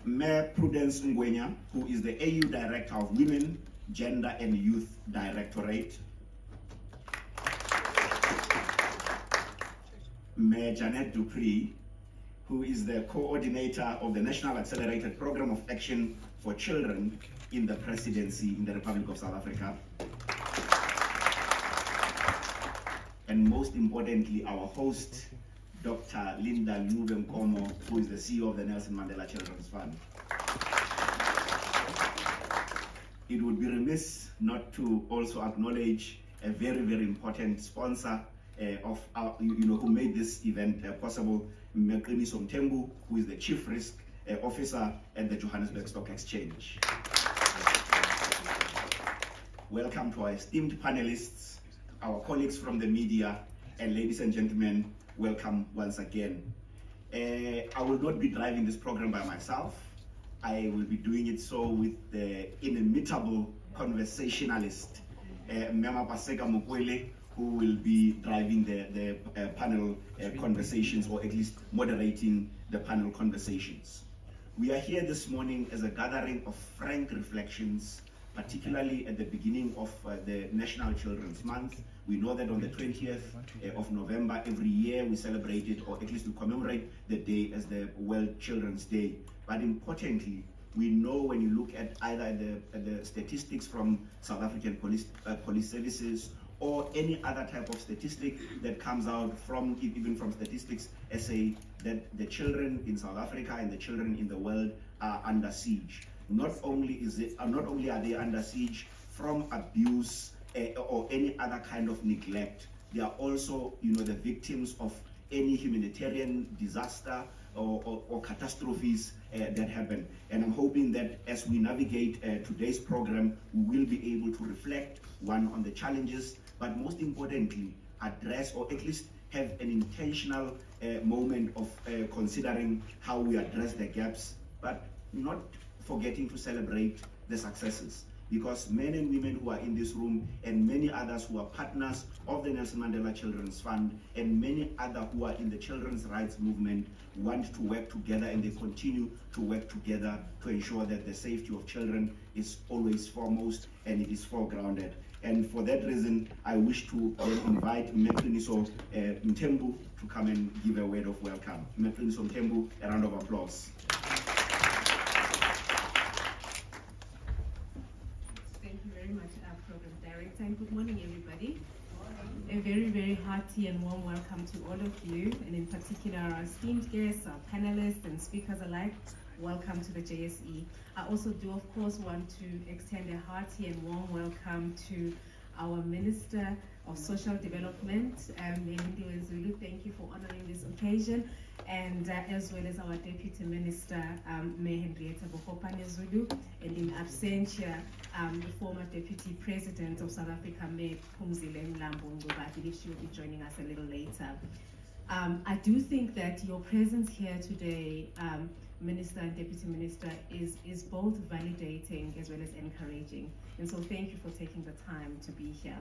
Mayor Prudence Ngwenya, who is the AU Director of Women, Gender and Youth Directorate. Mayor Janet Dupree, who is the coordinator of the National Accelerated Program of Action for Children in the Presidency in the Republic of South Africa. And most importantly, our host, Dr. Linda Lube-Nkomo, who is the CEO of the Nelson Mandela Children's Fund. It would be remiss not to also acknowledge a very, very important sponsor of our, who made this event possible, Mqiniso Mthembu, who is the Chief Risk Officer at the Johannesburg Stock Exchange. Welcome to our esteemed panelists, our colleagues from the media, and ladies and gentlemen, welcome once again. I will not be driving this program by myself. I will be doing it so with the inimitable conversationalist, Mema Paseka Mokwele, who will be driving the panel conversations, or at least moderating the panel conversations. We are here this morning as a gathering of frank reflections, particularly at the beginning of the National Children's Month. We know that on the 20th of November every year we celebrate it, or at least we commemorate the day as the World Children's Day. But importantly, we know when you look at either the statistics from South African police services, or any other type of statistic that comes out from, even from Statistics SA, that the children in South Africa and the children in the world are under siege. Not only are they under siege from abuse or any other kind of neglect, they are also, the victims of any humanitarian disaster or catastrophes that happen. And I'm hoping that as we navigate today's program, we will be able to reflect, one, on the challenges, but most importantly, address, or at least have an intentional moment of considering how we address the gaps, but not forgetting to celebrate the successes. Because men and women who are in this room, and many others who are partners of the Nelson Mandela Children's Fund, and many others who are in the children's rights movement, want to work together, and they continue to work together to ensure that the safety of children is always foremost and it is foregrounded. And for that reason, I wish to invite Mqiniso Mthembu to come and give a word of welcome. Mqiniso Mthembu, a round of applause. Thank you very much, Program Director, and good morning, everybody. A very, very hearty and warm welcome to all of you, and in particular our esteemed guests, our panelists and speakers alike. Welcome to the JSE. I also do, of course, want to extend a hearty and warm welcome to our Minister of Social Development, Mehendiwe Zulu. Thank you for honoring this occasion, and as well as our Deputy Minister, Henrietta Bokopane Zulu, and in absentia, the former Deputy President of South Africa, Mayor Phumzile Mlambo. I believe she will be joining us a little later. I do think that your presence here today, Minister and Deputy Minister, is both validating as well as encouraging. And so thank you for taking the time to be here.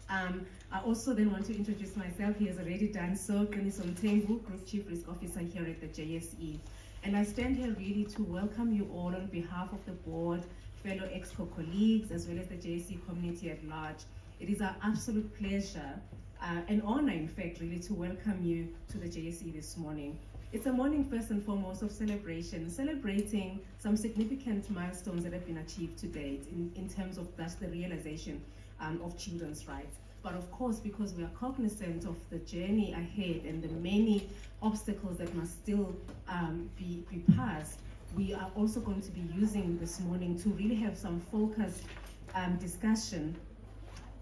I also then want to introduce myself. He has already done so. Mqiniso Mthembu, Group Chief Risk Officer here at the JSE. And I stand here really to welcome you all on behalf of the board, fellow EXCO colleagues, as well as the JSE community at large. It is our absolute pleasure, an honor in fact, really, to welcome you to the JSE this morning. It's a morning first and foremost of celebration, celebrating some significant milestones that have been achieved to date in terms of thus the realization of children's rights. But of course, because we are cognizant of the journey ahead and the many obstacles that must still be passed, we are also going to be using this morning to really have some focused discussion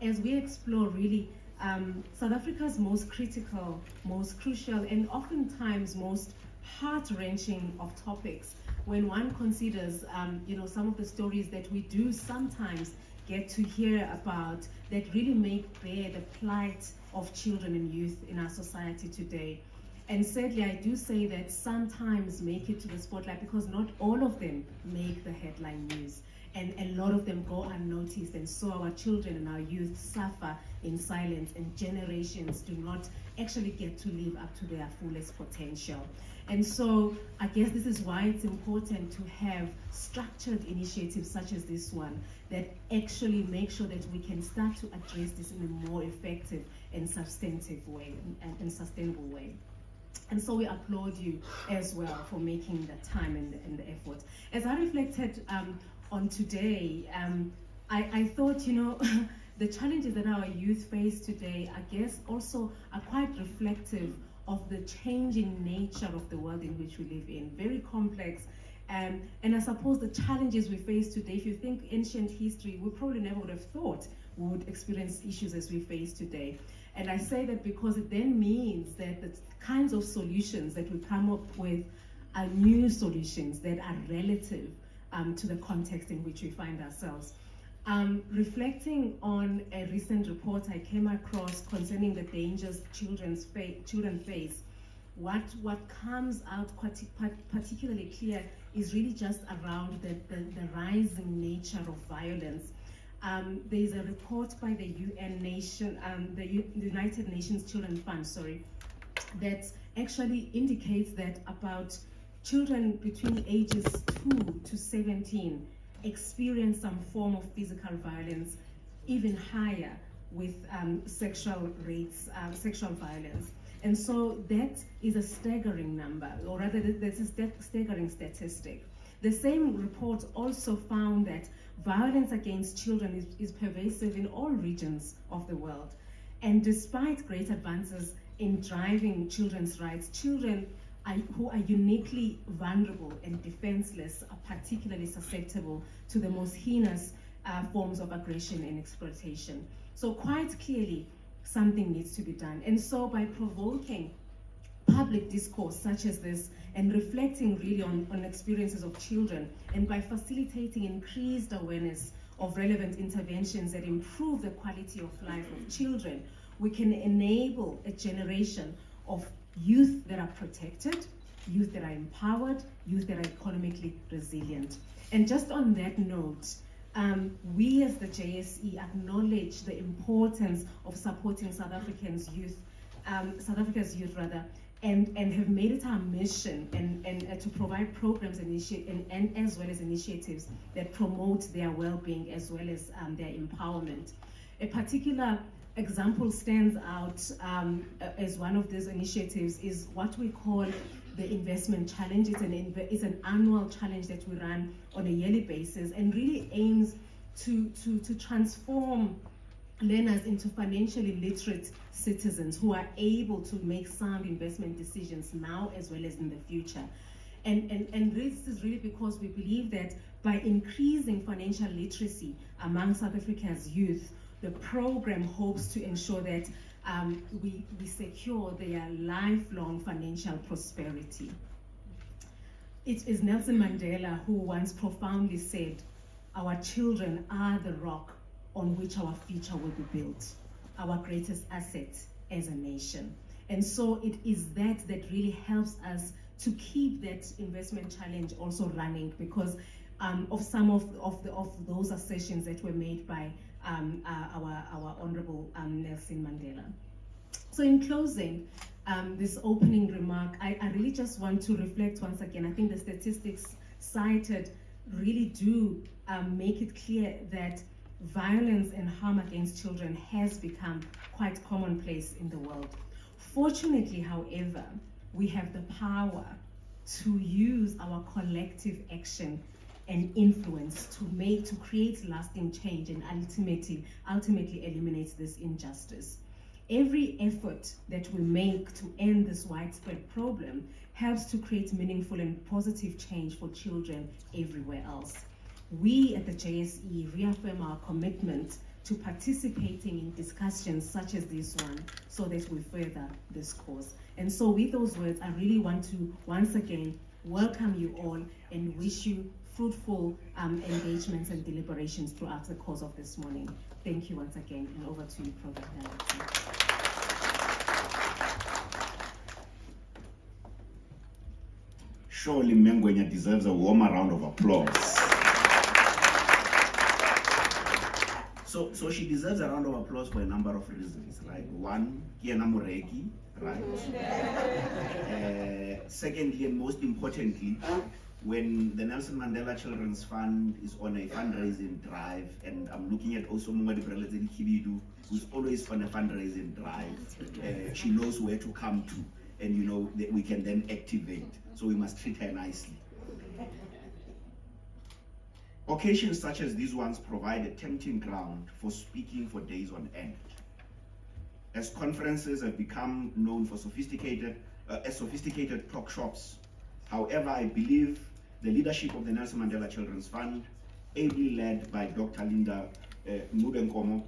as we explore really South Africa's most critical, most crucial, and oftentimes most heart-wrenching of topics when one considers some of the stories that we do sometimes get to hear about that really make bare the plight of children and youth in our society today. And sadly, I do say that sometimes make it to the spotlight because not all of them make the headline news. And a lot of them go unnoticed, and so our children and our youth suffer in silence, and generations do not actually get to live up to their fullest potential. And so I guess this is why it's important to have structured initiatives such as this one that actually make sure that we can start to address this in a more effective and substantive way and sustainable way. And so we applaud you as well for making the time and the effort. As I reflected on today, I thought, the challenges that our youth face today, I guess, also are quite reflective of the changing nature of the world in which we live in. Very complex. And I suppose the challenges we face today, if you think ancient history, we probably never would have thought we would experience issues as we face today. And I say that because it then means that the kinds of solutions that we come up with are new solutions that are relative to the context in which we find ourselves. Reflecting on a recent report I came across concerning the dangers children face, what comes out particularly clear is really just around the rising nature of violence. There is a report by the United Nations Children Fund, that actually indicates that about children between ages 2 to 17 experience some form of physical violence, even higher with sexual violence. And so that is a staggering number, or rather that's a staggering statistic. The same report also found that violence against children is pervasive in all regions of the world. And despite great advances in driving children's rights, children who are uniquely vulnerable and defenseless are particularly susceptible to the most heinous forms of aggression and exploitation. So quite clearly, something needs to be done. And so by provoking public discourse such as this and reflecting really on experiences of children, and by facilitating increased awareness of relevant interventions that improve the quality of life of children, we can enable a generation of youth that are protected, youth that are empowered, youth that are economically resilient. And just on that note, we as the JSE acknowledge the importance of supporting South Africa's youth, and have made it our mission and to provide programs and as well as initiatives that promote their well-being as well as their empowerment. A particular example stands out as one of these initiatives is what we call the investment challenge. It's an annual challenge that we run on a yearly basis and really aims to transform learners into financially literate citizens who are able to make sound investment decisions now as well as in the future. And this is really because we believe that by increasing financial literacy among South Africa's youth, the program hopes to ensure that we secure their lifelong financial prosperity. It is Nelson Mandela who once profoundly said, "Our children are the rock on which our future will be built, our greatest asset as a nation." And so it is that really helps us to keep that investment challenge also running because of some of those assertions that were made by our Honorable Nelson Mandela. So in closing, this opening remark, I really just want to reflect once again. I think the statistics cited really do make it clear that violence and harm against children has become quite commonplace in the world. Fortunately, however, we have the power to use our collective action and influence to create lasting change and ultimately eliminate this injustice. Every effort that we make to end this widespread problem helps to create meaningful and positive change for children everywhere else. We at the JSE reaffirm our commitment to participating in discussions such as this one so that we further this cause. And so with those words, I really want to once again welcome you all and wish you fruitful engagements and deliberations throughout the course of this morning. Thank you once again, and over to you, Program Director. Surely Mengwenya deserves a warmer round of applause. So she deserves a round of applause for a number of reasons, right? One, Kiana Moreki, right? Secondly, and most importantly, when the Nelson Mandela Children's Fund is on a fundraising drive, and I'm looking at also Mungadi Brelezeli Kibidu, who's always on a fundraising drive, she knows where to come to, and you know that we can then activate. So we must treat her nicely. Occasions such as these ones provide a tempting ground for speaking for days on end. As conferences have become known for sophisticated talk shops, however, I believe the leadership of the Nelson Mandela Children's Fund, ably led by Dr. Linda Mubenkomo,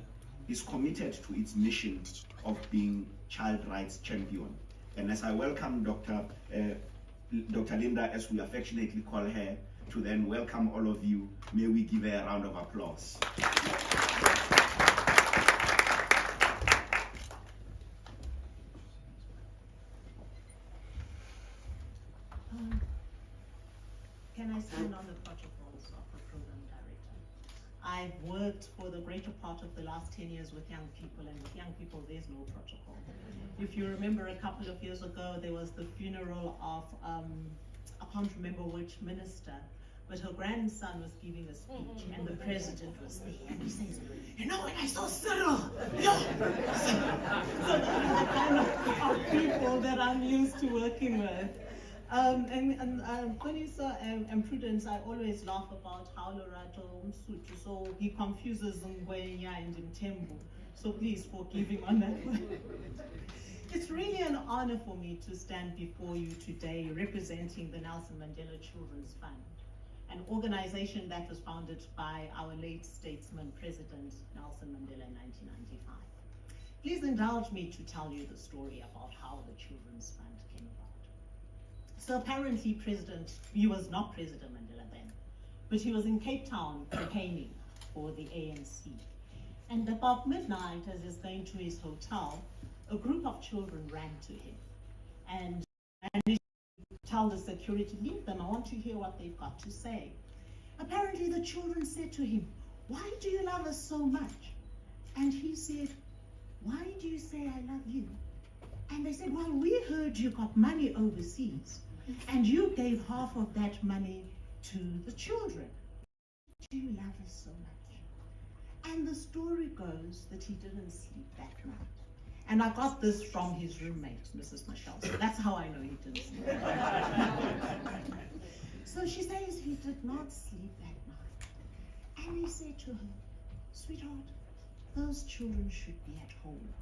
is committed to its mission of being child rights champion. And as I welcome Dr. Linda, as we affectionately call her, to then welcome all of you, may we give her a round of applause. Can I stand on the protocols of the program director? I've worked for the greater part of the last 10 years with young people, and with young people there's no protocol. If you remember, a couple of years ago there was the funeral of, I can't remember which minister, but her grandson was giving a speech and the president was there, and he says, you know, when I saw Cyril, so those are the kind of people that I'm used to working with. Konisa and Prudence, I always laugh about how Lorato Msutu, so he confuses Ngwenya and Mtembu. So please forgive him on that one. It's really an honor for me to stand before you today representing the Nelson Mandela Children's Fund, an organization that was founded by our late statesman, President Nelson Mandela in 1995. Please indulge me to tell you the story about how the Children's Fund came about. So apparently he was not President Mandela then, but he was in Cape Town campaigning for the ANC. And about midnight, as he's going to his hotel, a group of children ran to him and he told the security, leave them, I want to hear what they've got to say. Apparently the children said to him, why do you love us so much? And he said, why do you say I love you? And they said, well, we heard you got money overseas and you gave half of that money to the children. Why do you love us so much? And the story goes that he didn't sleep that night. And I got this from his roommate, Mrs. Michelle, so that's how I know he didn't sleep. So she says he did not sleep that night. And he said to her, sweetheart, those children should be at home.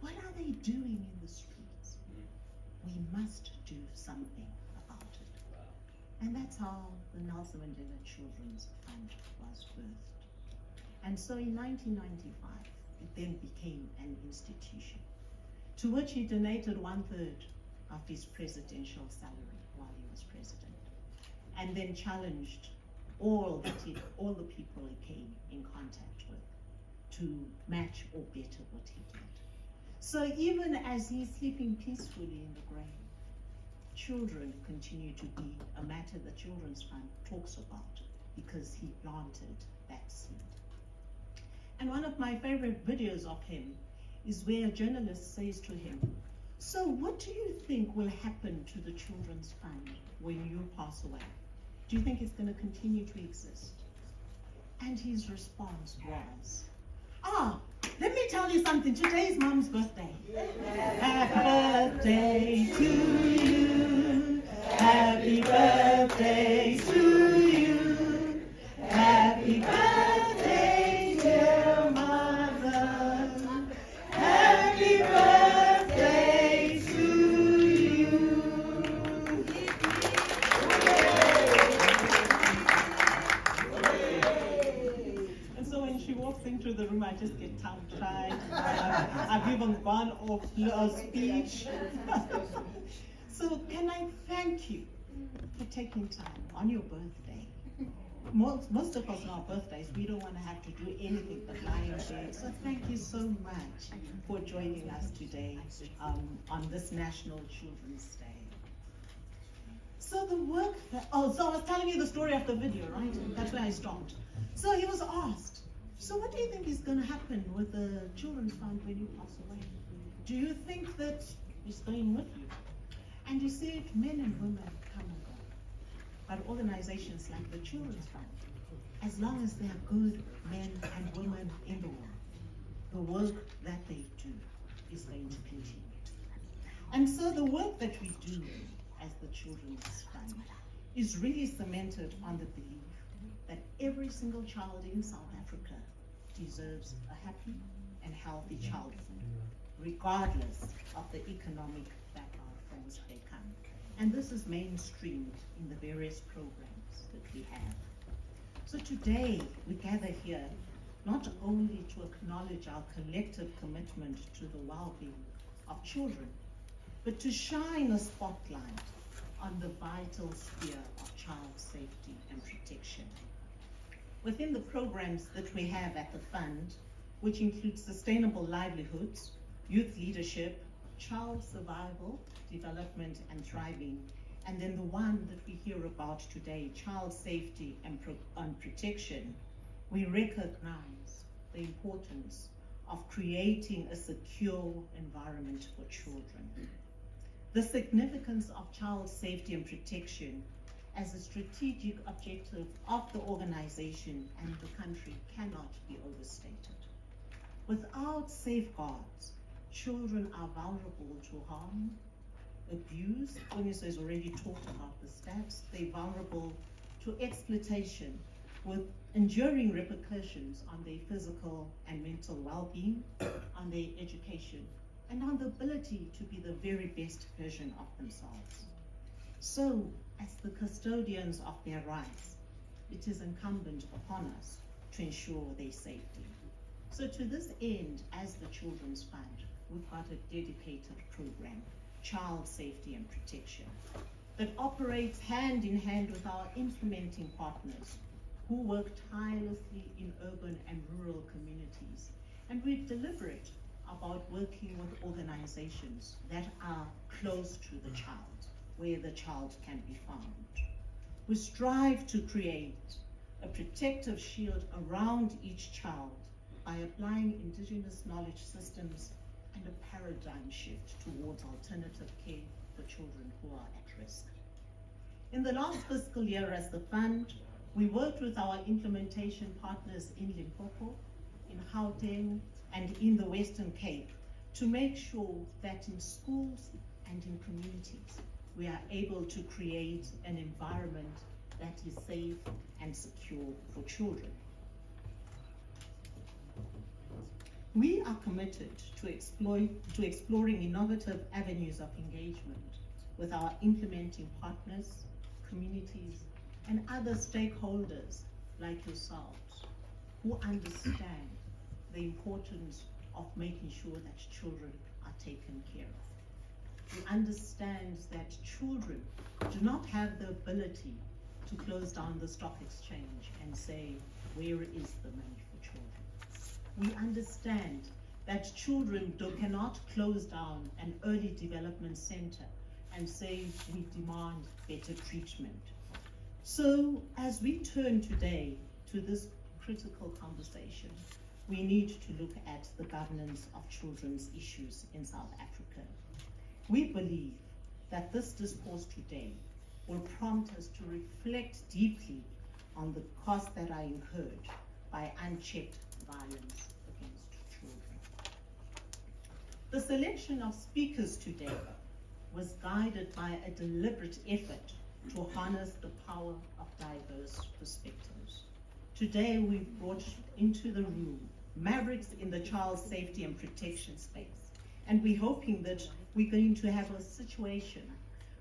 What are they doing in the streets? We must do something about it. And that's how the Nelson Mandela Children's Fund was birthed. And so in 1995, it then became an institution, to which he donated 1/3 of his presidential salary while he was president, and then challenged all the people he came in contact with to match or better what he did. So even as he's sleeping peacefully in the grave, children continue to be a matter the Children's Fund talks about, because he planted that seed. And one of my favorite videos of him is where a journalist says to him, so what do you think will happen to the Children's Fund when you pass away? Do you think it's going to continue to exist? And his response was, let me tell you something, today's Mom's birthday. Happy birthday to you, happy birthday to you, happy birthday dear mother, happy birthday to you. And so when she walks into the room, I just get tongue-tied. I've even gone off speech. So can I thank you for taking time on your birthday? Most of us on our birthdays, we don't want to have to do anything but lie in bed. So thank you so much for joining us today on this National Children's Day. So the work that, so I was telling you the story of the video, right? That's where I stopped. So he was asked, So what do you think is going to happen with the children's fund when you pass away? Do you think that it's going with you? And you see, men and women come and go. But organizations like the Children's Fund, as long as there are good men and women in the world, the work that they do is going to continue. And so the work that we do as the Children's Fund is really cemented on the belief that every single child in South Africa deserves a happy and healthy childhood, regardless of the economic background from which they come. And this is mainstreamed in the various programs that we have. So today we gather here not only to acknowledge our collective commitment to the well-being of children, but to shine a spotlight on the vital sphere of child safety and protection. Within the programs that we have at the Fund, which include sustainable livelihoods, youth leadership, child survival, development and thriving, and then the one that we hear about today, child safety and protection, we recognize the importance of creating a secure environment for children. The significance of child safety and protection as a strategic objective of the organization and the country cannot be overstated. Without safeguards, children are vulnerable to harm, abuse. Oniso has already talked about the stats. They're vulnerable to exploitation with enduring repercussions on their physical and mental well-being, on their education, and on the ability to be the very best version of themselves. So, as the custodians of their rights, it is incumbent upon us to ensure their safety. So to this end, as the Children's Fund, we've got a dedicated program, Child Safety and Protection, that operates hand in hand with our implementing partners who work tirelessly in urban and rural communities. And we're deliberate about working with organizations that are close to the child, where the child can be found. We strive to create a protective shield around each child by applying indigenous knowledge systems and a paradigm shift towards alternative care for children who are at risk. In the last fiscal year as the Fund, we worked with our implementation partners in Limpopo, in Gauteng, and in the Western Cape to make sure that in schools and in communities, we are able to create an environment that is safe and secure for children. We are committed to exploring innovative avenues of engagement with our implementing partners, communities, and other stakeholders like yourselves who understand the importance of making sure that children are taken care of. We understand that children do not have the ability to close down the stock exchange and say, where is the money for children? We understand that children cannot close down an early development center and say, we demand better treatment. So as we turn today to this critical conversation, we need to look at the governance of children's issues in South Africa. We believe that this discourse today will prompt us to reflect deeply on the costs that are incurred by unchecked violence against children. The selection of speakers today was guided by a deliberate effort to harness the power of diverse perspectives. Today we've brought into the room mavericks in the child safety and protection space, and we're hoping that we're going to have a situation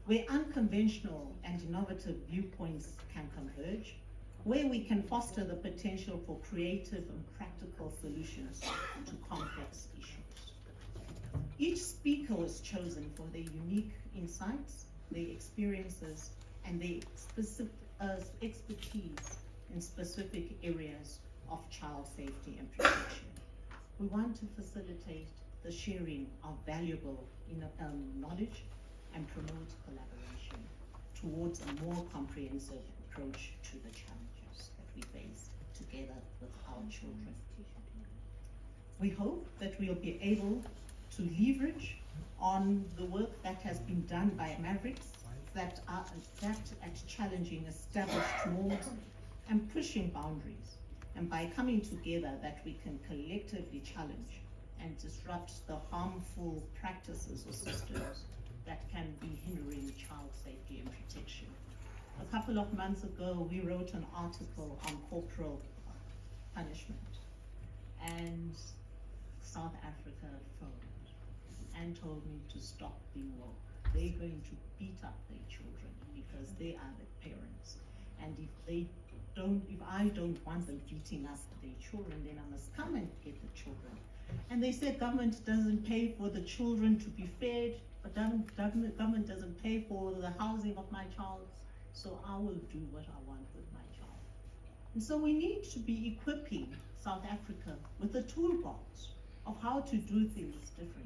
where unconventional and innovative viewpoints can converge, where we can foster the potential for creative and practical solutions to complex issues. Each speaker was chosen for their unique insights, their experiences, and their specific expertise in specific areas of child safety and protection. We want to facilitate the sharing of valuable knowledge and promote collaboration towards a more comprehensive approach to the challenges that we face together with our children. We hope that we'll be able to leverage on the work that has been done by Mavericks that are adept at challenging established norms and pushing boundaries. And by coming together, that we can collectively challenge and disrupt the harmful practices or systems that can be hindering child safety and protection. A couple of months ago, we wrote an article on corporal punishment, and South Africa phoned and told me to stop being woke. They're going to beat up their children because they are the parents. And if I don't want them beating up their children, then I must come and get the children. And they said government doesn't pay for the children to be fed, but government doesn't pay for the housing of my child, so I will do what I want with my child. And so we need to be equipping South Africa with a toolbox of how to do things differently.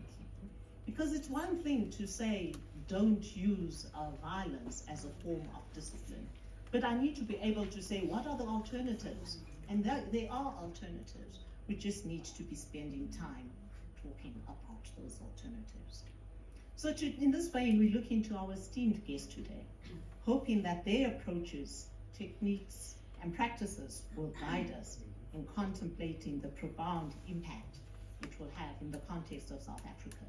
Because it's one thing to say, don't use violence as a form of discipline, but I need to be able to say, what are the alternatives? And there are alternatives. We just need to be spending time talking about those alternatives. So in this vein, we look into our esteemed guests today, hoping that their approaches, techniques, and practices will guide us in contemplating the profound impact it will have in the context of South Africa,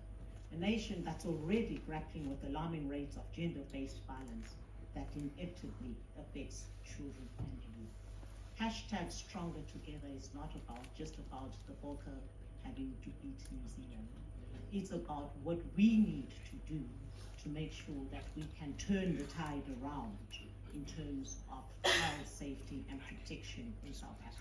a nation that's already grappling with alarming rates of gender-based violence that inevitably affects children and youth. Hashtag Stronger Together is not just about the Bokke having to beat New Zealand. It's about what we need to do to make sure that we can turn the tide around in terms of child safety and protection in South Africa.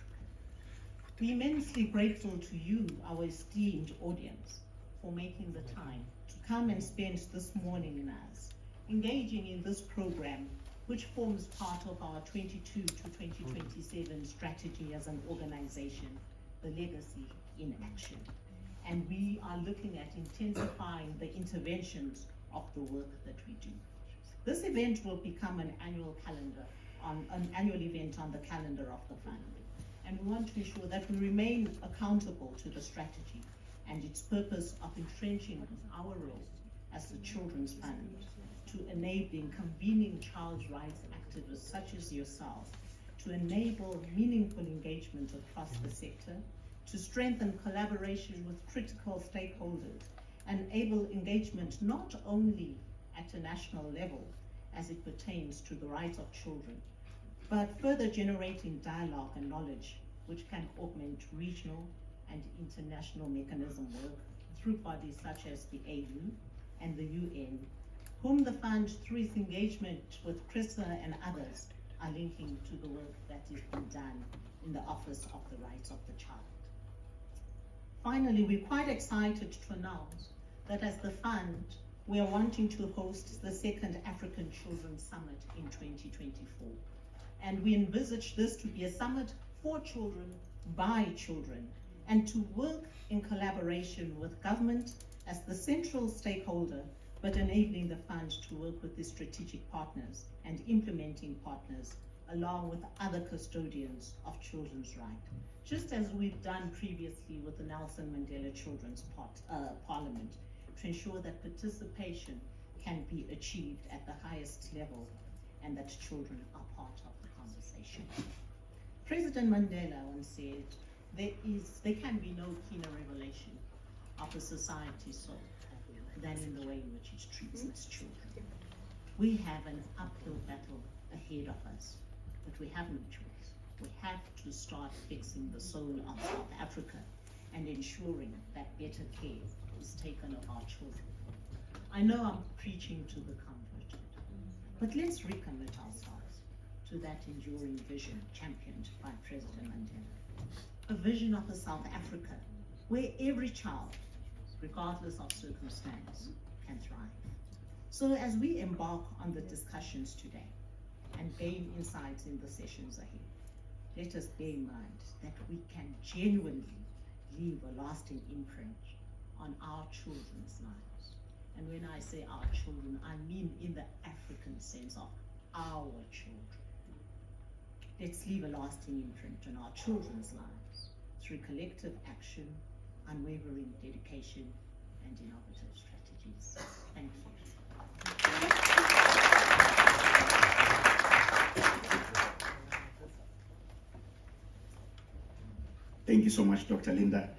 We're immensely grateful to you, our esteemed audience, for making the time to come and spend this morning in us, engaging in this program, which forms part of our 22 to 2027 strategy as an organization, the Legacy in Action. And we are looking at intensifying the interventions of the work that we do. This event will become an annual event on the calendar of the fund. And we want to ensure that we remain accountable to the strategy and its purpose of entrenching our role as the Children's Fund to enabling convening child rights activists such as yourself, to enable meaningful engagement across the sector, to strengthen collaboration with critical stakeholders, and enable engagement not only at a national level as it pertains to the rights of children, but further generating dialogue and knowledge which can augment regional and international mechanism work through bodies such as the AU and the UN, whom the fund, through its engagement with CRISA and others, are linking to the work that is being done in the Office of the Rights of the Child. Finally, we're quite excited to announce that as the fund, we are wanting to host the second African Children's Summit in 2024. And we envisage this to be a summit for children, by children, and to work in collaboration with government as the central stakeholder, but enabling the fund to work with the strategic partners and implementing partners, along with other custodians of children's rights, just as we've done previously with the Nelson Mandela Children's Parliament, to ensure that participation can be achieved at the highest level and that children are part of the conversation. President Mandela once said, there can be no keener revelation of a society's soul than in the way in which it treats its children. We have an uphill battle ahead of us, but we have no choice. We have to start fixing the soul of South Africa and ensuring that better care is taken of our children. I know I'm preaching to the converted, but let's recommit ourselves to that enduring vision championed by President Mandela. A vision of a South Africa where every child, regardless of circumstance, can thrive. So as we embark on the discussions today and gain insights in the sessions ahead, let us bear in mind that we can genuinely leave a lasting imprint on our children's lives. And when I say our children, I mean in the African sense of our children. Let's leave a lasting imprint on our children's lives through collective action, unwavering dedication, and innovative strategies. Thank you. Thank you so much, Dr. Linda.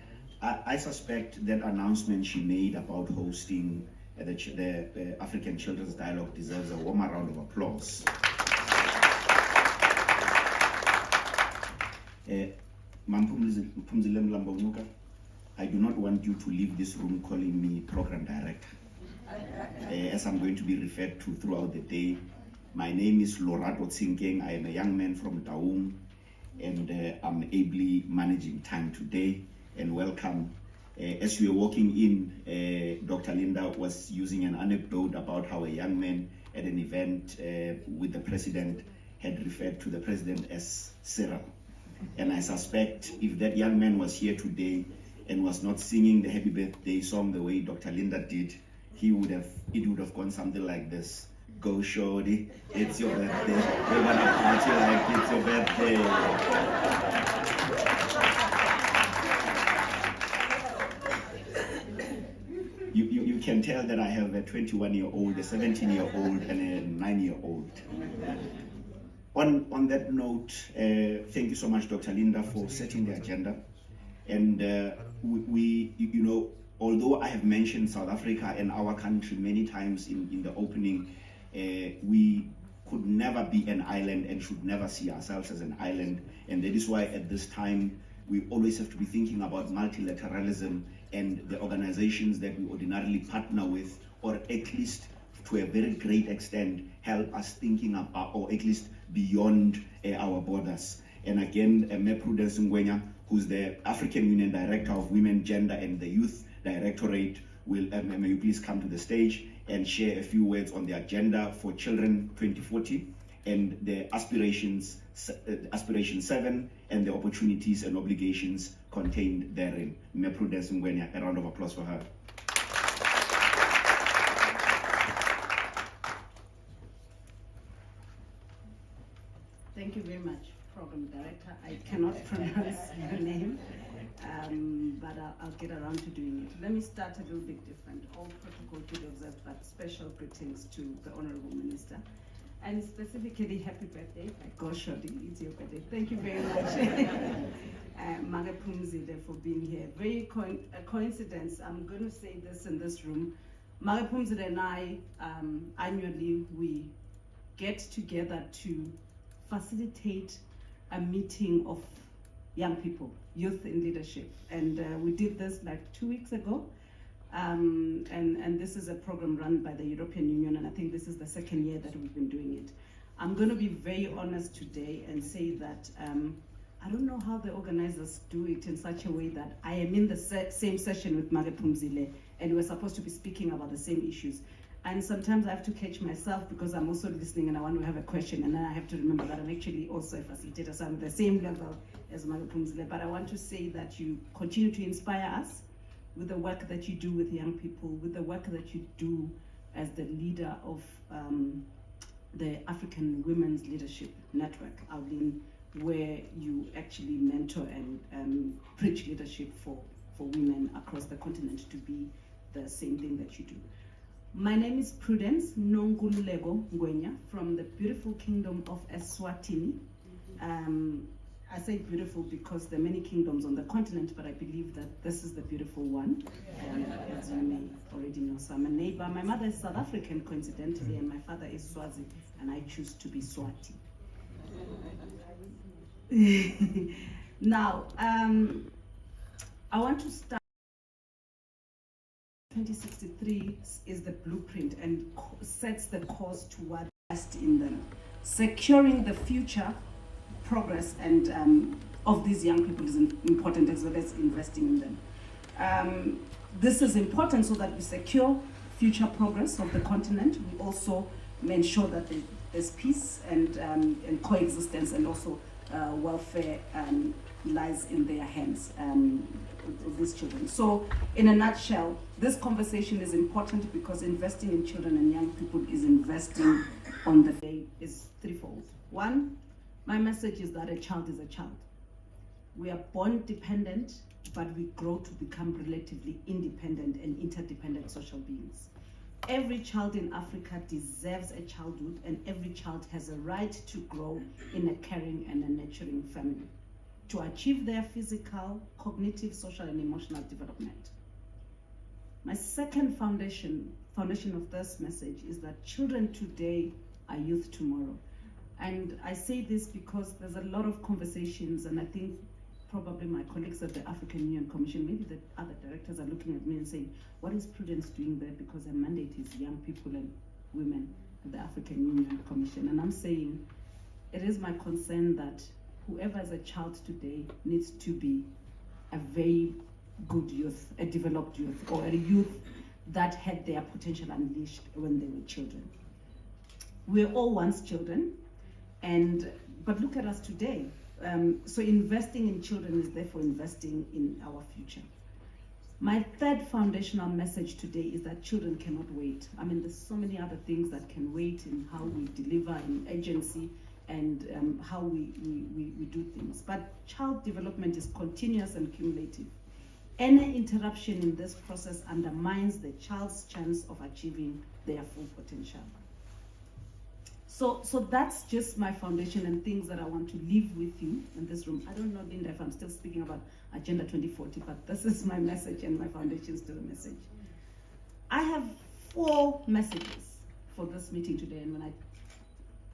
I suspect that announcement she made about hosting the African Children's Dialogue deserves a warm round of applause. I do not want you to leave this room calling me program director, as I'm going to be referred to throughout the day. My name is Lorato Tsinkeng. I am a young man from Taung, and I'm ably managing time today. And welcome. As we were walking in, Dr. Linda was using an anecdote about how a young man at an event with the president had referred to the president as Cyril. And I suspect if that young man was here today and was not singing the happy birthday song the way Dr. Linda did, it would have gone something like this. Go shorty, it's your birthday. We're gonna party like it's your birthday. You can tell that I have a 21-year-old, a 17-year-old, and a 9-year-old. On that note, thank you so much, Dr. Linda, for setting the agenda. And although I have mentioned South Africa and our country many times in the opening, we could never be an island and should never see ourselves as an island. And that is why at this time, we always have to be thinking about multilateralism and the organizations that we ordinarily partner with, or at least to a very great extent, help us thinking about, or at least beyond our borders. And again, Me Prudence Ngwenya, who's the African Union Director of Women, Gender and the Youth Directorate, will, may you please come to the stage and share a few words on the agenda for Children 2040 and the Aspiration 7 and the opportunities and obligations contained therein. Me Prudence Ngwenya, a round of applause for her. Thank you very much, Program Director. I cannot pronounce your name, but I'll get around to doing it. Let me start a little bit different. All protocol to be observed, but special greetings to the Honorable Minister. And specifically, happy birthday. Go shorty, it's your birthday. Thank you very much, Mage Phumzile, for being here. Very coincidence, I'm going to say this in this room. Mage Phumzile and I, annually, we get together to facilitate a meeting of young people, youth in leadership. And we did this like 2 weeks ago. And this is a program run by the European Union, and I think this is the second year that we've been doing it. I'm going to be very honest today and say that I don't know how the organizers do it in such a way that I am in the same session with Mage Phumzile, and we're supposed to be speaking about the same issues. And sometimes I have to catch myself because I'm also listening and I want to have a question, and then I have to remember that I'm actually also a facilitator, so I'm at the same level as Mage Phumzile. But I want to say that you continue to inspire us with the work that you do with young people, with the work that you do as the leader of the African Women's Leadership Network, AWLEAN, where you actually mentor and preach leadership for women across the continent to be the same thing that you do. My name is Prudence Nongululego Ngwenya from the beautiful kingdom of Eswatini. I say beautiful because there are many kingdoms on the continent, but I believe that this is the beautiful one, as you may already know. So I'm a neighbor. My mother is South African, coincidentally, and my father is Swazi, and I choose to be Swati. Now, I want to start. 2063 is the blueprint and sets the course toward invest in them, securing the future progress and of these young people is important, as well as investing in them. This is important so that we secure future progress of the continent. We also ensure that there's peace and coexistence, and also welfare lies in their hands, of these children. So in a nutshell, this conversation is important because investing in children and young people is investing on the day is threefold. One, My message is that a child is a child. We are born dependent, but we grow to become relatively independent and interdependent social beings. Every child in Africa deserves a childhood, and every child has a right to grow in a caring and a nurturing family to achieve their physical, cognitive, social, and emotional development. My second foundation of this message is that children today are youth tomorrow. And I say this because there's a lot of conversations, and I think probably my colleagues at the African Union Commission, maybe the other directors are looking at me and saying, what is Prudence doing there? Because her mandate is young people and women at the African Union Commission. And I'm saying, it is my concern that whoever is a child today needs to be a very good youth, a developed youth, or a youth that had their potential unleashed when they were children. We're all once children, but look at us today. So investing in children is therefore investing in our future. My third foundational message today is that children cannot wait. I mean, there's so many other things that can wait in how we deliver in agency and how we do things. But child development is continuous and cumulative. Any interruption in this process undermines the child's chance of achieving their full potential. So that's just my foundation and things that I want to leave with you in this room. I don't know, Linda, if I'm still speaking about Agenda 2040, but this is my message and my foundations to the message. I have 4 messages for this meeting today, and when I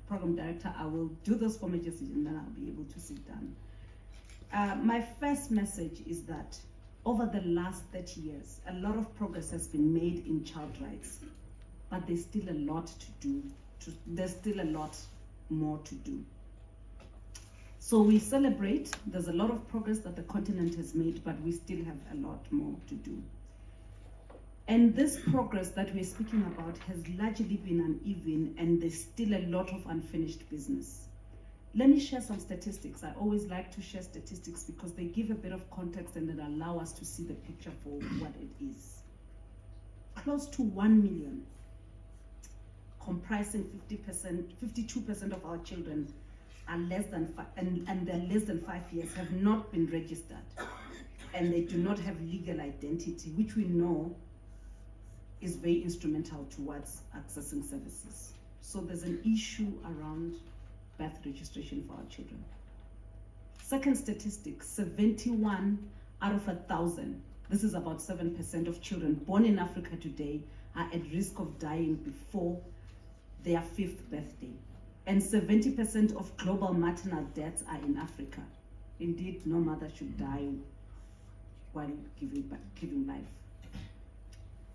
program director, I will do those 4 messages and then I'll be able to sit down. My first message is that over the last 30 years, a lot of progress has been made in child rights, but there's still a lot to do. There's still a lot more to do. So we celebrate, there's a lot of progress that the continent has made, but we still have a lot more to do. And this progress that we're speaking about has largely been uneven, and there's still a lot of unfinished business. Let me share some statistics. I always like to share statistics because they give a bit of context and they allow us to see the picture for what it is. Close to 1 million, comprising 52% of our children are less than and they're less than 5 years, have not been registered, and they do not have legal identity, which we know is very instrumental towards accessing services. So there's an issue around birth registration for our children. Second statistic, 71 out of 1,000, this is about 7% of children born in Africa today are at risk of dying before their 5th birthday. And 70% of global maternal deaths are in Africa. Indeed, no mother should die while giving life.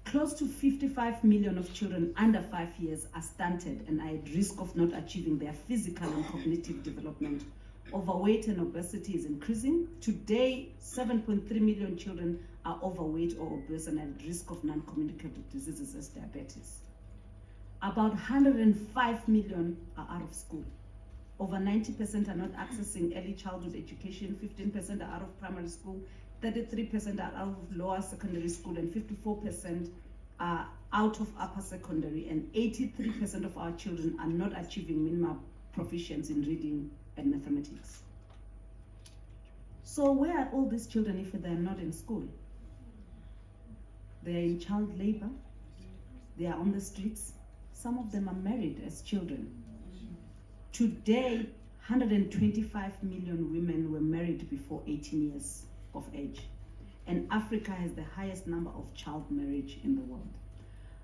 Close to 55 million of children under 5 years are stunted and are at risk of not achieving their physical and cognitive development. Overweight and obesity is increasing. Today, 7.3 million children are overweight or obese and at risk of non-communicable diseases as diabetes. About 105 million are out of school. Over 90% are not accessing early childhood education, 15% are out of primary school, 33% are out of lower secondary school, and 54% are out of upper secondary, and 83% of our children are not achieving minimum proficiency in reading and mathematics. So where are all these children if they are not in school? They are in child labor, they are on the streets, some of them are married as children. Today, 125 million women were married before 18 years of age, and Africa has the highest number of child marriage in the world.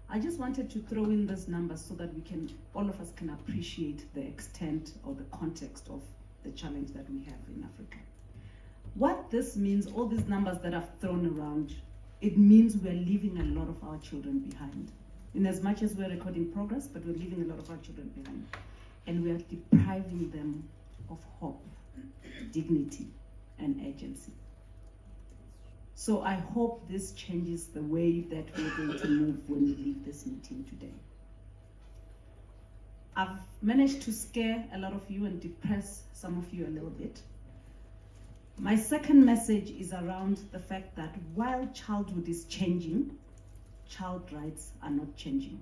I just wanted to throw in those numbers so that all of us can appreciate the extent or the context of the challenge that we have in Africa. What this means, all these numbers that I've thrown around, it means we're leaving a lot of our children behind. In as much as we're recording progress, but we're leaving a lot of our children behind. And we are depriving them of hope, dignity, and agency. So I hope this changes the way that we're going to move when we leave this meeting today. I've managed to scare a lot of you and depress some of you a little bit. My second message is around the fact that while childhood is changing, child rights are not changing.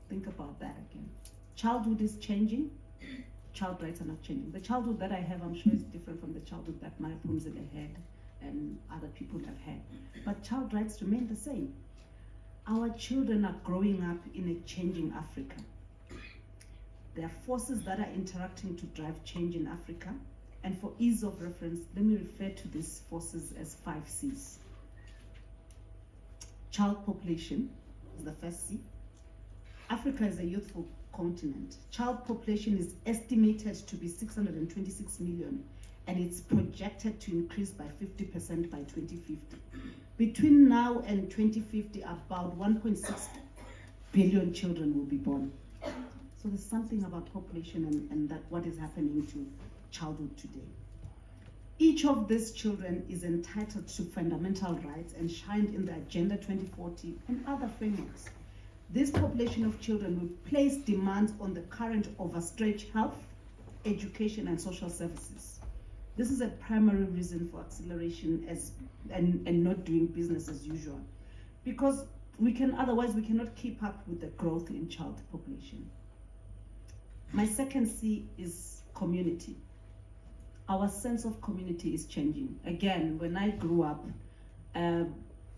Think about that again. Childhood is changing, child rights are not changing. The childhood that I have, I'm sure, is different from the childhood that my Pumzile had and other people have had. But child rights remain the same. Our children are growing up in a changing Africa. There are forces that are interacting to drive change in Africa. And for ease of reference, let me refer to these forces as 5 C's. Child population is the first C. Africa is a youthful continent. Child population is estimated to be 626 million, and it's projected to increase by 50% by 2050. Between now and 2050, about 1.6 billion children will be born. So there's something about population and that what is happening to childhood today. Each of these children is entitled to fundamental rights enshrined in the Agenda 2040 and other frameworks. This population of children will place demands on the current overstretched health, education, and social services. This is a primary reason for acceleration and not doing business as usual, because otherwise we cannot keep up with the growth in child population. My second C is community. Our sense of community is changing. Again, when I grew up, a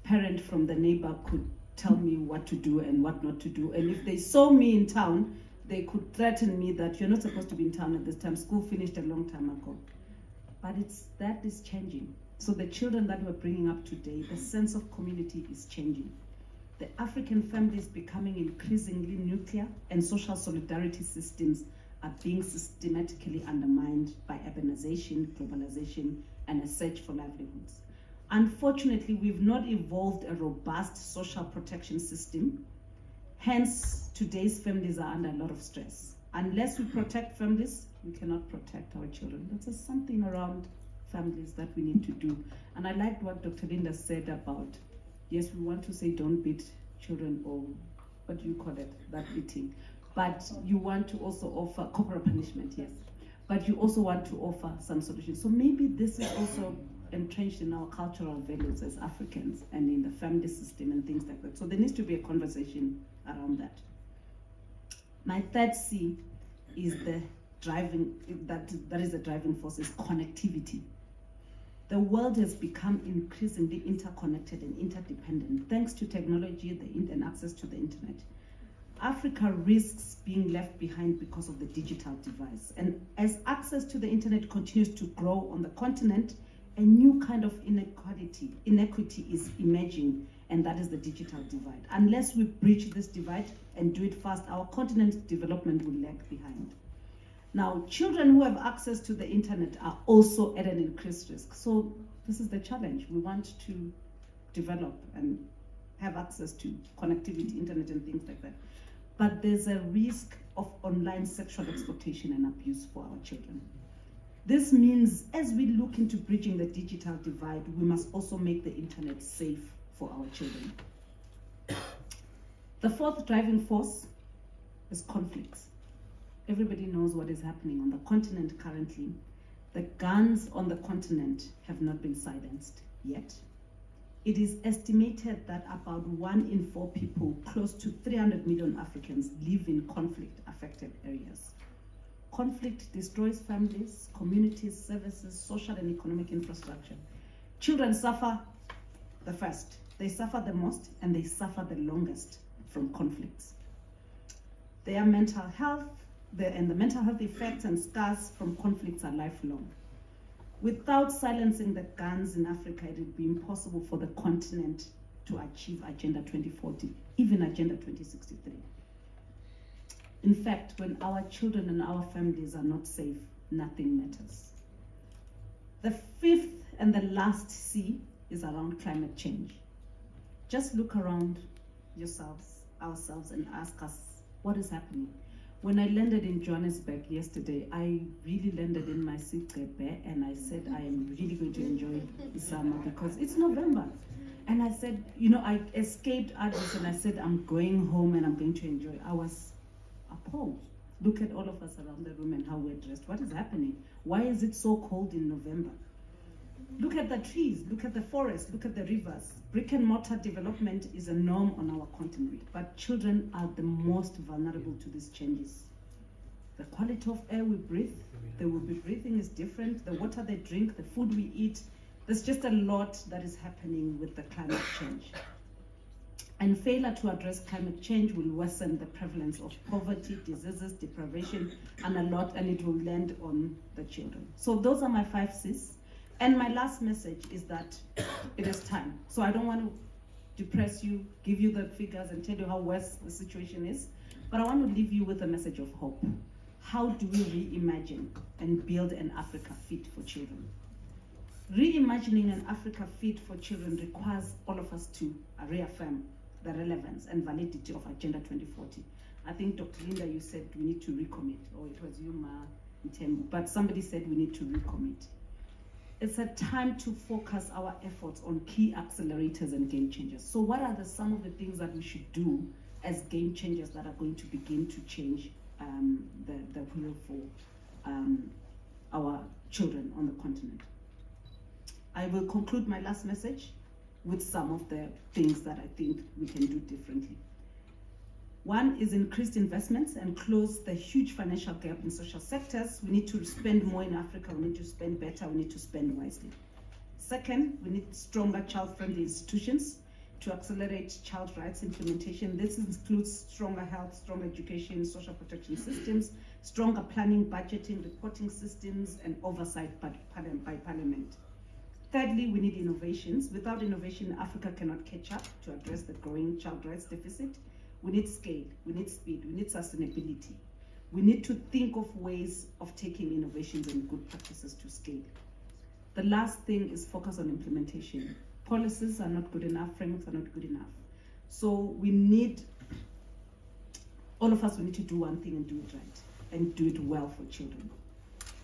parent from the neighbor could tell me what to do and what not to do. And if they saw me in town, they could threaten me that you're not supposed to be in town at this time. School finished a long time ago. But that is changing. So the children that we're bringing up today, the sense of community is changing. The African family is becoming increasingly nuclear, and social solidarity systems are being systematically undermined by urbanization, globalization, and a search for livelihoods. Unfortunately, we've not evolved a robust social protection system. Hence, today's families are under a lot of stress. Unless we protect families, we cannot protect our children. That's just something around families that we need to do. And I liked what Dr. Linda said about, yes, we want to say don't beat children, or what do you call it, that beating. But you want to also offer corporal punishment, yes. But you also want to offer some solutions. So maybe this is also entrenched in our cultural values as Africans and in the family system and things like that. So there needs to be a conversation around that. My third C is the driving, that is the driving force, is connectivity. The world has become increasingly interconnected and interdependent thanks to technology and access to the internet. Africa risks being left behind because of the digital divide. And as access to the internet continues to grow on the continent, a new kind of inequity is emerging, and that is the digital divide. Unless we bridge this divide and do it fast, our continent's development will lag behind. Now, children who have access to the internet are also at an increased risk. So this is the challenge. We want to develop and have access to connectivity, internet, and things like that. But there's a risk of online sexual exploitation and abuse for our children. This means as we look into bridging the digital divide, we must also make the internet safe for our children. The fourth driving force is conflicts. Everybody knows what is happening on the continent currently. The guns on the continent have not been silenced yet. It is estimated that about 1 in 4 people, close to 300 million Africans, live in conflict-affected areas. Conflict destroys families, communities, services, social and economic infrastructure. Children suffer the first. They suffer the most, and they suffer the longest from conflicts. Their mental health, the mental health effects and scars from conflicts are lifelong. Without silencing the guns in Africa, it would be impossible for the continent to achieve Agenda 2040, even Agenda 2063. In fact, when our children and our families are not safe, nothing matters. The fifth and the last C is around climate change. Just look around yourselves, ourselves, and ask us, what is happening? When I landed in Johannesburg yesterday, I really landed in my Sigcebe, and I said I am really going to enjoy the summer because it's November. And I said, I escaped Addis and I said, I'm going home and I'm going to enjoy. I was appalled. Look at all of us around the room and how we're dressed. What is happening? Why is it so cold in November? Look at the trees, look at the forests, look at the rivers. Brick and mortar development is a norm on our continent, but children are the most vulnerable to these changes. The quality of air we breathe, they will be breathing is different. The water they drink, the food we eat. There's just a lot that is happening with the climate change. And failure to address climate change will worsen the prevalence of poverty, diseases, deprivation, and it will land on the children. So those are my 5 C's. And my last message is that it is time. So I don't want to depress you, give you the figures and tell you how worse the situation is, but I want to leave you with a message of hope. How do we reimagine and build an Africa fit for children? Reimagining an Africa fit for children requires all of us to reaffirm the relevance and validity of Agenda 2040. I think Dr. Linda, you said we need to recommit, or it was you, Ma Ntembu, but somebody said we need to recommit. It's a time to focus our efforts on key accelerators and game changers. So what are some of the things that we should do as game changers that are going to begin to change the wheel for our children on the continent? I will conclude my last message with some of the things that I think we can do differently. One is increased investments and close the huge financial gap in social sectors. We need to spend more in Africa, we need to spend better, we need to spend wisely. Second, we need stronger child-friendly institutions to accelerate child rights implementation. This includes stronger health, stronger education, social protection systems, stronger planning, budgeting, reporting systems, and oversight by Parliament. Thirdly, we need innovations. Without innovation, Africa cannot catch up to address the growing child rights deficit. We need scale, we need speed, we need sustainability. We need to think of ways of taking innovations and good practices to scale. The last thing is focus on implementation. Policies are not good enough, frameworks are not good enough. So we need, all of us, we need to do one thing and do it right, and do it well for children.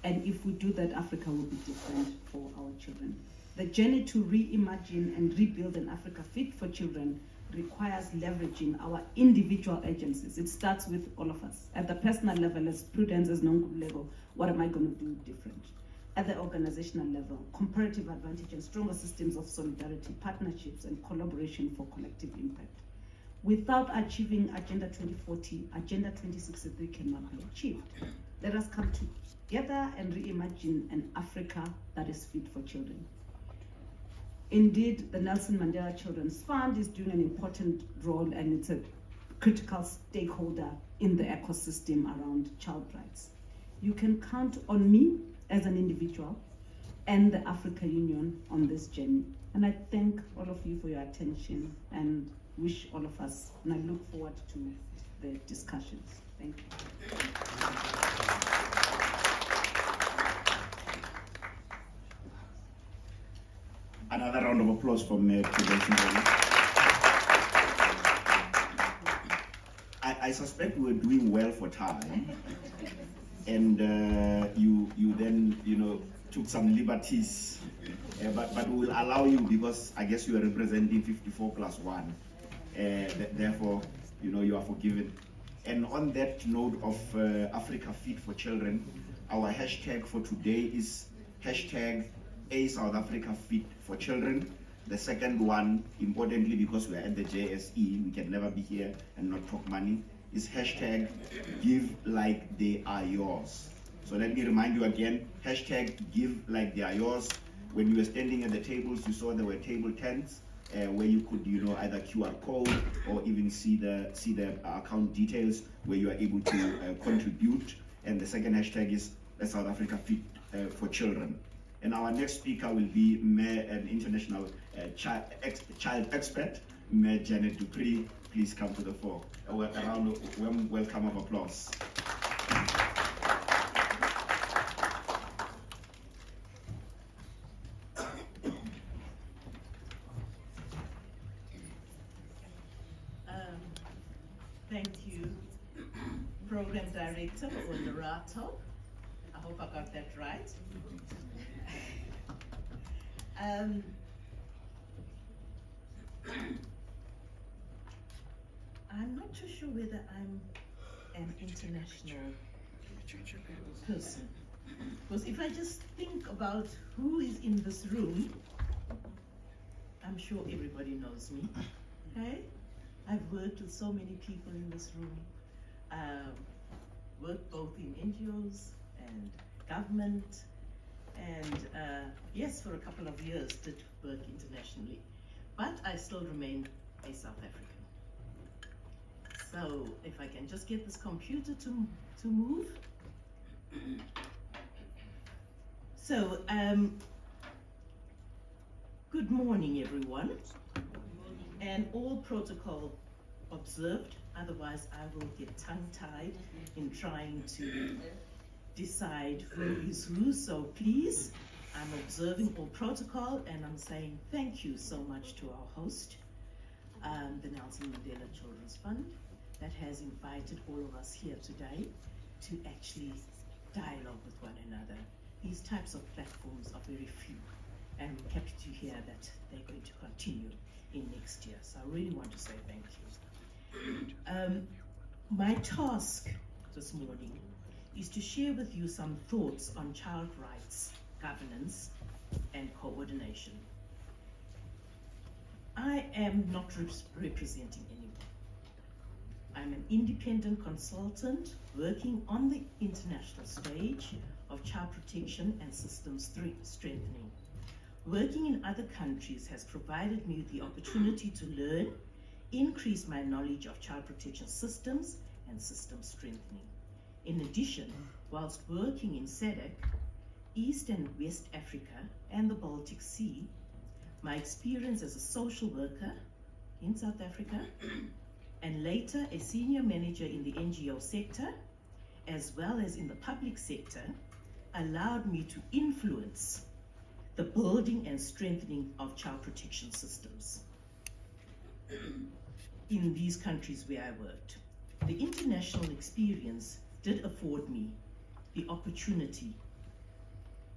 And if we do that, Africa will be different for our children. The journey to reimagine and rebuild an Africa fit for children requires leveraging our individual agencies. It starts with all of us. At the personal level, as Prudence, as Nongulego, what am I going to do different? At the organizational level, comparative advantage and stronger systems of solidarity, partnerships, and collaboration for collective impact. Without achieving Agenda 2040, Agenda 2063 cannot be achieved. Let us come together and reimagine an Africa that is fit for children. Indeed, the Nelson Mandela Children's Fund is doing an important role, and it's a critical stakeholder in the ecosystem around child rights. You can count on me as an individual and the Africa Union on this journey. And I thank all of you for your attention and wish all of us, and I look forward to the discussions. Thank you. Another round of applause from Prudence. I suspect we're doing well for time, and you then took some liberties, but we will allow you because I guess you are representing 54 plus 1. Therefore, you are forgiven. And on that note of Africa Fit for Children, our hashtag for today is hashtag A South Africa Fit for Children. The second one, importantly, because we are at the JSE, we can never be here and not talk money, is hashtag Give Like They Are Yours. So let me remind you again, hashtag Give Like They Are Yours. When you were standing at the tables, you saw there were table tents where you could, either QR code or even see the account details where you are able to contribute. And the second hashtag is South Africa Fit for Children. And our next speaker will be an international child expert, Mayor Janet Dupree. Please come to the fore. A warm welcome of applause. Thank you, Program Director Honorato. I hope I got that right. I'm not too sure whether I'm an international person. Because if I just think about who is in this room, I'm sure everybody knows me. Okay? I've worked with so many people in this room. worked both in NGOs and government, and yes, for a couple of years did work internationally. But I still remain a South African. So if I can just get this computer to move. So, good morning, everyone, and all protocol observed, otherwise I will get tongue-tied in trying to decide who is who. So please, I'm observing all protocol, and I'm saying thank you so much to our host, the Nelson Mandela Children's Fund, that has invited all of us here today to actually dialogue with one another. These types of platforms are very few, and I'm happy to hear that they're going to continue in next year. So I really want to say thank you. My task this morning is to share with you some thoughts on child rights, governance, and coordination. I am not representing anyone. I'm an independent consultant working on the international stage of child protection and systems strengthening. Working in other countries has provided me with the opportunity to learn, increase my knowledge of child protection systems and system strengthening. In addition, whilst working in SADC, East and West Africa, and the Baltic Sea, my experience as a social worker in South Africa, and later a senior manager in the NGO sector, as well as in the public sector, allowed me to influence the building and strengthening of child protection systems in these countries where I worked. The international experience did afford me the opportunity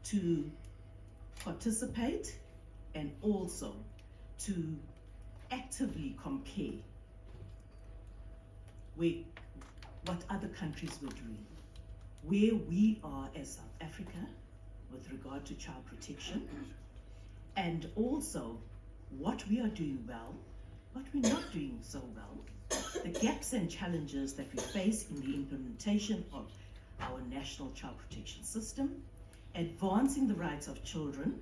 to participate and also to actively compare what other countries were doing, where we are as South Africa with regard to child protection, and also what we are doing well, what we're not doing so well, the gaps and challenges that we face in the implementation of our national child protection system, advancing the rights of children,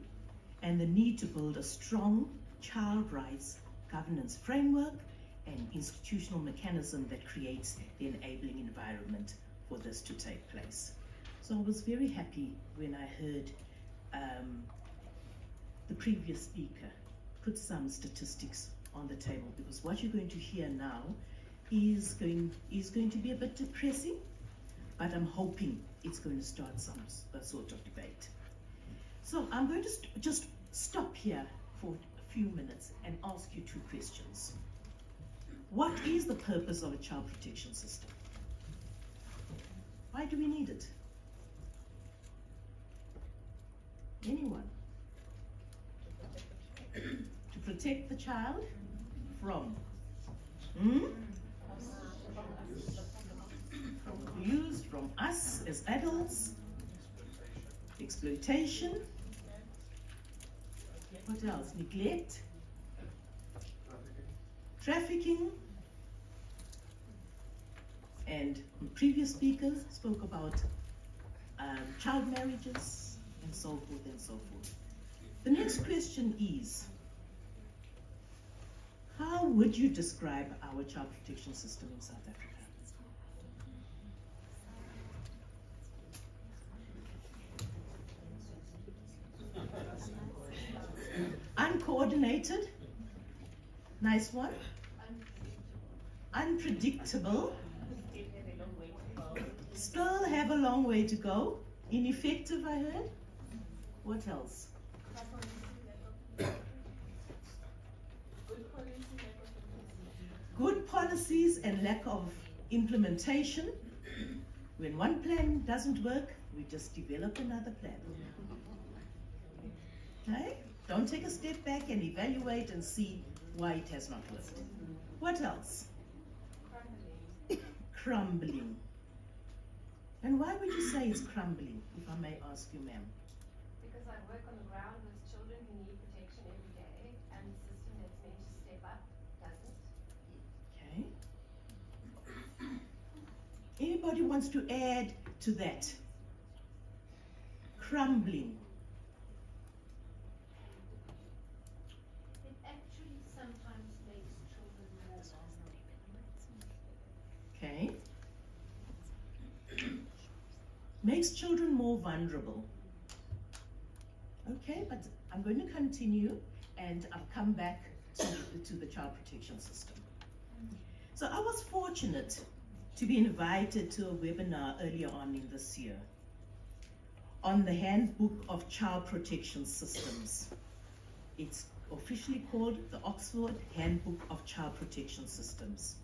and the need to build a strong child rights governance framework and institutional mechanism that creates the enabling environment for this to take place. So I was very happy when I heard the previous speaker put some statistics on the table, because what you're going to hear now is going to be a bit depressing, but I'm hoping it's going to start some sort of debate. So I'm going to just stop here for a few minutes and ask you two questions. What is the purpose of a child protection system? Why do we need it? Anyone? To protect the child from? From abuse, from us as adults, exploitation, what else? Neglect, trafficking, and previous speakers spoke about child marriages and so forth and so forth. The next question is, how would you describe our child protection system in South Africa? Uncoordinated, nice one. Unpredictable, still have a long way to go. Ineffective, I heard. What else? Good policies and lack of implementation. When one plan doesn't work, we just develop another plan. Okay? Don't take a step back and evaluate and see why it has not worked. What else? Crumbling. And why would you say it's crumbling, if I may ask you, ma'am? Because I work on the ground with children who need protection every day, and the system that's meant to step up doesn't. Okay. Anybody wants to add to that? Crumbling. It actually sometimes makes children more vulnerable. Okay. Makes children more vulnerable. Okay, but I'm going to continue and I'll come back to the child protection system. So I was fortunate to be invited to a webinar earlier on in this year on the Handbook of Child Protection Systems. It's officially called the Oxford Handbook of Child Protection Systems.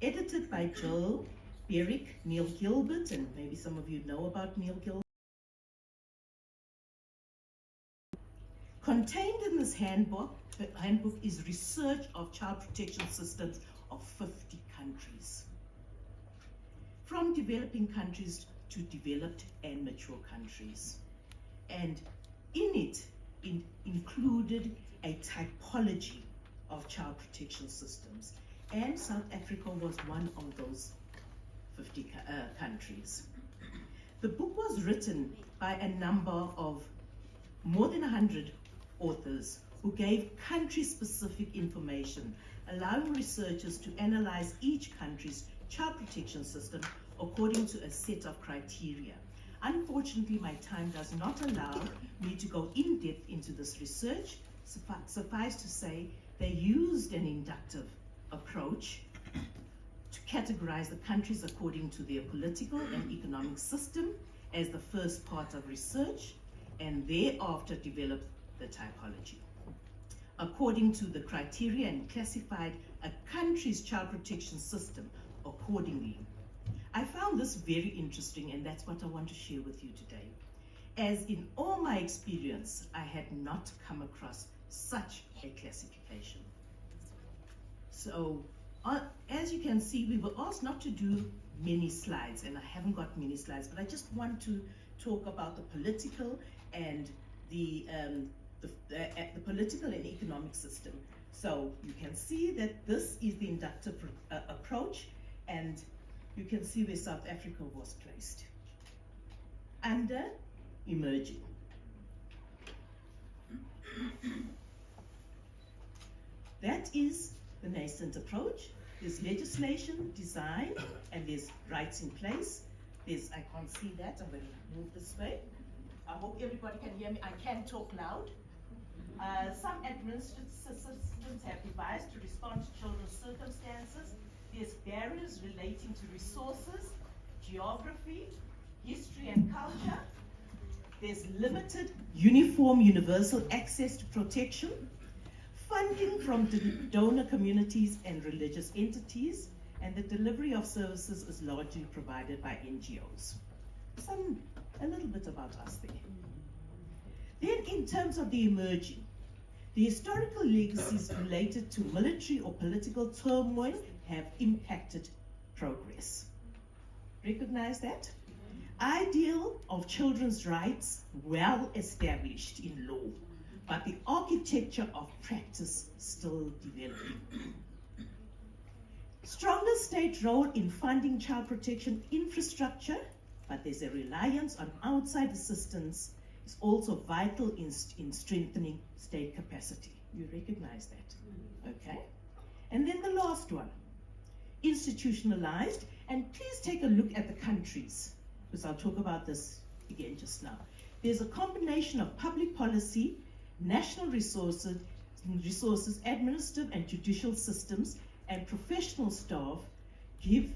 Edited by Joel Berwick, Neil Gilbert, and maybe some of you know about Neil Gilbert. Contained in this handbook is research of child protection systems of 50 countries. From developing countries to developed and mature countries. And in it included a typology of child protection systems. And South Africa was one of those 50 countries. The book was written by a number of more than 100 authors who gave country-specific information, allowing researchers to analyze each country's child protection system according to a set of criteria. Unfortunately, my time does not allow me to go in depth into this research. Suffice to say, they used an inductive approach to categorize the countries according to their political and economic system as the first part of research, and thereafter developed the typology according to the criteria and classified a country's child protection system accordingly. I found this very interesting, and that's what I want to share with you today. As in all my experience, I had not come across such a classification. So, as you can see, we were asked not to do many slides, and I haven't got many slides, but I just want to talk about the political and the political and economic system. So you can see that this is the inductive approach, and you can see where South Africa was placed. Under emerging. That is the nascent approach. There's legislation, design, and there's rights in place. I can't see that, I'm going to move this way. I hope everybody can hear me. I can talk loud. Some administrative systems have devised to respond to children's circumstances. There's barriers relating to resources, geography, history and culture. There's limited uniform universal access to protection, funding from donor communities and religious entities, and the delivery of services is largely provided by NGOs. A little bit about us there. Then in terms of the emerging, the historical legacies related to military or political turmoil have impacted progress. Recognize that? Ideal of children's rights well established in law, but the architecture of practice still developing. Stronger state role in funding child protection infrastructure, but there's a reliance on outside assistance is also vital in strengthening state capacity. You recognize that, okay? And then the last one, institutionalized, and please take a look at the countries, because I'll talk about this again just now. There's a combination of public policy, national resources, administrative and judicial systems, and professional staff give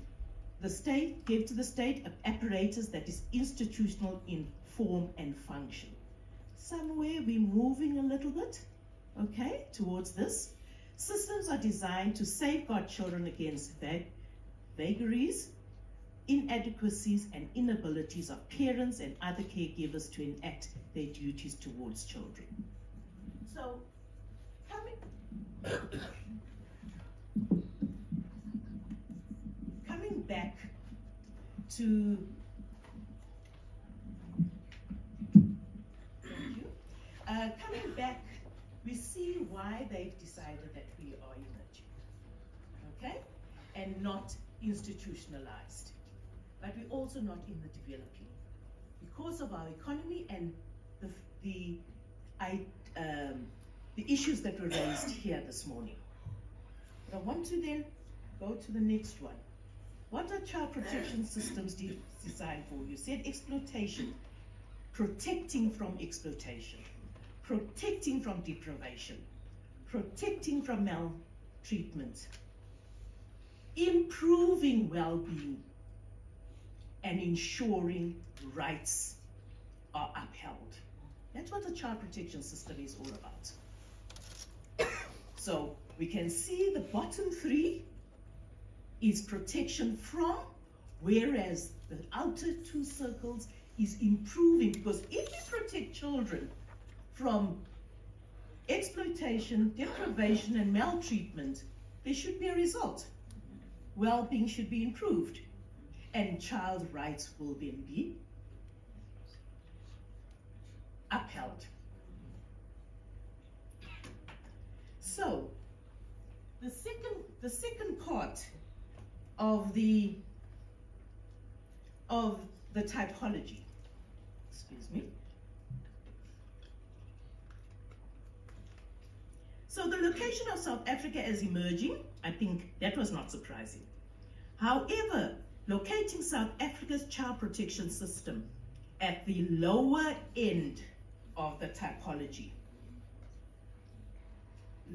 to the state an apparatus that is institutional in form and function. Somewhere we're moving a little bit, okay, towards this. Systems are designed to safeguard children against vagaries, inadequacies, and inabilities of parents and other caregivers to enact their duties towards children. So, coming back to we see why they've decided that we are emerging, okay, and not institutionalized, but we're also not in the developing because of our economy and the issues that were raised here this morning. But I want to then go to the next one. What are child protection systems designed for? You said exploitation, protecting from exploitation, protecting from deprivation, protecting from maltreatment, improving well-being, and ensuring rights are upheld. That's what the child protection system is all about. So we can see the bottom three is protection from, whereas the outer two circles is improving, because if you protect children from exploitation, deprivation, and maltreatment, there should be a result. Well-being should be improved, and child rights will then be upheld. So, the second part of the typology, excuse me. So the location of South Africa as emerging, I think that was not surprising. However, locating South Africa's child protection system at the lower end of the typology.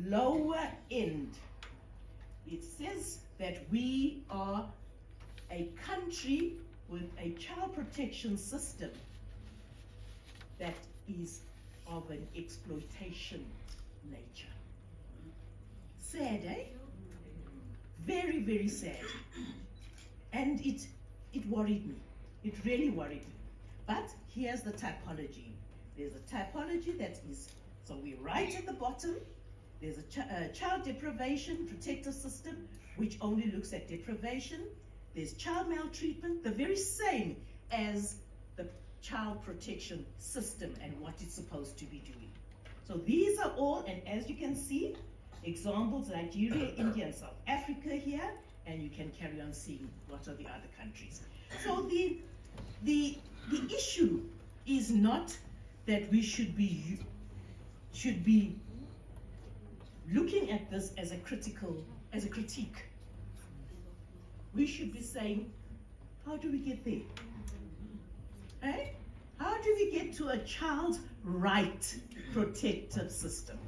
Lower end. It says that we are a country with a child protection system that is of an exploitation nature. Sad, eh? Very, very sad. And it worried me. It really worried me. But here's the typology. There's a typology that is, so we're right at the bottom. There's a child deprivation protector system, which only looks at deprivation. There's child maltreatment, the very same as the child protection system and what it's supposed to be doing. So these are all, and as you can see, examples: Nigeria, India, and South Africa here, and you can carry on seeing what are the other countries. So the issue is not that we should be looking at this as a critique. We should be saying, how do we get there? Eh? How do we get to a child's right protective system?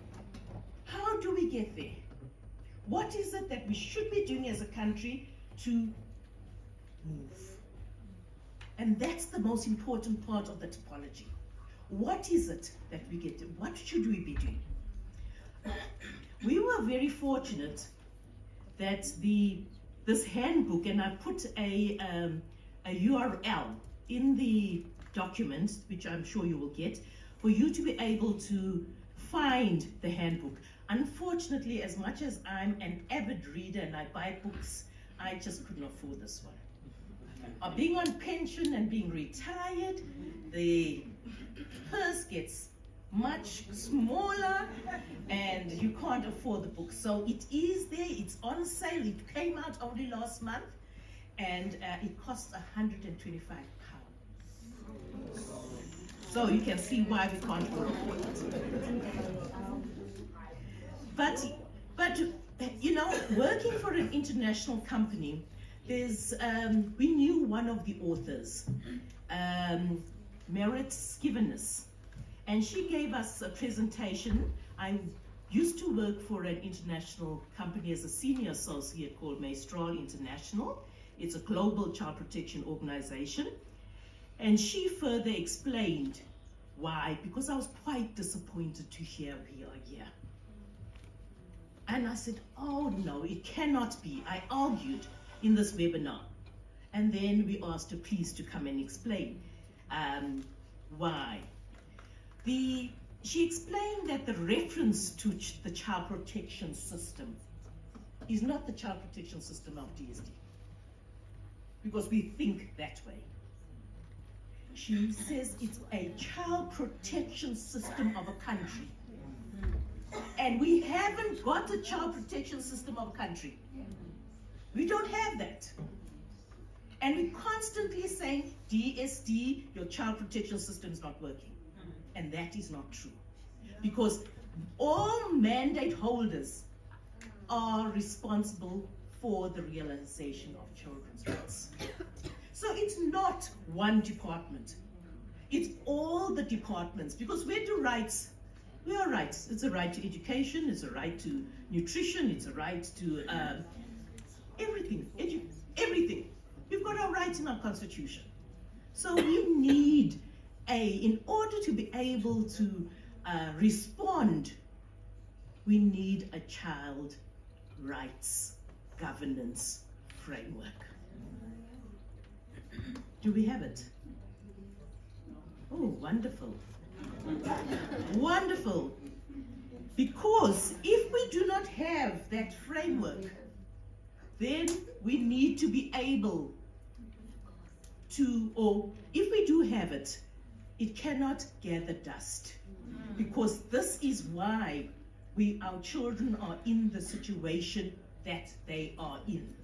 How do we get there? What is it that we should be doing as a country to move? And that's the most important part of the typology. What is it that we get to? What should we be doing? We were very fortunate that this handbook, and I put a URL in the document, which I'm sure you will get, for you to be able to find the handbook. Unfortunately, as much as I'm an avid reader and I buy books, I just couldn't afford this one. Being on pension and being retired, the purse gets much smaller and you can't afford the book. So it is there, it's on sale. It came out only last month and it costs £125. So you can see why we can't afford it. But you know, working for an international company, there's we knew one of the authors, Merit Skivenes, and she gave us a presentation. I used to work for an international company as a senior associate called Maestral International. It's a global child protection organization. And she further explained why, because I was quite disappointed to hear we are here. And I said, oh no, it cannot be. I argued in this webinar. And then we asked her please to come and explain why. She explained that the reference to the child protection system is not the child protection system of DSD, because we think that way. She says it's a child protection system of a country. And we haven't got a child protection system of a country. We don't have that. And we're constantly saying, DSD, your child protection system is not working. And that is not true. Because all mandate holders are responsible for the realization of children's rights. So it's not one department. It's all the departments, because where do rights? We are rights. It's a right to education, it's a right to nutrition, it's a right to everything, everything. We've got our rights in our constitution. So we need in order to be able to respond, we need a child rights governance framework. Do we have it? Oh, wonderful. Wonderful. Because if we do not have that framework, then we need to be able to, or if we do have it, it cannot gather dust. Because this is why our children are in the situation that they are in.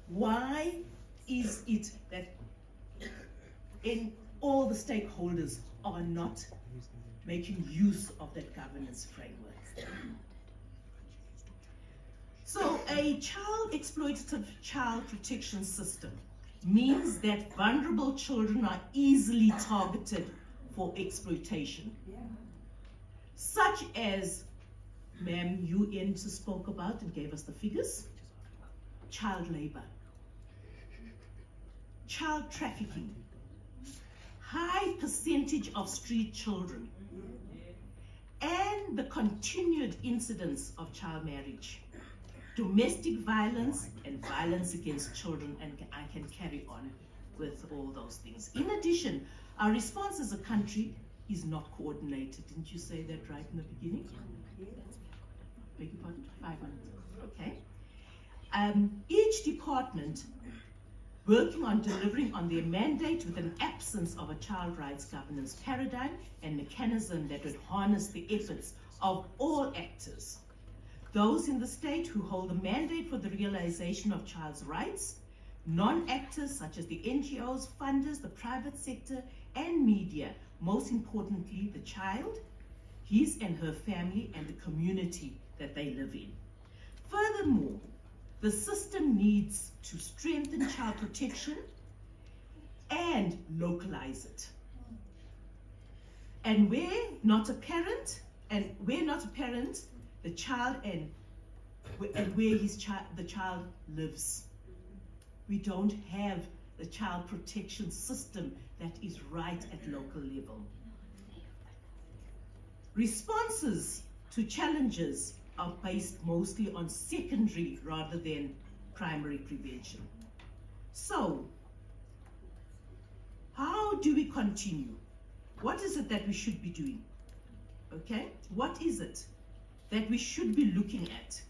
Why is it that all the stakeholders are not making use of that governance framework? So a child exploitative child protection system means that vulnerable children are easily targeted for exploitation. Such as, ma'am, UN spoke about and gave us the figures: child labor, child trafficking, high percentage of street children, and the continued incidence of child marriage, domestic violence, and violence against children, and I can carry on with all those things. In addition, our response as a country is not coordinated. Didn't you say that right in the beginning? Beg your pardon? 5 minutes. Okay. Each department working on delivering on their mandate with an absence of a child rights governance paradigm and mechanism that would harness the efforts of all actors. Those in the state who hold the mandate for the realization of child's rights, non-actors such as the NGOs, funders, the private sector, and media, most importantly, the child, his and her family, and the community that they live in. Furthermore, the system needs to strengthen child protection and localize it. And where not apparent, the child and where the child lives. We don't have the child protection system that is right at local level. Responses to challenges are based mostly on secondary rather than primary prevention. So, how do we continue? What is it that we should be doing? Okay, what is it that we should be looking at?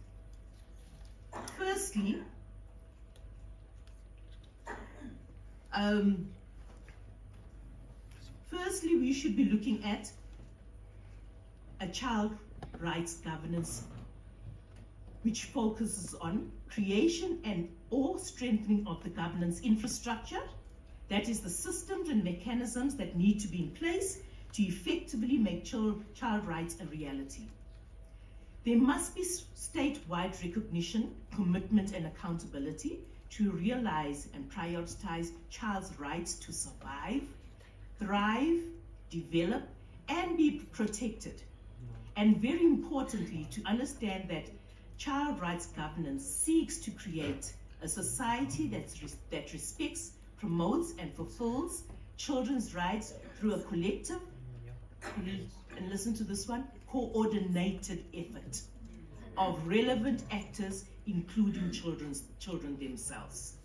Firstly, we should be looking at a child rights governance which focuses on creation and or strengthening of the governance infrastructure, that is the systems and mechanisms that need to be in place to effectively make child rights a reality. There must be statewide recognition, commitment, and accountability to realize and prioritize child's rights to survive, thrive, develop, and be protected. And very importantly, to understand that child rights governance seeks to create a society that respects, promotes, and fulfills children's rights through a collective, and listen to this one, coordinated effort of relevant actors, including children themselves.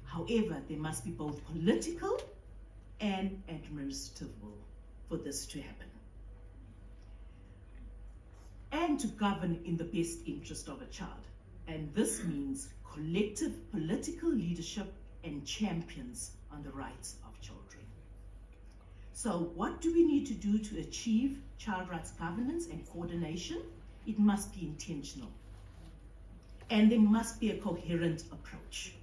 However, there must be both political and administrative will for this to happen, and to govern in the best interest of a child. And this means collective political leadership and champions on the rights of children. So what do we need to do to achieve child rights governance and coordination? It must be intentional. And there must be a coherent approach.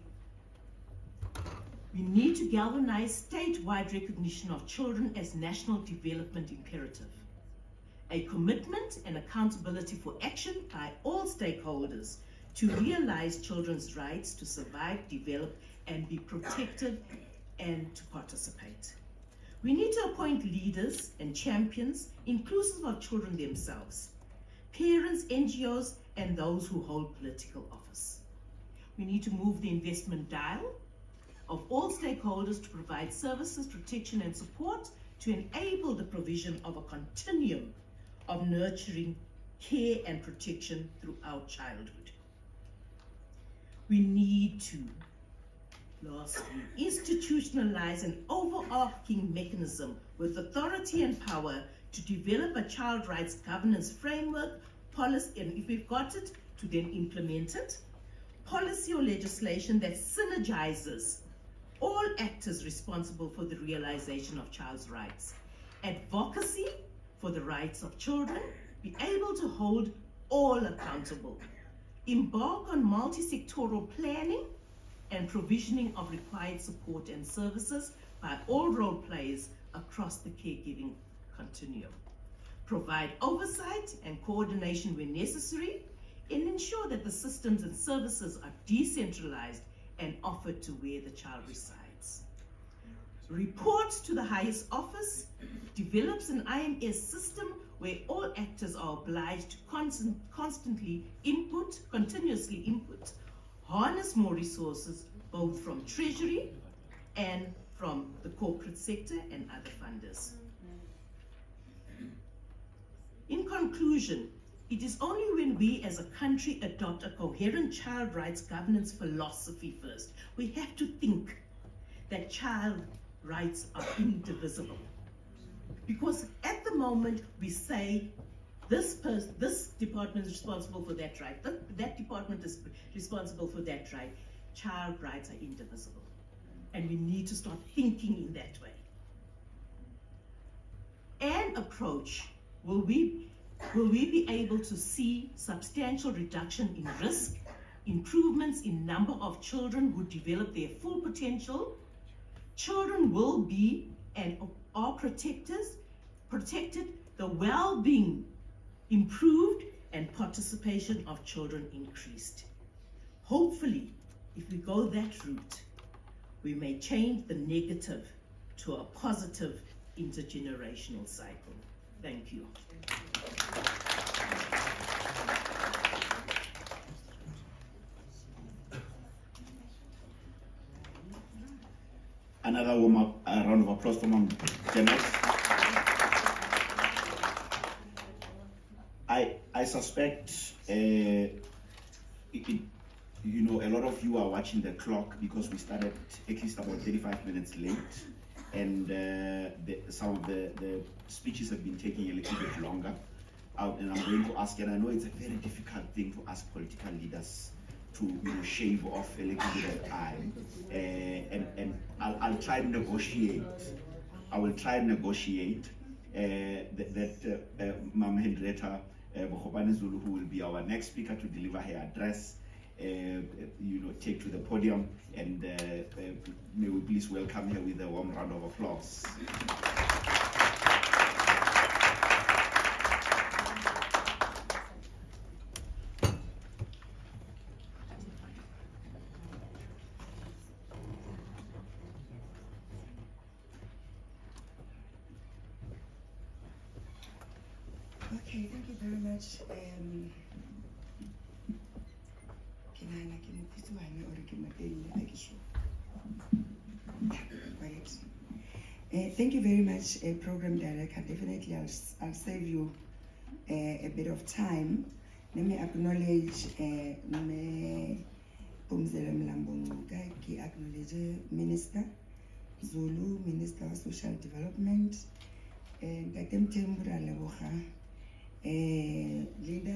We need to galvanize statewide recognition of children as national development imperative. A commitment and accountability for action by all stakeholders to realize children's rights to survive, develop, and be protected and to participate. We need to appoint leaders and champions inclusive of children themselves, parents, NGOs, and those who hold political office. We need to move the investment dial of all stakeholders to provide services, protection, and support to enable the provision of a continuum of nurturing, care, and protection throughout childhood. We need to, lastly, institutionalize an overarching mechanism with authority and power to develop a child rights governance framework, policy, and if we've got it, to then implement it, policy or legislation that synergizes all actors responsible for the realization of child's rights, advocacy for the rights of children, be able to hold all accountable, embark on multi-sectoral planning and provisioning of required support and services by all role players across the caregiving continuum, provide oversight and coordination where necessary, and ensure that the systems and services are decentralized and offered to where the child resides. Reports to the highest office, develops an IMS system where all actors are obliged to continuously input, harness more resources, both from Treasury and from the corporate sector and other funders. In conclusion, it is only when we as a country adopt a coherent child rights governance philosophy first. We have to think that child rights are indivisible. Because at the moment we say this department is responsible for that right, that department is responsible for that right. Child rights are indivisible. And we need to start thinking in that way. An approach, will we be able to see substantial reduction in risk, improvements in number of children who develop their full potential? Children will be and are protected, the well-being improved, and participation of children increased. Hopefully, if we go that route, we may change the negative to a positive intergenerational cycle. Thank you. Another round of applause for Mom Janet. I suspect a lot of you are watching the clock because we started at least about 35 minutes late, and some of the speeches have been taking a little bit longer. And I'm going to ask, and I know it's a very difficult thing to ask political leaders to shave off a little bit of time, and I'll try and negotiate. I will try and negotiate that Ma'am Hendretta Bokopane Zulu, who will be our next speaker to deliver her address, take to the podium, and may we please welcome her with a warm round of applause. Okay, thank you very much. Thank you very much, Program Director. Definitely, I'll save you a bit of time. Let me acknowledge acknowledge Minister Zulu, Minister of Social Development, Linda,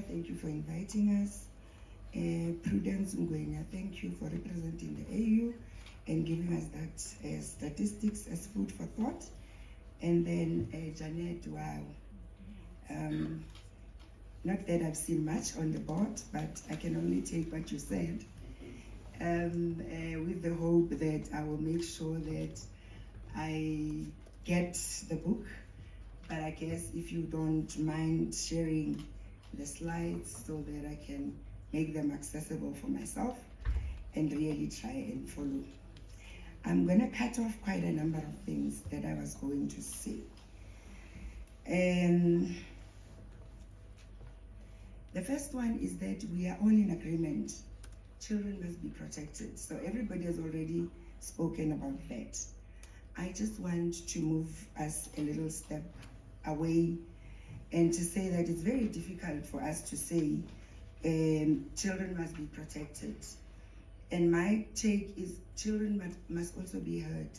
thank you for inviting us. Prudence Ngwenya, thank you for representing the AU and giving us that statistics as food for thought. And then Janet, wow. Not that I've seen much on the board, but I can only take what you said. with the hope that I will make sure that I get the book. But I guess if you don't mind sharing the slides so that I can make them accessible for myself and really try and follow. I'm going to cut off quite a number of things that I was going to say. The first one is that we are all in agreement. Children must be protected. So everybody has already spoken about that. I just want to move us a little step away and to say that it's very difficult for us to say children must be protected. And my take is children must also be heard.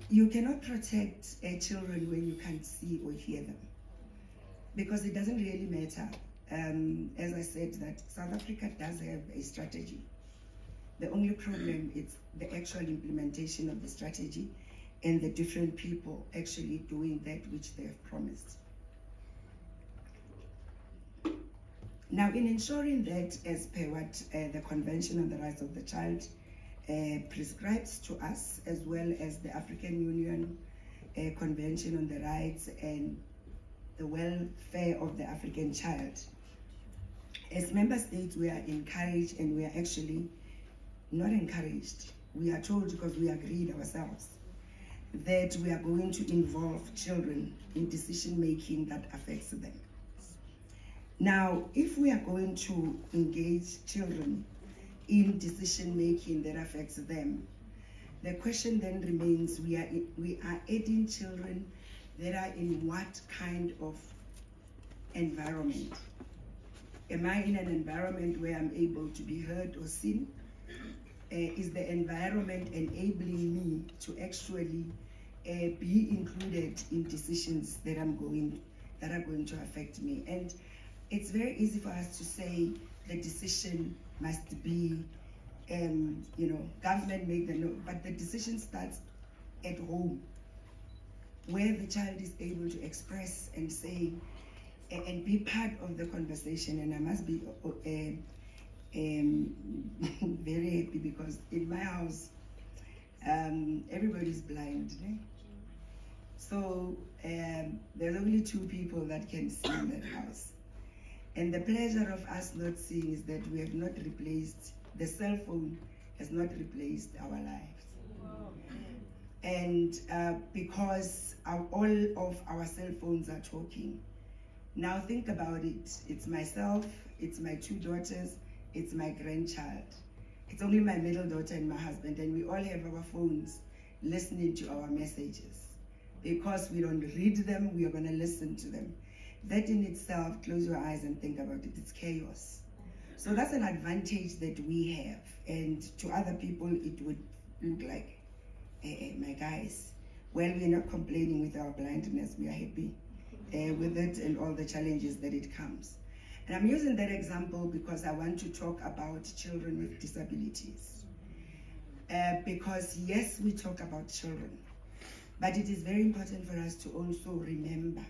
You cannot protect children when you can't see or hear them, because it doesn't really matter. As I said, that South Africa does have a strategy. The only problem is the actual implementation of the strategy and the different people actually doing that which they have promised. Now, in ensuring that, as per what the Convention on the Rights of the Child prescribes to us, as well as the African Union Convention on the Rights and the Welfare of the African Child, as member states, we are encouraged, and we are actually not encouraged. We are told, because we agreed ourselves, that we are going to involve children in decision making that affects them. Now, if we are going to engage children in decision making that affects them, the question then remains, we are aiding children that are in what kind of environment? Am I in an environment where I'm able to be heard or seen? Is the environment enabling me to actually be included in decisions that are going to affect me? And it's very easy for us to say the decision must be, government make the note, but the decision starts at home, where the child is able to express and say and be part of the conversation. And I must be very happy, because in my house everybody's blind, eh? So there's only 2 people that can see in that house, and the pleasure of us not seeing is that we have not replaced, the cell phone has not replaced our lives. And because all of our cell phones are talking. Now think about it. It's myself, it's my 2 daughters, it's my grandchild. It's only my middle daughter and my husband, and we all have our phones listening to our messages. Because we don't read them, we are going to listen to them. That in itself, close your eyes and think about it, it's chaos. So that's an advantage that we have, and to other people it would look like, my guys, well, we're not complaining with our blindness, we are happy with it and all the challenges that it comes. And I'm using that example because I want to talk about children with disabilities. Because yes, we talk about children, but it is very important for us to also remember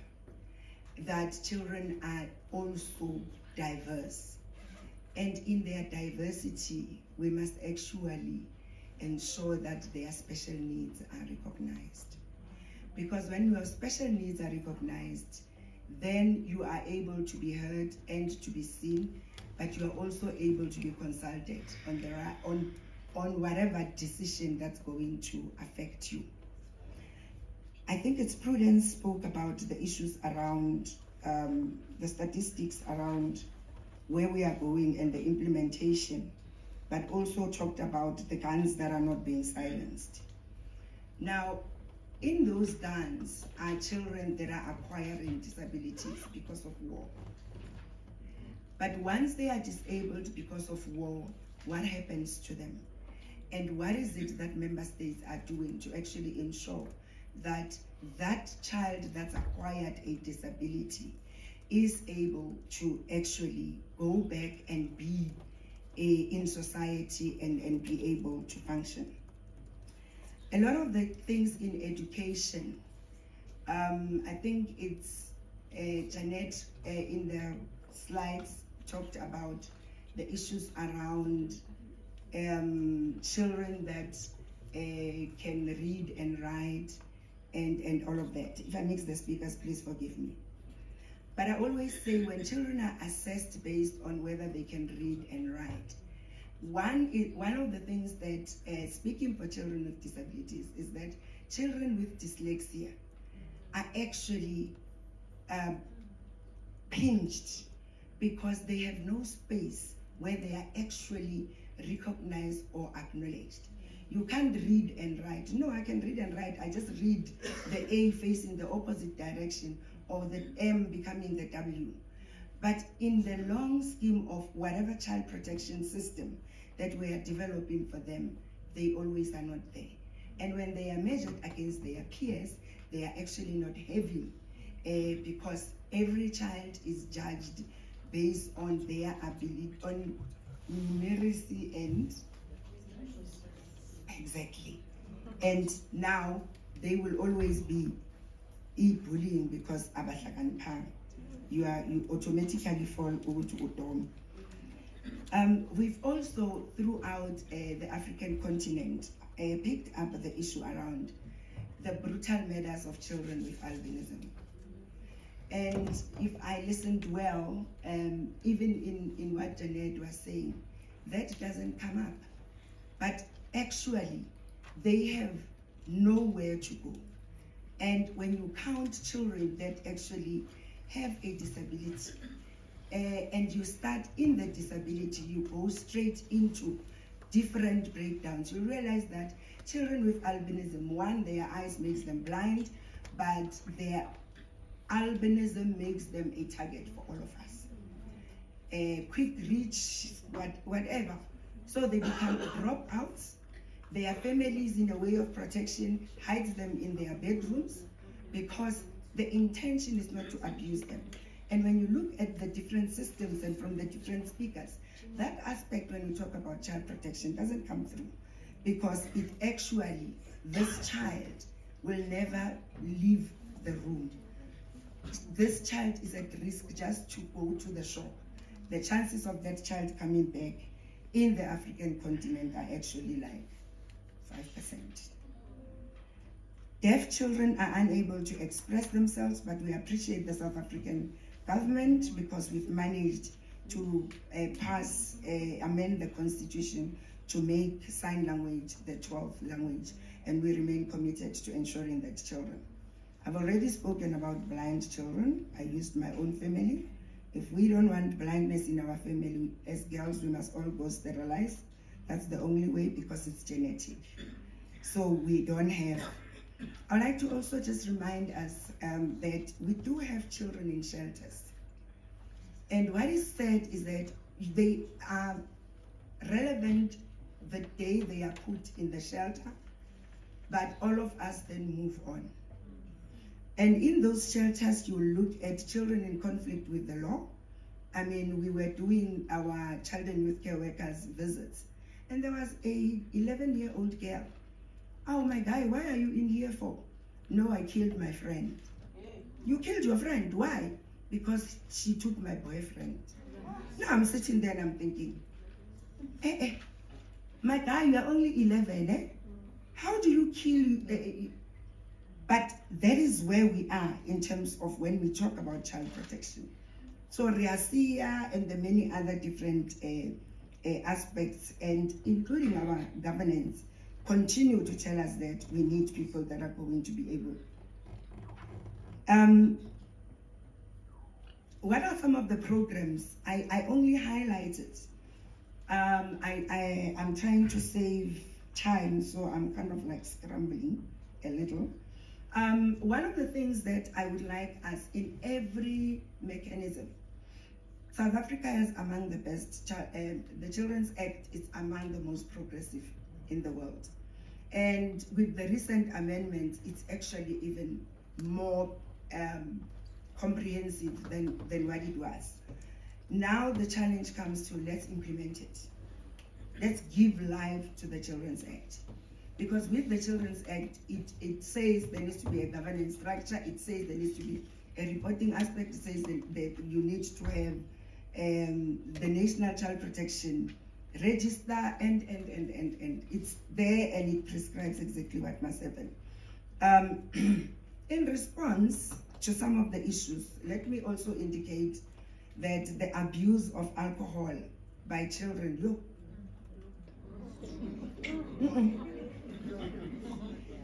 that children are also diverse. And in their diversity, we must actually ensure that their special needs are recognized. Because when your special needs are recognized, then you are able to be heard and to be seen, but you are also able to be consulted on whatever decision that's going to affect you. I think it's Prudence spoke about the issues around the statistics around where we are going and the implementation, but also talked about the guns that are not being silenced. Now, in those guns are children that are acquiring disabilities because of war. But once they are disabled because of war, what happens to them? And what is it that member states are doing to actually ensure that that child that's acquired a disability is able to actually go back and be in society and be able to function? A lot of the things in education I think it's Janet in the slides talked about the issues around children that can read and write and all of that. If I mix the speakers, please forgive me. But I always say when children are assessed based on whether they can read and write, one of the things that, speaking for children with disabilities, is that children with dyslexia are actually pinched because they have no space where they are actually recognized or acknowledged. You can't read and write. No, I can read and write. I just read the A facing the opposite direction or the M becoming the W. But in the long scheme of whatever child protection system that we are developing for them, they always are not there. And when they are measured against their peers, they are actually not heavy because every child is judged based on their ability, on numeracy and exactly. And now they will always be bullying because you automatically fall over to Udom. We've also, throughout the African continent, picked up the issue around the brutal murders of children with albinism. And if I listened well, even in what Janet was saying, that doesn't come up. But actually, they have nowhere to go. And when you count children that actually have a disability, and you start in the disability, you go straight into different breakdowns. You realize that children with albinism, one, their eyes makes them blind, but their albinism makes them a target for all of us. Quick reach, whatever. So they become dropouts. Their families, in a way of protection, hides them in their bedrooms because the intention is not to abuse them. And when you look at the different systems and from the different speakers, that aspect when we talk about child protection doesn't come through because it actually, this child will never leave the room. This child is at risk just to go to the shop. The chances of that child coming back in the African continent are actually like 5%. Deaf children are unable to express themselves, but we appreciate the South African government because we've managed to amend the constitution to make sign language the 12th language, and we remain committed to ensuring that children. I've already spoken about blind children. I used my own family. If we don't want blindness in our family, as girls, we must all go sterilized. That's the only way because it's genetic. So we don't have. I'd like to also just remind us that we do have children in shelters. And what is said is that they are relevant the day they are put in the shelter, but all of us then move on. And in those shelters, you look at children in conflict with the law. I mean, we were doing our child and youth care workers visits, and there was a 11-year-old girl. Oh my guy, why are you in here for? No, I killed my friend. You killed your friend, why? Because she took my boyfriend. Now I'm sitting there and I'm thinking, my guy, you are only 11, eh? How do you kill? But that is where we are in terms of when we talk about child protection. So Riasia and the many other different aspects, and including our governance, continue to tell us that we need people that are going to be able. What are some of the programs? I only highlighted. I'm trying to save time, so I'm kind of like scrambling a little. One of the things that I would like us in every mechanism, South Africa is among the best, the Children's Act is among the most progressive in the world. And with the recent amendments, it's actually even more comprehensive than what it was. Now the challenge comes to let's implement it. Let's give life to the Children's Act. Because with the Children's Act, it says there needs to be a governance structure, it says there needs to be a reporting aspect, it says that you need to have the National Child Protection Register, and it's there, and it prescribes exactly what must happen. In response to some of the issues, let me also indicate that the abuse of alcohol by children,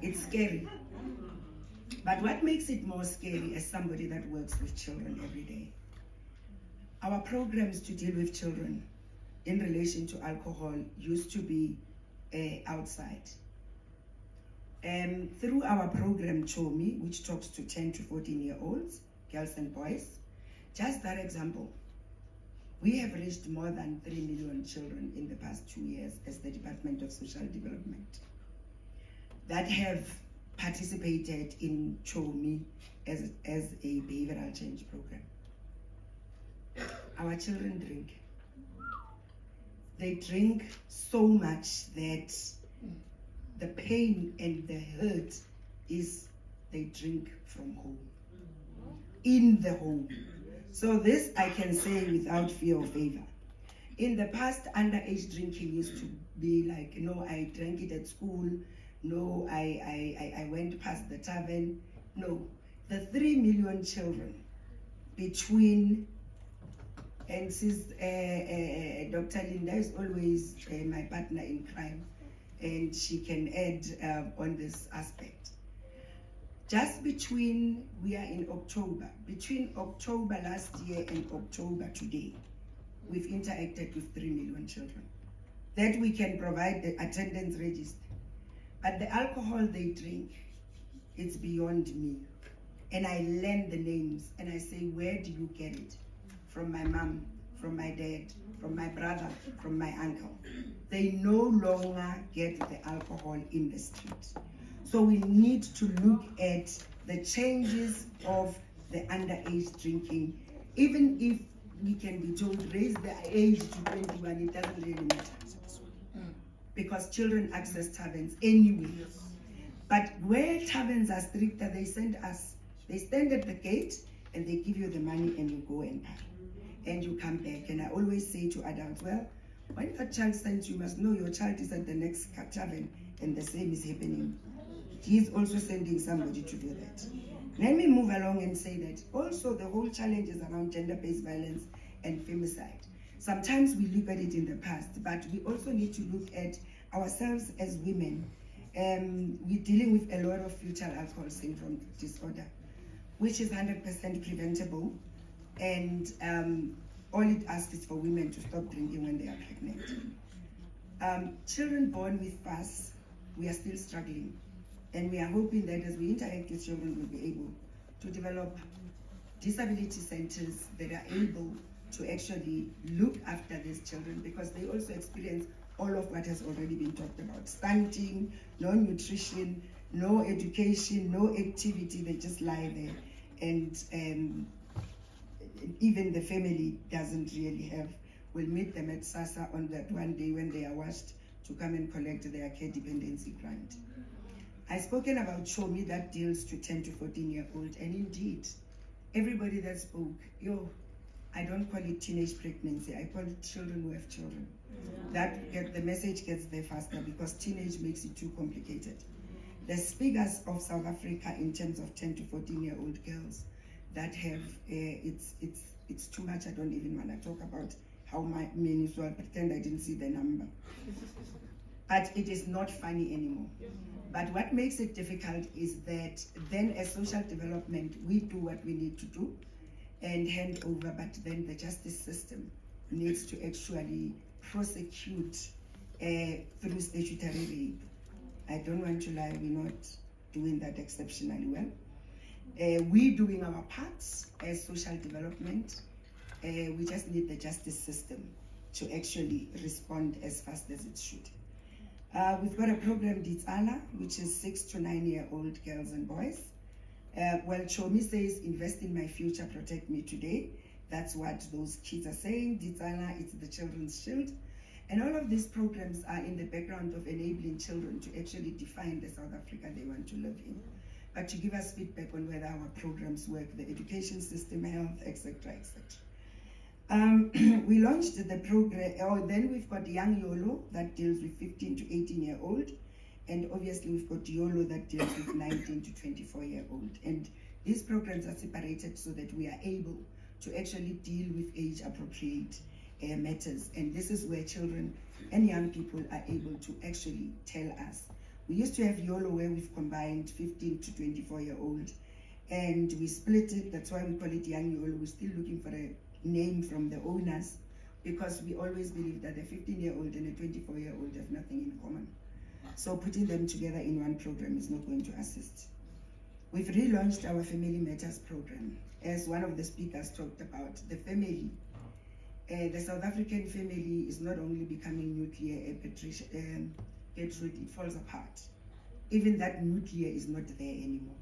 it's scary. But what makes it more scary, as somebody that works with children every day, our programs to deal with children in relation to alcohol used to be outside. Through our program CHOMI, which talks to 10 to 14-year-olds, girls and boys, just that example, we have reached more than 3 million children in the past 2 years as the Department of Social Development that have participated in CHOMI as a behavioral change program. Our children drink. They drink so much that the pain and the hurt is they drink from home, in the home. So this I can say without fear or favor. In the past, underage drinking used to be like, no, I drank it at school, no, I went past the tavern. No, the 3 million children between, and since Dr. Linda is always my partner in crime, and she can add on this aspect. Just between, we are in October, between October last year and October today, we've interacted with 3 million children. That we can provide the attendance register. But the alcohol they drink, it's beyond me. And I learn the names and I say, where do you get it? From my mom, from my dad, from my brother, from my uncle. They no longer get the alcohol in the street. So we need to look at the changes of the underage drinking. Even if we can be told raise the age to 21, it doesn't really matter. Because children access taverns anyway. But where taverns are stricter, they send us. They stand at the gate and they give you the money and you go and pay. And you come back. And I always say to adults, well, when that child sends, you must know your child is at the next tavern and the same is happening. He's also sending somebody to do that. Let me move along and say that also the whole challenges around gender-based violence and femicide. Sometimes we look at it in the past, but we also need to look at ourselves as women. We're dealing with a lot of fetal alcohol syndrome disorder, which is 100% preventable. And all it asks is for women to stop drinking when they are pregnant. Children born with FAS, we are still struggling. And we are hoping that as we interact with children, we'll be able to develop disability centers that are able to actually look after these children, because they also experience all of what has already been talked about. Stunting, no nutrition, no education, no activity, they just lie there. And even the family doesn't really have. We'll meet them at SASA on that one day when they are washed to come and collect their care dependency grant. I've spoken about CHOMI that deals to 10 to 14-year-old, and indeed, everybody that spoke, I don't call it teenage pregnancy, I call it children who have children. That the message gets there faster because teenage makes it too complicated. The figures of South Africa in terms of 10 to 14-year-old girls that have, it's too much, I don't even want to talk about how many, so I'll pretend I didn't see the number. But it is not funny anymore. But what makes it difficult is that then as social development, we do what we need to do and hand over, but then the justice system needs to actually prosecute through statutory rape. I don't want to lie, we're not doing that exceptionally well. We're doing our parts as social development. We just need the justice system to actually respond as fast as it should. We've got a program, Ditsala, which is 6 to 9-year-old girls and boys. Well, CHOMI says, invest in my future, protect me today. That's what those kids are saying. Ditsala is the children's shield. And all of these programs are in the background of enabling children to actually define the South Africa they want to live in, but to give us feedback on whether our programs work, the education system, health, etc., etc. We launched the program, then we've got Young YOLO that deals with 15 to 18-year-old, and obviously we've got YOLO that deals with 19 to 24-year-old. And these programs are separated so that we are able to actually deal with age-appropriate matters. And this is where children and young people are able to actually tell us. We used to have YOLO where we've combined 15 to 24-year-old, and we split it. That's why we call it Young YOLO. We're still looking for a name from the owners, because we always believe that a 15-year-old and a 24-year-old have nothing in common. So putting them together in one program is not going to assist. We've relaunched our Family Matters program. As one of the speakers talked about, the family, the South African family is not only becoming nuclear, Gertrude, it falls apart. Even that nuclear is not there anymore.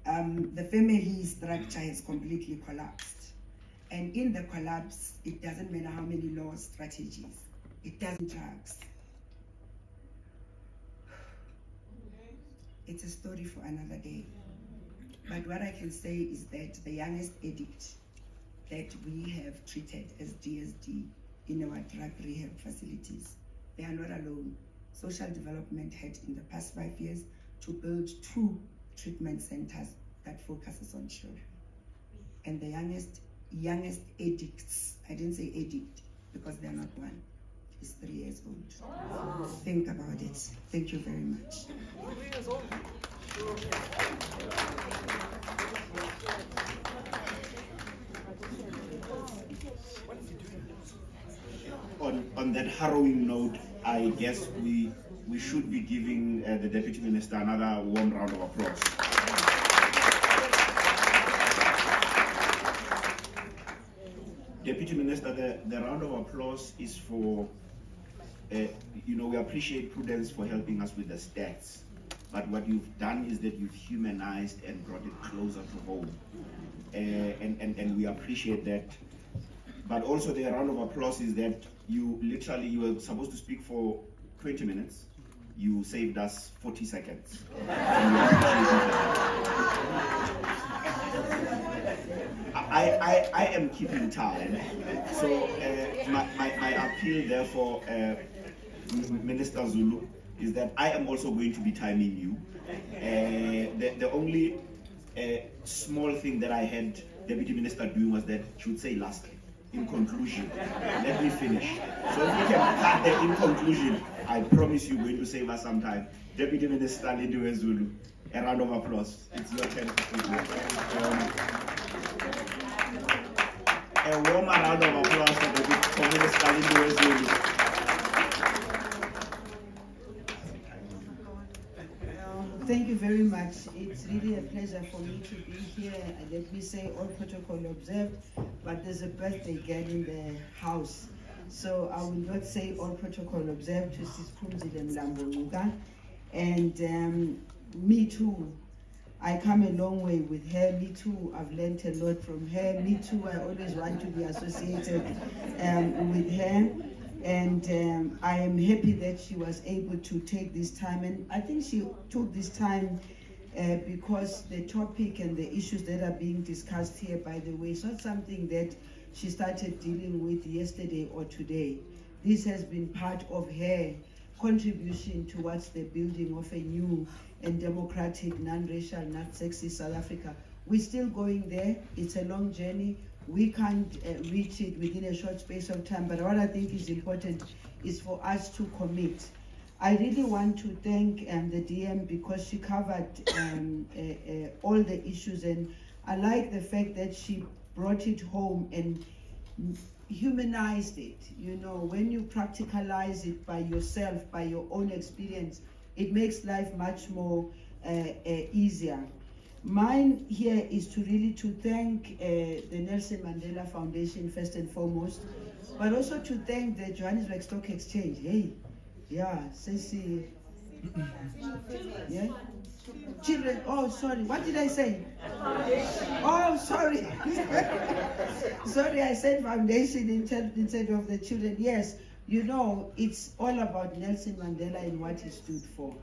The family structure has completely collapsed. And in the collapse, it doesn't matter how many laws, strategies, it doesn't drugs. It's a story for another day. But what I can say is that the youngest addict that we have treated as DSD in our drug rehab facilities, they are not alone. Social Development had in the past 5 years to build 2 treatment centers that focuses on children. And the youngest addicts, I didn't say addict because they're not one, is 3 years old. Oh. Think about it. Thank you very much. On that harrowing note, I guess we should be giving the Deputy Minister another warm round of applause. Deputy Minister, the round of applause is for, we appreciate Prudence for helping us with the stats, but what you've done is that you've humanized and brought it closer to home, and we appreciate that. But also the round of applause is that you were supposed to speak for 20 minutes, you saved us 40 seconds. I am keeping time, so my appeal therefore, Minister Zulu, is that I am also going to be timing you. The only small thing that I had Deputy Minister doing was that she would say lastly, in conclusion, let me finish. So if you can cut the in conclusion, I promise you're going to save us some time. Deputy Minister Lindiwe Zulu, a round of applause. It's your turn to speak. A warm round of applause for Minister Lindiwe Zulu. Thank you very much. It's really a pleasure for me to be here. Let me say all protocol observed, but there's a birthday girl in the house. So I will not say all protocol observed to Sisphumzile Mlambo. And me too. I come a long way with her. Me too. I've learned a lot from her. Me too. I always want to be associated with her. And I am happy that she was able to take this time. And I think she took this time because the topic and the issues that are being discussed here, by the way, is not something that she started dealing with yesterday or today. This has been part of her contribution towards the building of a new and democratic, non-racial, not sexist South Africa. We're still going there. It's a long journey. We can't reach it within a short space of time, but what I think is important is for us to commit. I really want to thank the DM because she covered all the issues, and I like the fact that she brought it home and humanized it. You know, when you practicalize it by yourself, by your own experience, it makes life much more easier. Mine here is to really to thank the Nelson Mandela Foundation first and foremost, but also to thank the Johannesburg Stock Exchange. Hey, yeah, Ceci. Yeah. Children, oh sorry, what did I say? Oh sorry. Sorry, I said foundation instead of the children. Yes, You know, it's all about Nelson Mandela and what he stood for.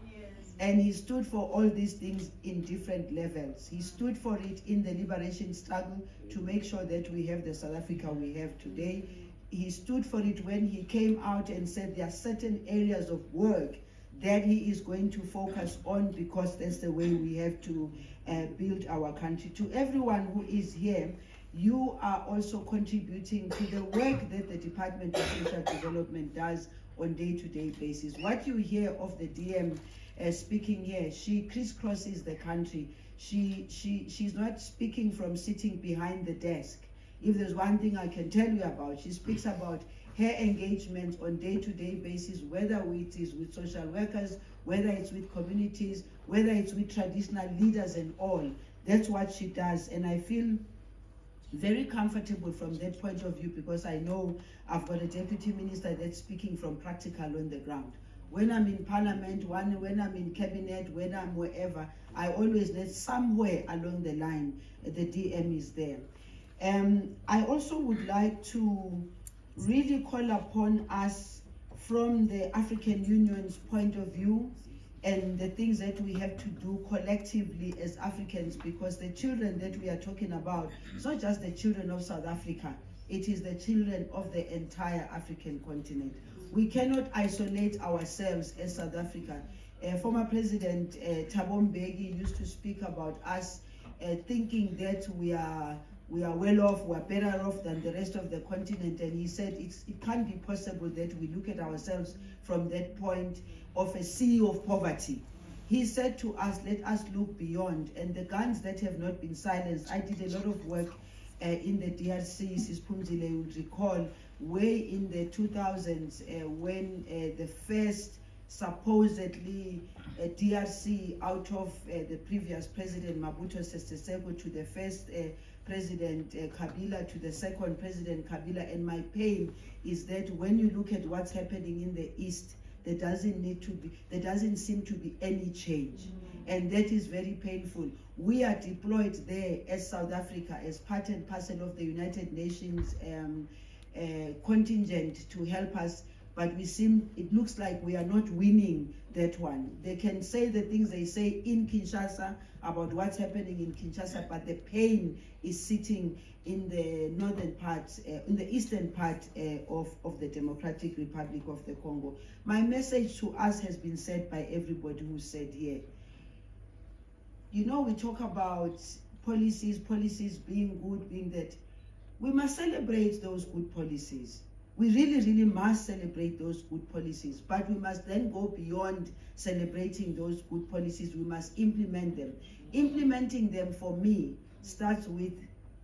And he stood for all these things in different levels. He stood for it in the liberation struggle to make sure that we have the South Africa we have today. He stood for it when he came out and said there are certain areas of work that he is going to focus on because that's the way we have to build our country. To everyone who is here, you are also contributing to the work that the Department of Social Development does on day-to-day basis. What you hear of the DM speaking here, she crisscrosses the country. She's not speaking from sitting behind the desk. If there's one thing I can tell you about, she speaks about her engagement on day-to-day basis, whether it is with social workers, whether it's with communities, whether it's with traditional leaders and all. That's what she does, and I feel very comfortable from that point of view because I know I've got a deputy minister that's speaking from practical on the ground. When I'm in parliament, when I'm in cabinet, when I'm wherever, I always let somewhere along the line the DM is there. I also would like to really call upon us from the African Union's point of view and the things that we have to do collectively as Africans, because the children that we are talking about, it's not just the children of South Africa, it is the children of the entire African continent. We cannot isolate ourselves as South Africa. Former President Thabo Mbeki used to speak about us thinking that we are well off, we're better off than the rest of the continent, and he said it can't be possible that we look at ourselves from that point of a sea of poverty. He said to us, let us look beyond, and the guns that have not been silenced. I did a lot of work in the DRC, Sispumzile would recall, way in the 2000s when the first supposedly DRC out of the previous president Mabuto Sese Seko to the first President Kabila to the second President Kabila, and my pain is that when you look at what's happening in the East, there doesn't seem to be any change, and that is very painful. We are deployed there as South Africa as part and parcel of the United Nations contingent to help us, but it looks like we are not winning that one. They can say the things they say in Kinshasa about what's happening in Kinshasa, but the pain is sitting in the northern part, in the eastern part of the Democratic Republic of the Congo. My message to us has been said by everybody who said here. You know, we talk about policies being good, being that. We must celebrate those good policies. We really, really must celebrate those good policies, but we must then go beyond celebrating those good policies. We must implement them. Implementing them, for me, starts with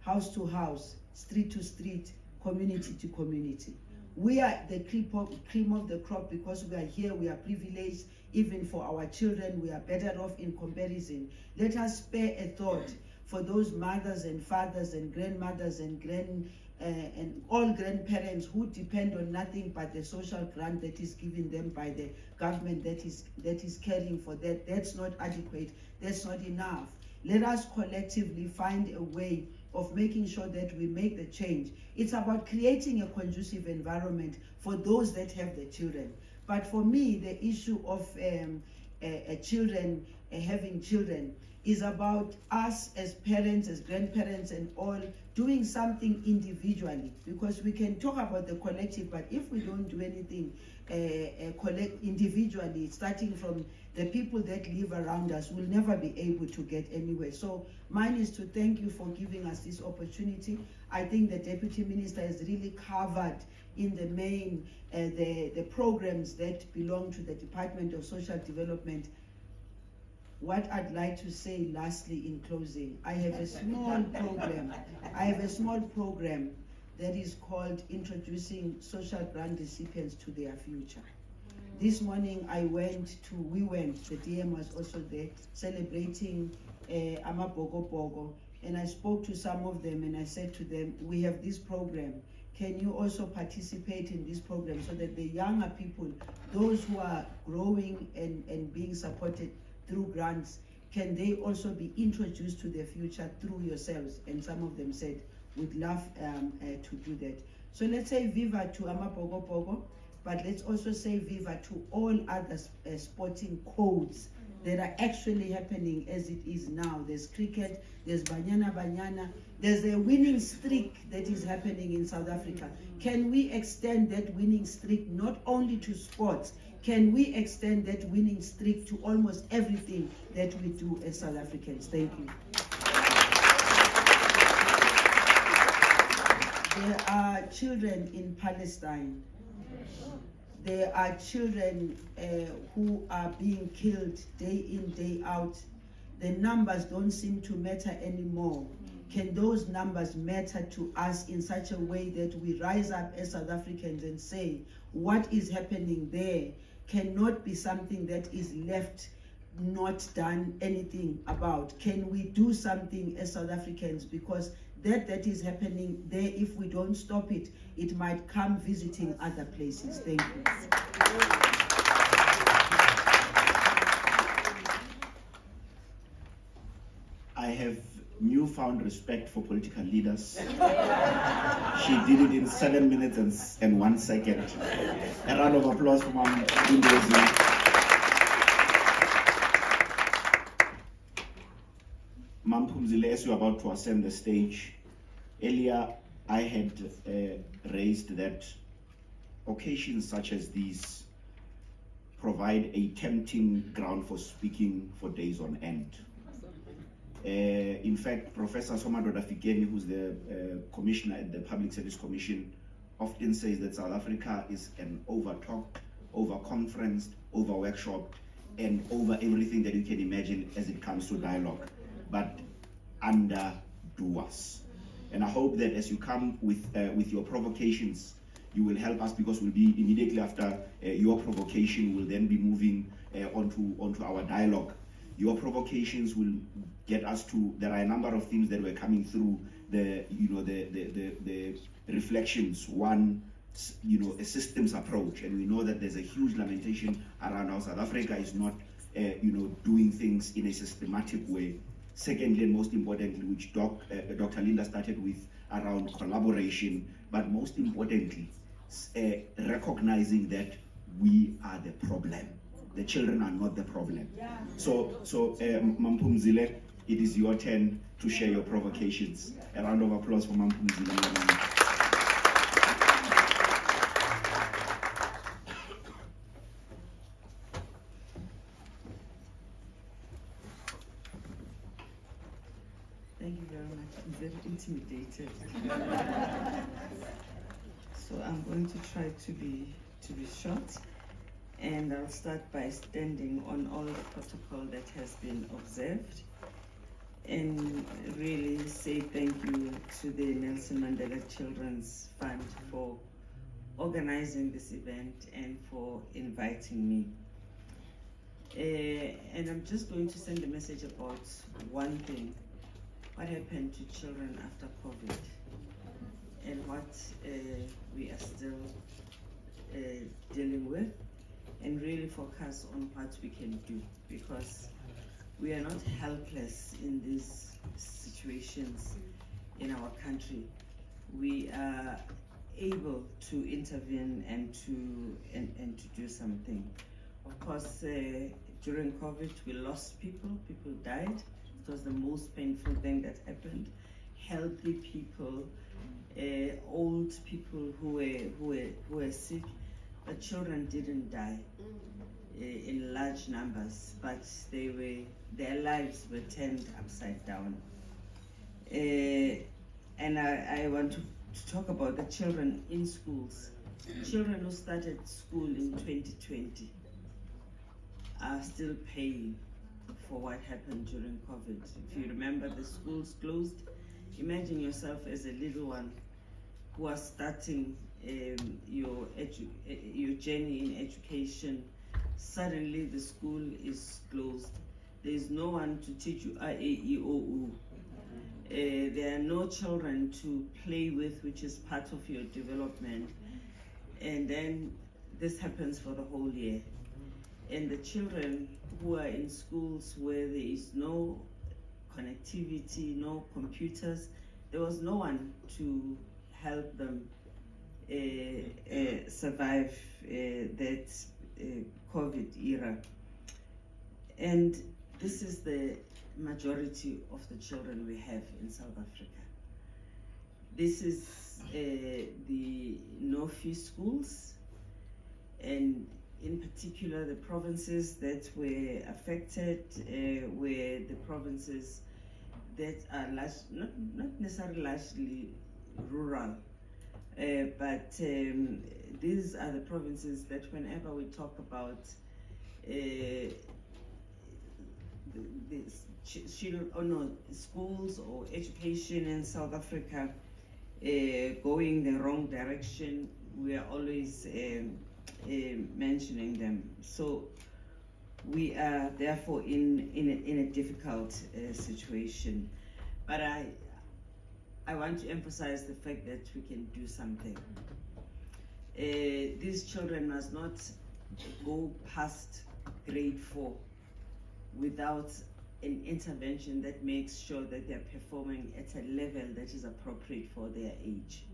house to house, street to street, community to community. We are the cream of the crop because we are here, we are privileged. Even for our children, we are better off in comparison. Let us spare a thought for those mothers and fathers and grandmothers and all grandparents who depend on nothing but the social grant that is given them by the government that is caring for that. That's not adequate. That's not enough. Let us collectively find a way of making sure that we make the change. It's about creating a conducive environment for those that have the children. But for me, the issue of children having children is about us as parents, as grandparents and all, doing something individually, because we can talk about the collective, but if we don't do anything individually, starting from the people that live around us, we'll never be able to get anywhere. So mine is to thank you for giving us this opportunity. I think the Deputy Minister has really covered in the main the programs that belong to the Department of Social Development. What I'd like to say lastly in closing, I have a small program. I have a small program that is called Introducing Social Grant Recipients to Their Future. This morning we went, the DM was also there, celebrating Amabogo Bogo, and I spoke to some of them and I said to them, we have this program. Can you also participate in this program so that the younger people, those who are growing and being supported through grants, can they also be introduced to their future through yourselves? And some of them said, we'd love to do that. So let's say viva to Amabogo Bogo. but let's also say viva to all other sporting codes that are actually happening as it is now. There's cricket, there's Banyana, there's a winning streak that is happening in South Africa. Can we extend that winning streak not only to sports, can we extend that winning streak to almost everything that we do as South Africans? Thank you. There are children in Palestine. There are children who are being killed day in, day out. The numbers don't seem to matter anymore. Can those numbers matter to us in such a way that we rise up as South Africans and say, what is happening there cannot be something that is left not done anything about? Can we do something as South Africans? Because that is happening there, if we don't stop it, it might come visiting other places. Thank you. I have newfound respect for political leaders. She did it in 7 minutes and 1 second. A round of applause for Mam Ndlozi. Mam Phumzile, as you're about to ascend the stage, earlier I had raised that occasions such as these provide a tempting ground for speaking for days on end. In fact, Professor Somadoda Fikeni, who's the commissioner at the Public Service Commission, often says that South Africa is an over-talked, over-conferenced, over-workshopped, and over everything that you can imagine as it comes to dialogue, but under-do us. And I hope that as you come with your provocations, you will help us, because we'll be immediately after your provocation, we'll then be moving onto our dialogue. Your provocations will get us to, there are a number of things that were coming through the reflections. One, a systems approach, and we know that there's a huge lamentation around how South Africa is not, doing things in a systematic way. Secondly, and most importantly, which Dr. Linda started with, around collaboration, but most importantly, recognizing that we are the problem. The children are not the problem. Yeah. So Mam Phumzile, it is your turn to share your provocations. A round of applause for Mam Phumzile. Thank you very much. I'm very intimidated. So I'm going to try to be short. And I'll start by standing on all the protocol that has been observed and really say thank you to the Nelson Mandela Children's Fund for organizing this event and for inviting me. And I'm just going to send a message about one thing: what happened to children after COVID and what we are still dealing with, and really focus on what we can do, because we are not helpless in these situations in our country. We are able to intervene and to do something. Of course, during COVID, we lost people died. It was the most painful thing that happened. Healthy people, old people who were sick. The children didn't die in large numbers, but their lives were turned upside down. And I want to talk about the children in schools. Children who started school in 2020 are still paying for what happened during COVID. If you remember, the schools closed. Imagine yourself as a little one who are starting your journey in education. Suddenly the school is closed. There is no one to teach you A, E, I, O, U. There are no children to play with, which is part of your development. And then this happens for the whole year. And the children who are in schools where there is no connectivity, no computers, there was no one to help them survive that COVID era. And this is the majority of the children we have in South Africa. This is the no-fee schools, and in particular the provinces that were affected were the provinces that are not necessarily largely rural, but these are the provinces that whenever we talk about schools or education in South Africa going the wrong direction, we are always mentioning them. So we are therefore in a difficult situation. But I want to emphasize the fact that we can do something. These children must not go past grade 4 without an intervention that makes sure that they're performing at a level that is appropriate for their age.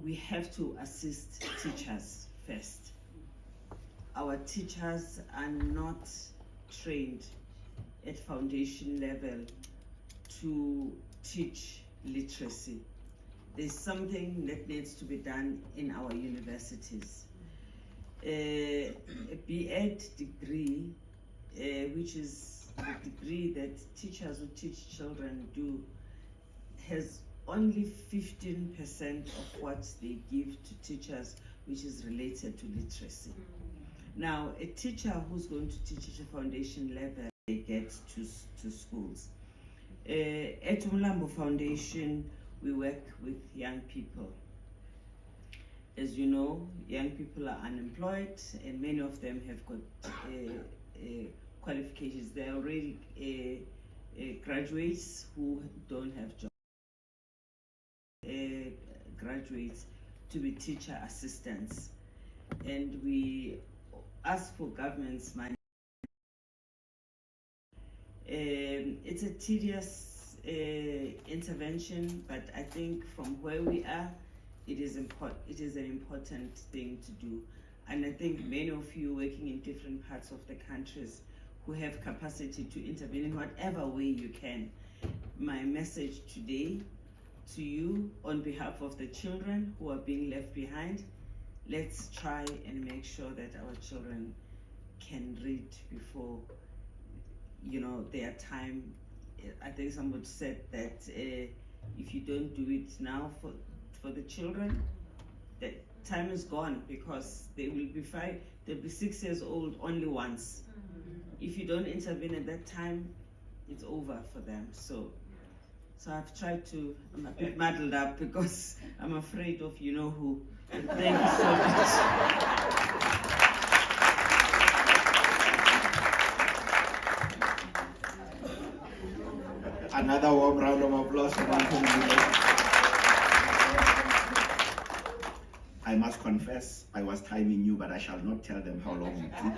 We have to assist teachers first. Our teachers are not trained at foundation level to teach literacy. There's something that needs to be done in our universities. A B.Ed degree, which is the degree that teachers who teach children do, has only 15% of what they give to teachers, which is related to literacy. Now, a teacher who's going to teach at a foundation level, they get to schools. At Umlambo Foundation, we work with young people. As you know, young people are unemployed, and many of them have got qualifications. They're already graduates who don't have jobs. Graduates to be teacher assistants, and we ask for government's money. It's a tedious intervention, but I think from where we are, it is an important thing to do. And I think many of you working in different parts of the countries who have capacity to intervene in whatever way you can. My message today to you on behalf of the children who are being left behind, let's try and make sure that our children can read before, you know, their time. I think somebody said that if you don't do it now for the children, the time is gone, because they will be they'll be 6 years old only once. If you don't intervene at that time, it's over for them. So I've tried to, I'm a bit muddled up because I'm afraid of you know who. Thank you so much. Another warm round of applause for Malcolm. I must confess, I was timing you, but I shall not tell them how long it took.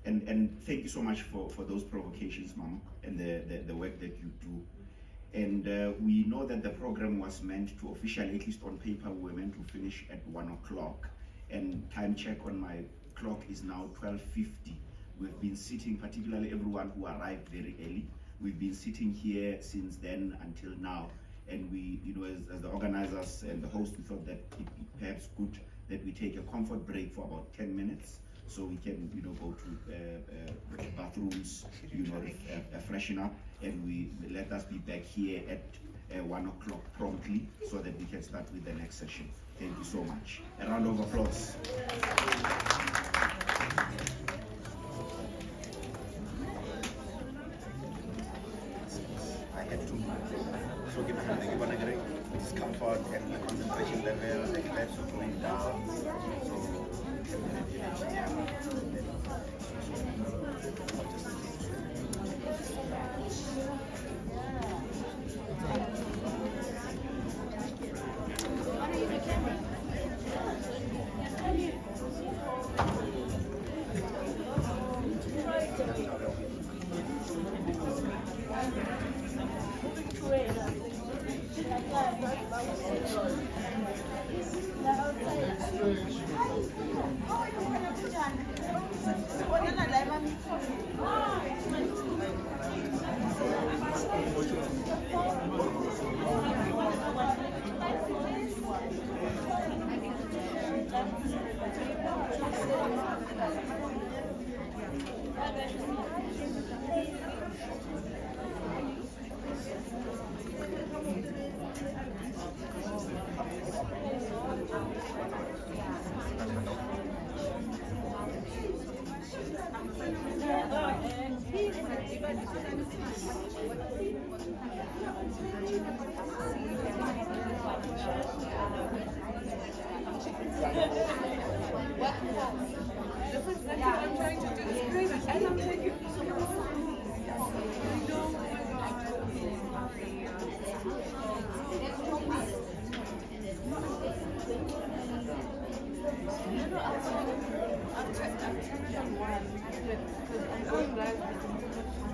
And thank you so much for those provocations, Mom, and the work that you do. And we know that the program was meant to officially, at least on paper, we were meant to finish at 1 o'clock. And time check on my clock is now 12:50. We've been sitting, particularly everyone who arrived very early, we've been sitting here since then until now. And we, you know, as the organizers and the host, we thought that it perhaps good that we take a comfort break for about 10 minutes so we can, you know, go to bathrooms, you know, freshen up, and we let us be back here at 1 o'clock promptly so that we can start with the next session. Thank you so much. A round of applause. I had to forgive the great discomfort and the concentration level, the levels were going down. So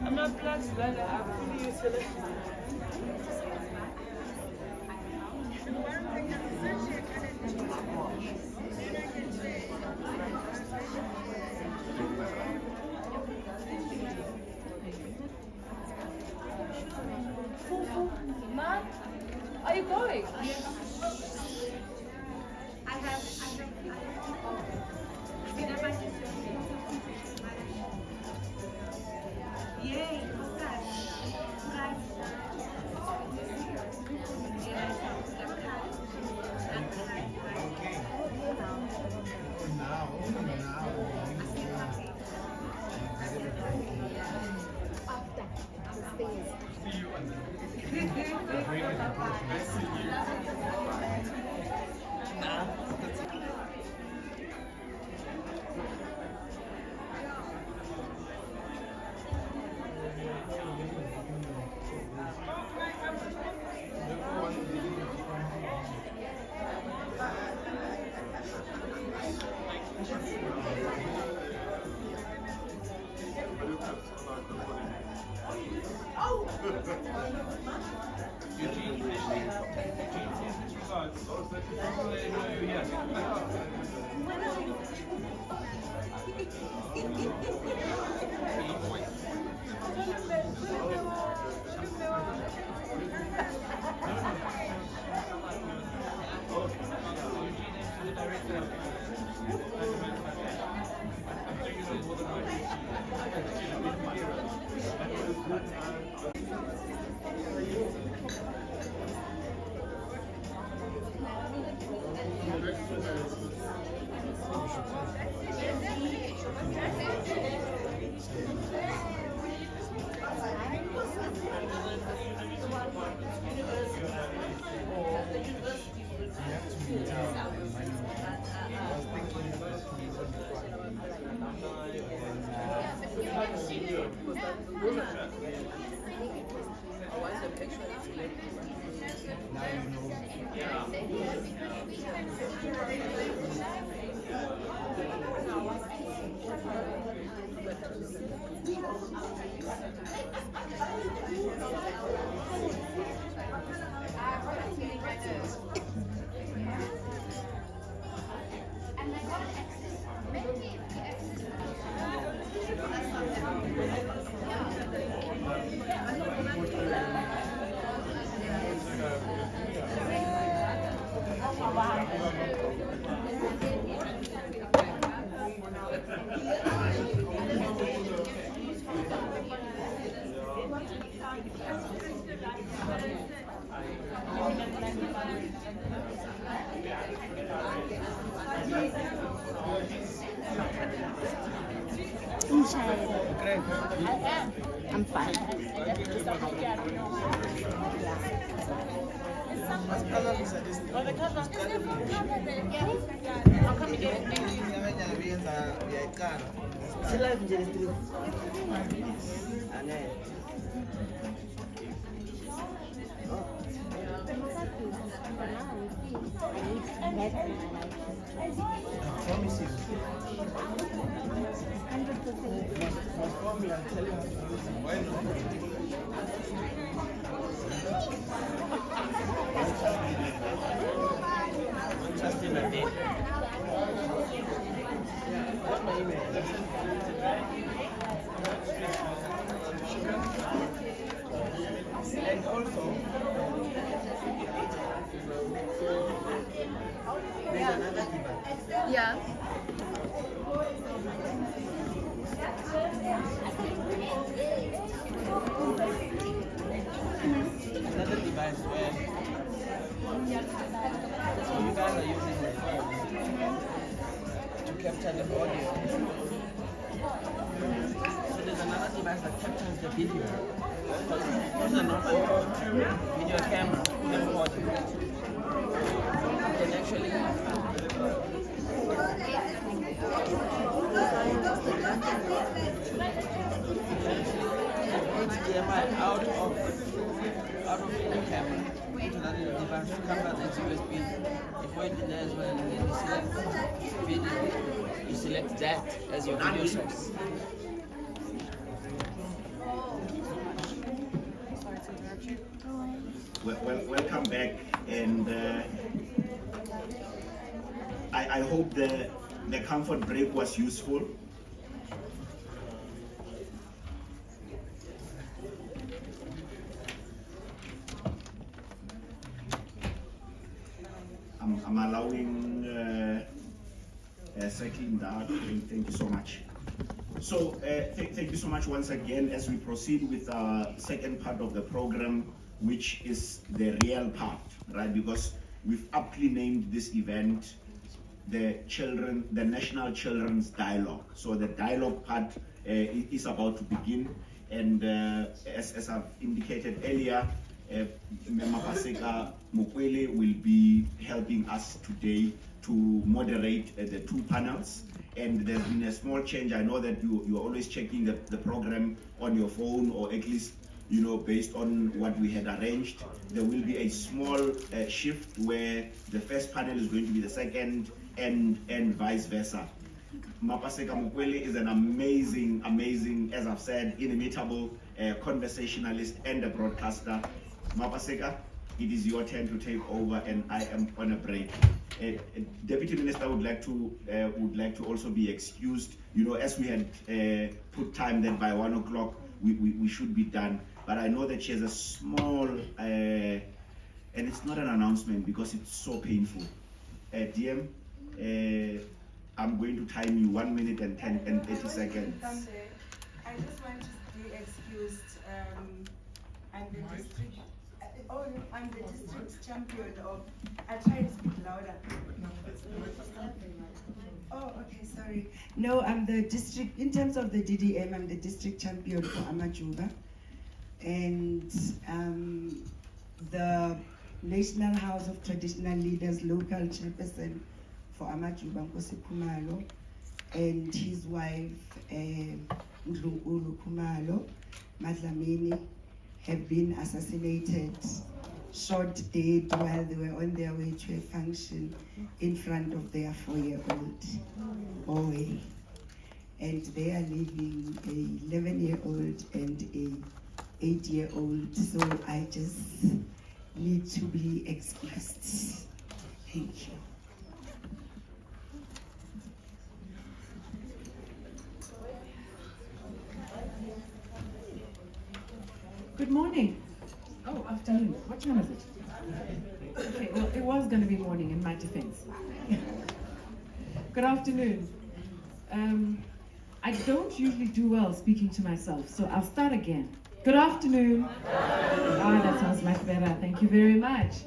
I'm not blood brother, I'm fully useless. Mom, are you going? I'm fine. And also, there's another giver. Yeah. digital and audio. So there's another device that captures the video. There's a normal video camera and audio. You can actually HDMI out of the camera into that little device to come back into USB. You point it there as well, and then you select video. You select that as your video source. Welcome back, and I hope the comfort break was useful. I'm allowing cycling down. Thank you so much. So thank you so much once again as we proceed with our second part of the program, which is the real part, right? Because we've aptly named this event the National Children's Dialogue. So the dialogue part is about to begin, and as I've indicated earlier, Paseka Mukwele will be helping us today to moderate the two panels. And there's been a small change. I know that you're always checking the program on your phone, or at least, you know, based on what we had arranged. There will be a small shift where the first panel is going to be the second, and vice versa. Mapaseka Mukwele is an amazing, as I've said, inimitable conversationalist and a broadcaster. Mapaseka, it is your turn to take over, and I am on a break. Deputy Minister would like to also be excused. You know, as we had put time that by 1 o'clock we should be done. But I know that she has a small, and it's not an announcement because it's so painful. DM, I'm going to time you 1 minute and 30 seconds. I just want to be excused. I'm the district champion of. I'll try to speak louder. Oh, okay, sorry. No, I'm the district, in terms of the DDM, I'm the district champion for Amajuba. And the National House of Traditional Leaders local chairperson for Amajuba, Nkosi Khumalo, and his wife, Ndlunkulu Khumalo Madlamini, have been assassinated, shot dead while they were on their way to a function in front of their 4-year-old boy. And they are leaving a 11-year-old and a 8-year-old, so I just need to be excused. Thank you. Good morning. Oh, afternoon. What time is it? Okay, well, it was going to be morning in my defense. Good afternoon. I don't usually do well speaking to myself, so I'll start again. Good afternoon. Ah, that sounds much better. Thank you very much.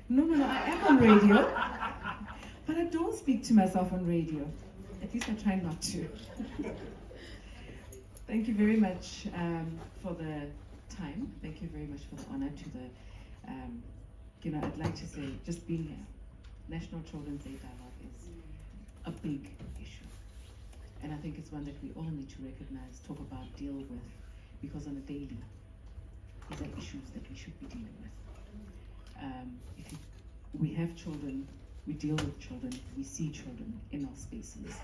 No, I am on radio, but I don't speak to myself on radio. At least I try not to. Thank you very much for the time. Thank you very much for the honor to the, I'd like to say, just being here, National Children's Day Dialogue is a big issue. And I think it's one that we all need to recognize, talk about, deal with, because on a daily, these are issues that we should be dealing with. We have children, we deal with children, we see children in our spaces,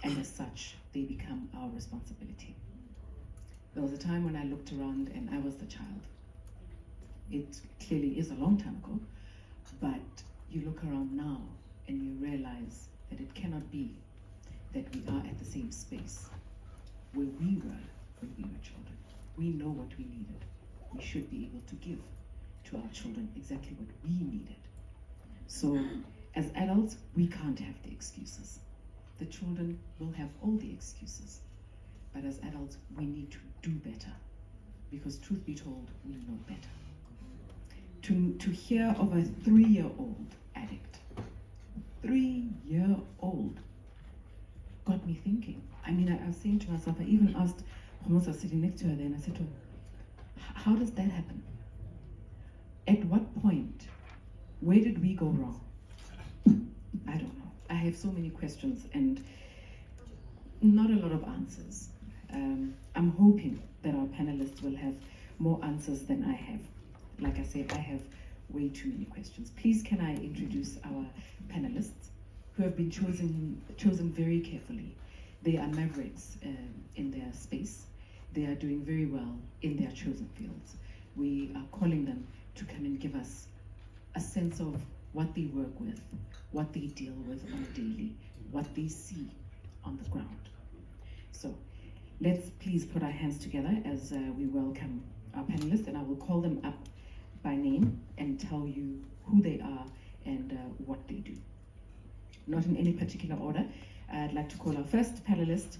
and as such, they become our responsibility. There was a time when I looked around and I was the child. It clearly is a long time ago, but you look around now and you realize that it cannot be that we are at the same space where we were when we were children. We know what we needed. We should be able to give to our children exactly what we needed. So as adults, we can't have the excuses. The children will have all the excuses. But as adults, we need to do better, because truth be told, we know better. To hear of a 3-year-old addict, 3-year-old got me thinking. I mean, I was saying to myself, I even asked Homosa sitting next to her there, and I said to her, how does that happen? At what point? Where did we go wrong? I don't know. I have so many questions and not a lot of answers. I'm hoping that our panelists will have more answers than I have. Like I said, I have way too many questions. Please, can I introduce our panelists who have been chosen very carefully. They are mavericks in their space. They are doing very well in their chosen fields. We are calling them to come and give us a sense of what they work with, what they deal with on a daily, what they see on the ground. So let's please put our hands together as we welcome our panelists, and I will call them up by name and tell you who they are and what they do. Not in any particular order. I'd like to call our first panelist,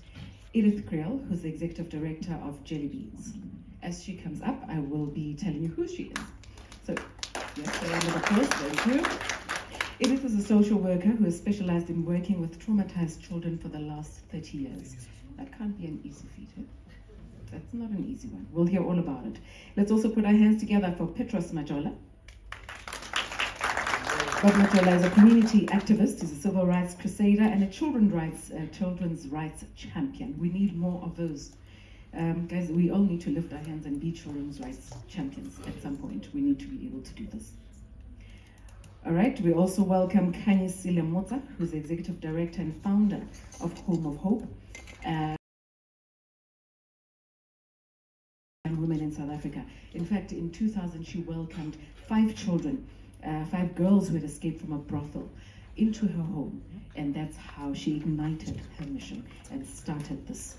Edith Creel, who's the Executive Director of Jelly Beans. As she comes up, I will be telling you who she is. So, yes, a round of applause, thank you. Edith is a social worker who has specialized in working with traumatized children for the last 30 years. That can't be an easy feat, eh? That's not an easy one. We'll hear all about it. Let's also put our hands together for Petros Majola. Bob Majola is a community activist, he's a civil rights crusader, and a children's rights champion. We need more of those. Guys, we all need to lift our hands and be children's rights champions at some point. We need to be able to do this. All right, we also welcome Khanyisile Motsa, who's the Executive Director and founder of Home of Hope. And women in South Africa. In fact, in 2000, she welcomed 5 children, 5 girls who had escaped from a brothel into her home. And that's how she ignited her mission and started this.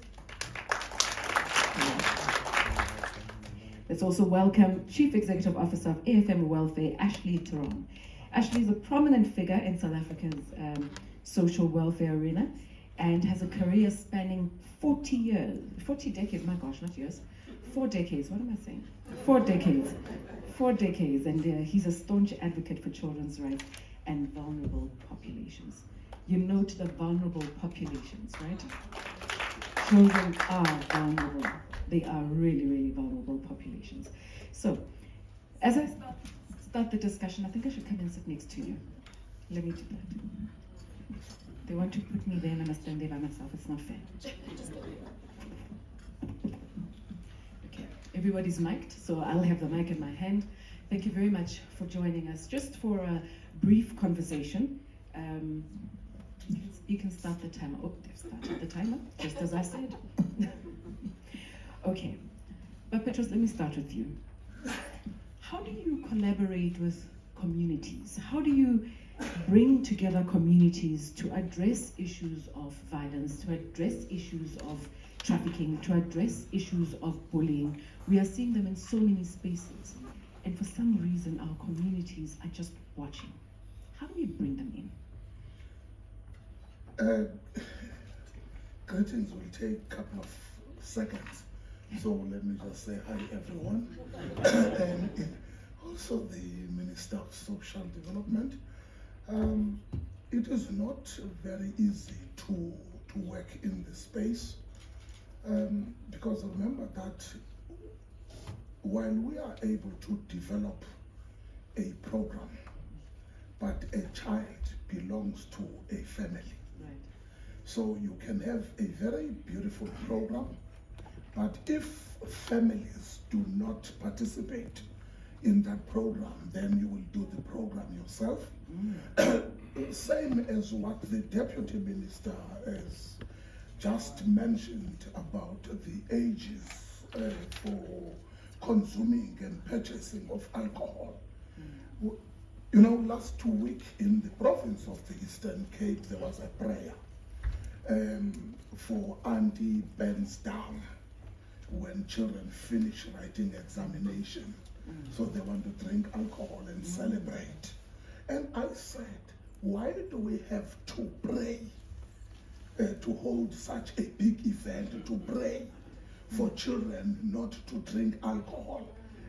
Let's also welcome Chief Executive Officer of AFM Welfare, Ashley Theron. Ashley is a prominent figure in South Africa's social welfare arena and has a career spanning 40 decades, my gosh, not years, 4 decades, what am I saying? 4 decades, 4 decades, and he's a staunch advocate for children's rights and vulnerable populations. You note the vulnerable populations, right? Children are vulnerable. They are really, really vulnerable populations. So, as I start the discussion, I think I should come and sit next to you. Let me do that. They want to put me there and I must stand there by myself. It's not fair. Okay, everybody's mic'd, so I'll have the mic in my hand. Thank you very much for joining us. Just for a brief conversation, you can start the timer. Oh, they've started the timer, just as I said. Okay, but Petros, let me start with you. How do you collaborate with communities? How do you bring together communities to address issues of violence, to address issues of trafficking, to address issues of bullying? We are seeing them in so many spaces, and for some reason our communities are just watching. How do we bring them in? Greetings will take a couple of seconds. So let me just say hi everyone. And also the Minister of Social Development. It is not very easy to work in this space because remember that while we are able to develop a program, but a child belongs to a family. Right. So you can have a very beautiful program, but if families do not participate in that program, then you will do the program yourself. Same as what the Deputy Minister has just mentioned about the ages for consuming and purchasing of alcohol. You know, last 2 weeks in the province of the Eastern Cape, there was a prayer for anti-bans down when children finish writing examination. So they want to drink alcohol and celebrate. And I said, why do we have to pray to hold such a big event, to pray for children not to drink alcohol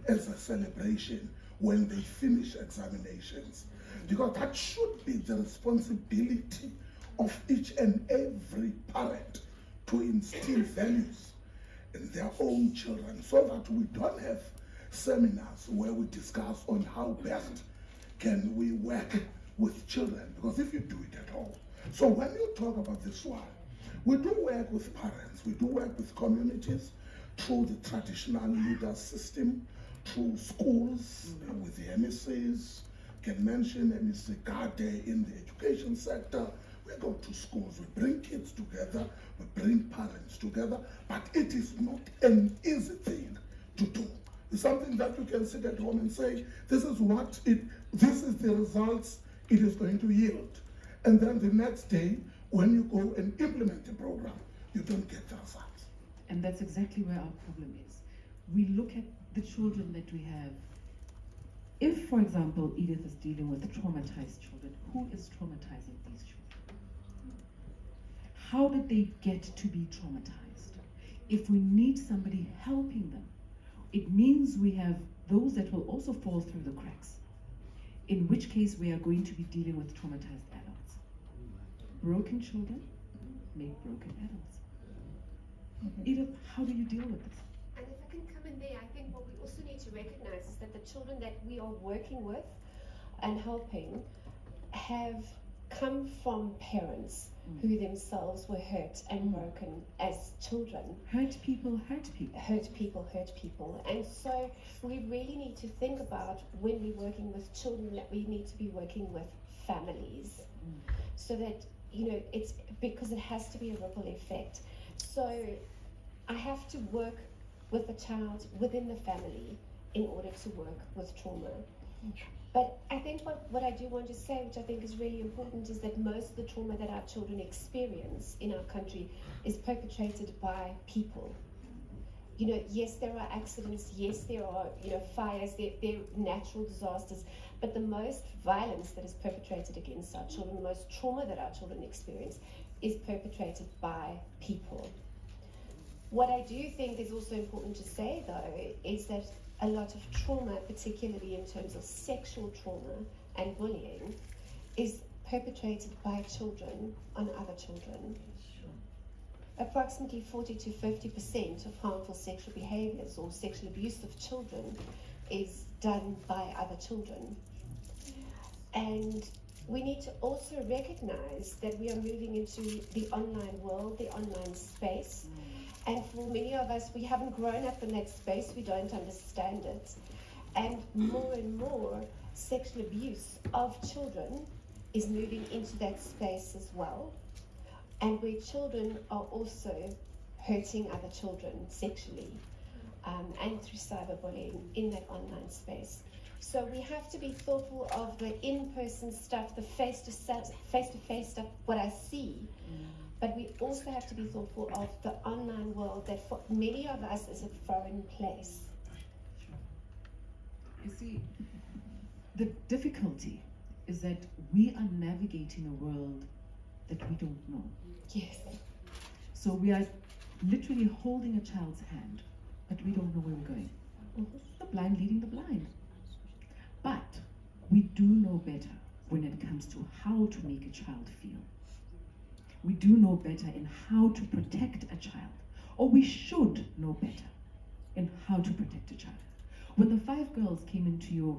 as a celebration when they finish examinations? Because that should be the responsibility of each and every parent to instill values in their own children, so that we don't have seminars where we discuss on how best can we work with children, because if you do it at all. So when you talk about this one, we do work with parents, we do work with communities through the traditional leader system, through schools, with the MECs, can mention MEC Gade in the education sector. We go to schools, we bring kids together, we bring parents together, but it is not an easy thing to do. It's something that you can sit at home and say, this is the results it is going to yield. And then the next day, when you go and implement the program, you don't get the results. And that's exactly where our problem is. We look at the children that we have. If, for example, Edith is dealing with traumatized children, who is traumatizing these children? How did they get to be traumatized? If we need somebody helping them, it means we have those that will also fall through the cracks, in which case we are going to be dealing with traumatized adults. Broken children make broken adults. Edith, how do you deal with this? And if I can come in there, I think what we also need to recognize is that the children that we are working with and helping have come from parents who themselves were hurt and broken as children. Hurt people hurt people. Hurt people hurt people. And so we really need to think about, when we're working with children, that we need to be working with families. So that, it's because it has to be a ripple effect. So I have to work with the child within the family in order to work with trauma. But I think what I do want to say, which I think is really important, is that most of the trauma that our children experience in our country is perpetrated by people. Yes, there are accidents, yes, there are, fires, there are natural disasters, but the most violence that is perpetrated against our children, the most trauma that our children experience, is perpetrated by people. What I do think is also important to say, though, is that a lot of trauma, particularly in terms of sexual trauma and bullying, is perpetrated by children on other children. Approximately 40 to 50% of harmful sexual behaviors or sexual abuse of children is done by other children. And we need to also recognize that we are moving into the online world, the online space. And for many of us, we haven't grown up in that space, we don't understand it. And more sexual abuse of children is moving into that space as well. And where children are also hurting other children sexually and through cyberbullying in that online space. So we have to be thoughtful of the in-person stuff, the face-to-face stuff, what I see. But we also have to be thoughtful of the online world that for many of us is a foreign place. You see, the difficulty is that we are navigating a world that we don't know. Yes. So we are literally holding a child's hand, but we don't know where we're going. The blind leading the blind. But we do know better when it comes to how to make a child feel. We do know better in how to protect a child, or we should know better in how to protect a child. When the 5 girls came into your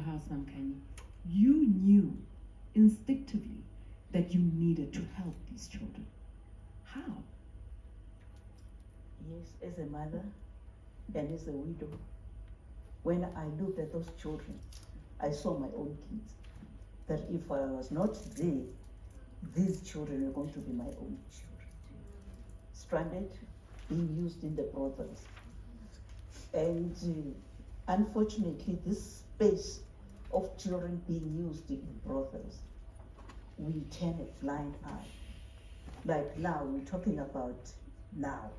house, Mam Kani, you knew instinctively that you needed to help these children. How? Yes, as a mother and as a widow, when I looked at those children, I saw my own kids. That if I was not there, these children are going to be my own children. Stranded, being used in the brothels. And unfortunately, this space of children being used in brothels, we turn a blind eye. Like now, we're talking about now.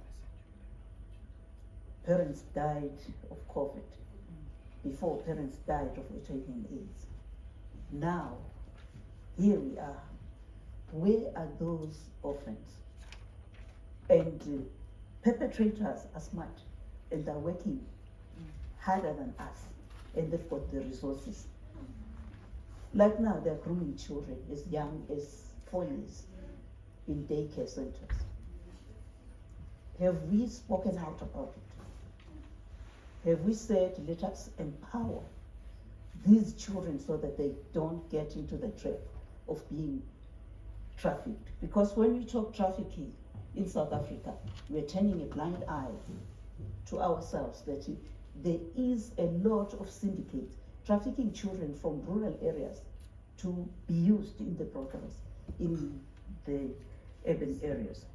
Parents died of COVID. Before, parents died of HIV and AIDS. Now, here we are. Where are those orphans? And perpetrators are smart, and they're working harder than us, and they've got the resources. Like now, they're grooming children as young as 4 years in daycare centers. Have we spoken out about it? Have we said, let us empower these children so that they don't get into the trap of being trafficked? Because when we talk trafficking in South Africa, we're turning a blind eye to ourselves that there is a lot of syndicates trafficking children from rural areas to be used in the programs in the urban areas.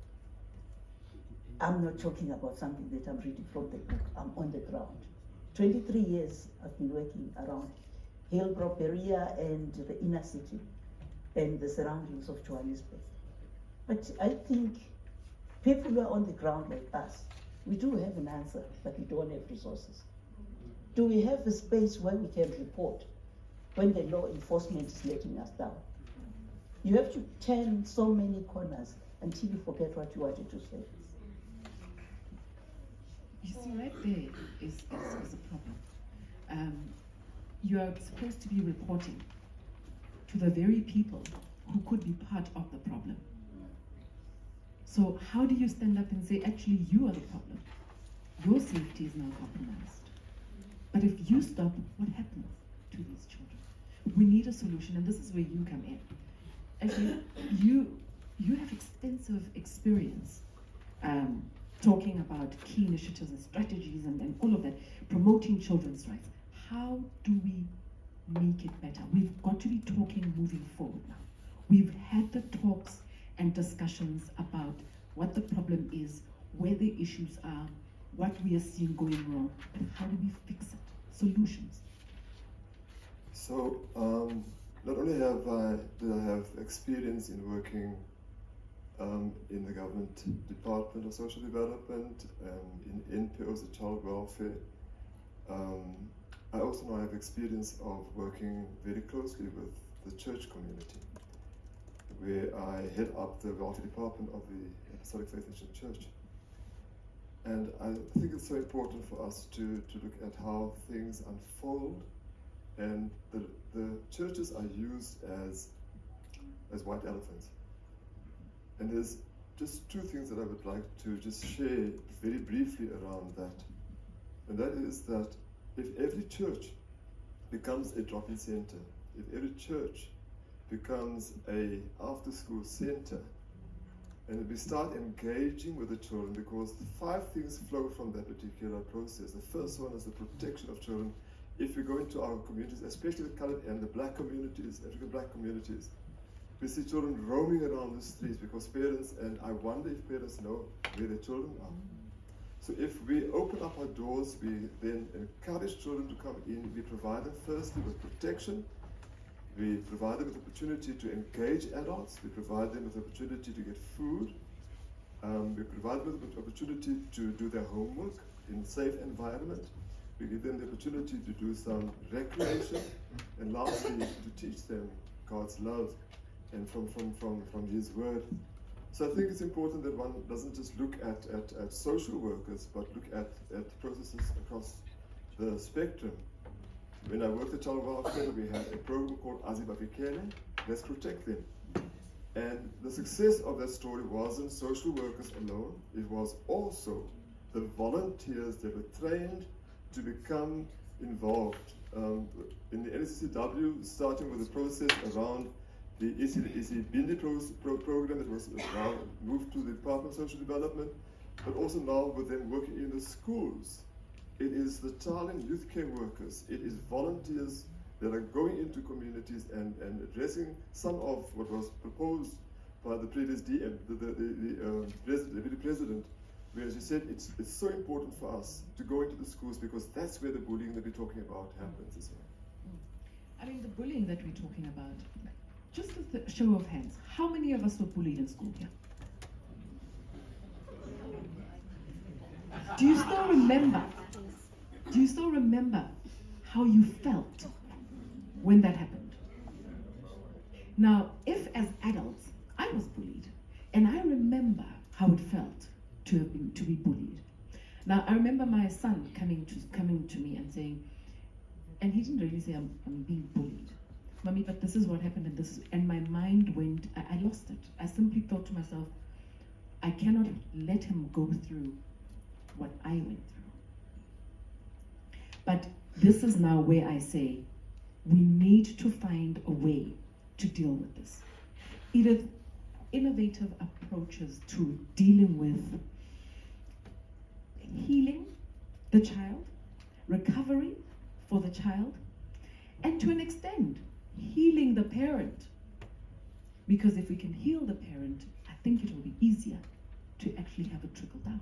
I'm not talking about something that I'm reading from the book. I'm on the ground. 23 years I've been working around Hillbrook area and the inner city and the surroundings of Johannesburg. But I think people who are on the ground like us, we do have an answer, but we don't have resources. Do we have a space where we can report when the law enforcement is letting us down? You have to turn so many corners until you forget what you wanted to say. You see, right there is a problem. You are supposed to be reporting to the very people who could be part of the problem. So how do you stand up and say, actually, you are the problem? Your safety is now compromised. But if you stop, what happens to these children? We need a solution, and this is where you come in. Actually, you have extensive experience talking about key initiatives and strategies and all of that, promoting children's rights. How do we make it better? We've got to be talking moving forward now. We've had the talks and discussions about what the problem is, where the issues are, what we are seeing going wrong, but how do we fix it? Solutions. So, not only did I have experience in working in the government Department of Social Development, in NPOs, the child welfare, I also now have experience of working very closely with the church community, where I head up the welfare department of the Apostolic Faith Mission Church. And I think it's so important for us to look at how things unfold, and the churches are used as white elephants. And there's just two things that I would like to just share very briefly around that. And that is that if every church becomes a drop-in center, if every church becomes a after-school center, and we start engaging with the children, because the 5 things flow from that particular process. The first one is the protection of children. If we go into our communities, especially the colored and the black communities, African black communities, we see children roaming around the streets because parents, and I wonder if parents know where their children are. So if we open up our doors, we then encourage children to come in, we provide them firstly with protection, we provide them with the opportunity to engage adults, we provide them with the opportunity to get food, we provide them with the opportunity to do their homework in a safe environment, we give them the opportunity to do some recreation, and lastly, to teach them God's love and from His Word. So I think it's important that one doesn't just look at social workers, but look at processes across the spectrum. When I worked at child welfare, we had a program called Azibavikele, Let's Protect Them. And the success of that story wasn't social workers alone, it was also the volunteers that were trained to become involved. In the NSCW, starting with the process around the envisioned program that was now moved to the Department of Social Development, but also now with them working in the schools. It is the child and youth care workers, it is volunteers that are going into communities and addressing some of what was proposed by the previous DM, the president, where she said it's so important for us to go into the schools because that's where the bullying that we're talking about happens as well. I mean, the bullying that we're talking about, just with a show of hands, how many of us were bullied in school here? Do you still remember? Do you still remember how you felt when that happened? Now, if as adults I was bullied, and I remember how it felt to be bullied. Now, I remember my son coming to me and saying, and he didn't really say I'm being bullied. Mommy, but this is what happened, and this is, and my mind went, I lost it. I simply thought to myself, I cannot let him go through what I went through. But this is now where I say, we need to find a way to deal with this. Either innovative approaches to dealing with healing the child, recovery for the child, and to an extent, healing the parent. Because if we can heal the parent, I think it will be easier to actually have it trickle down.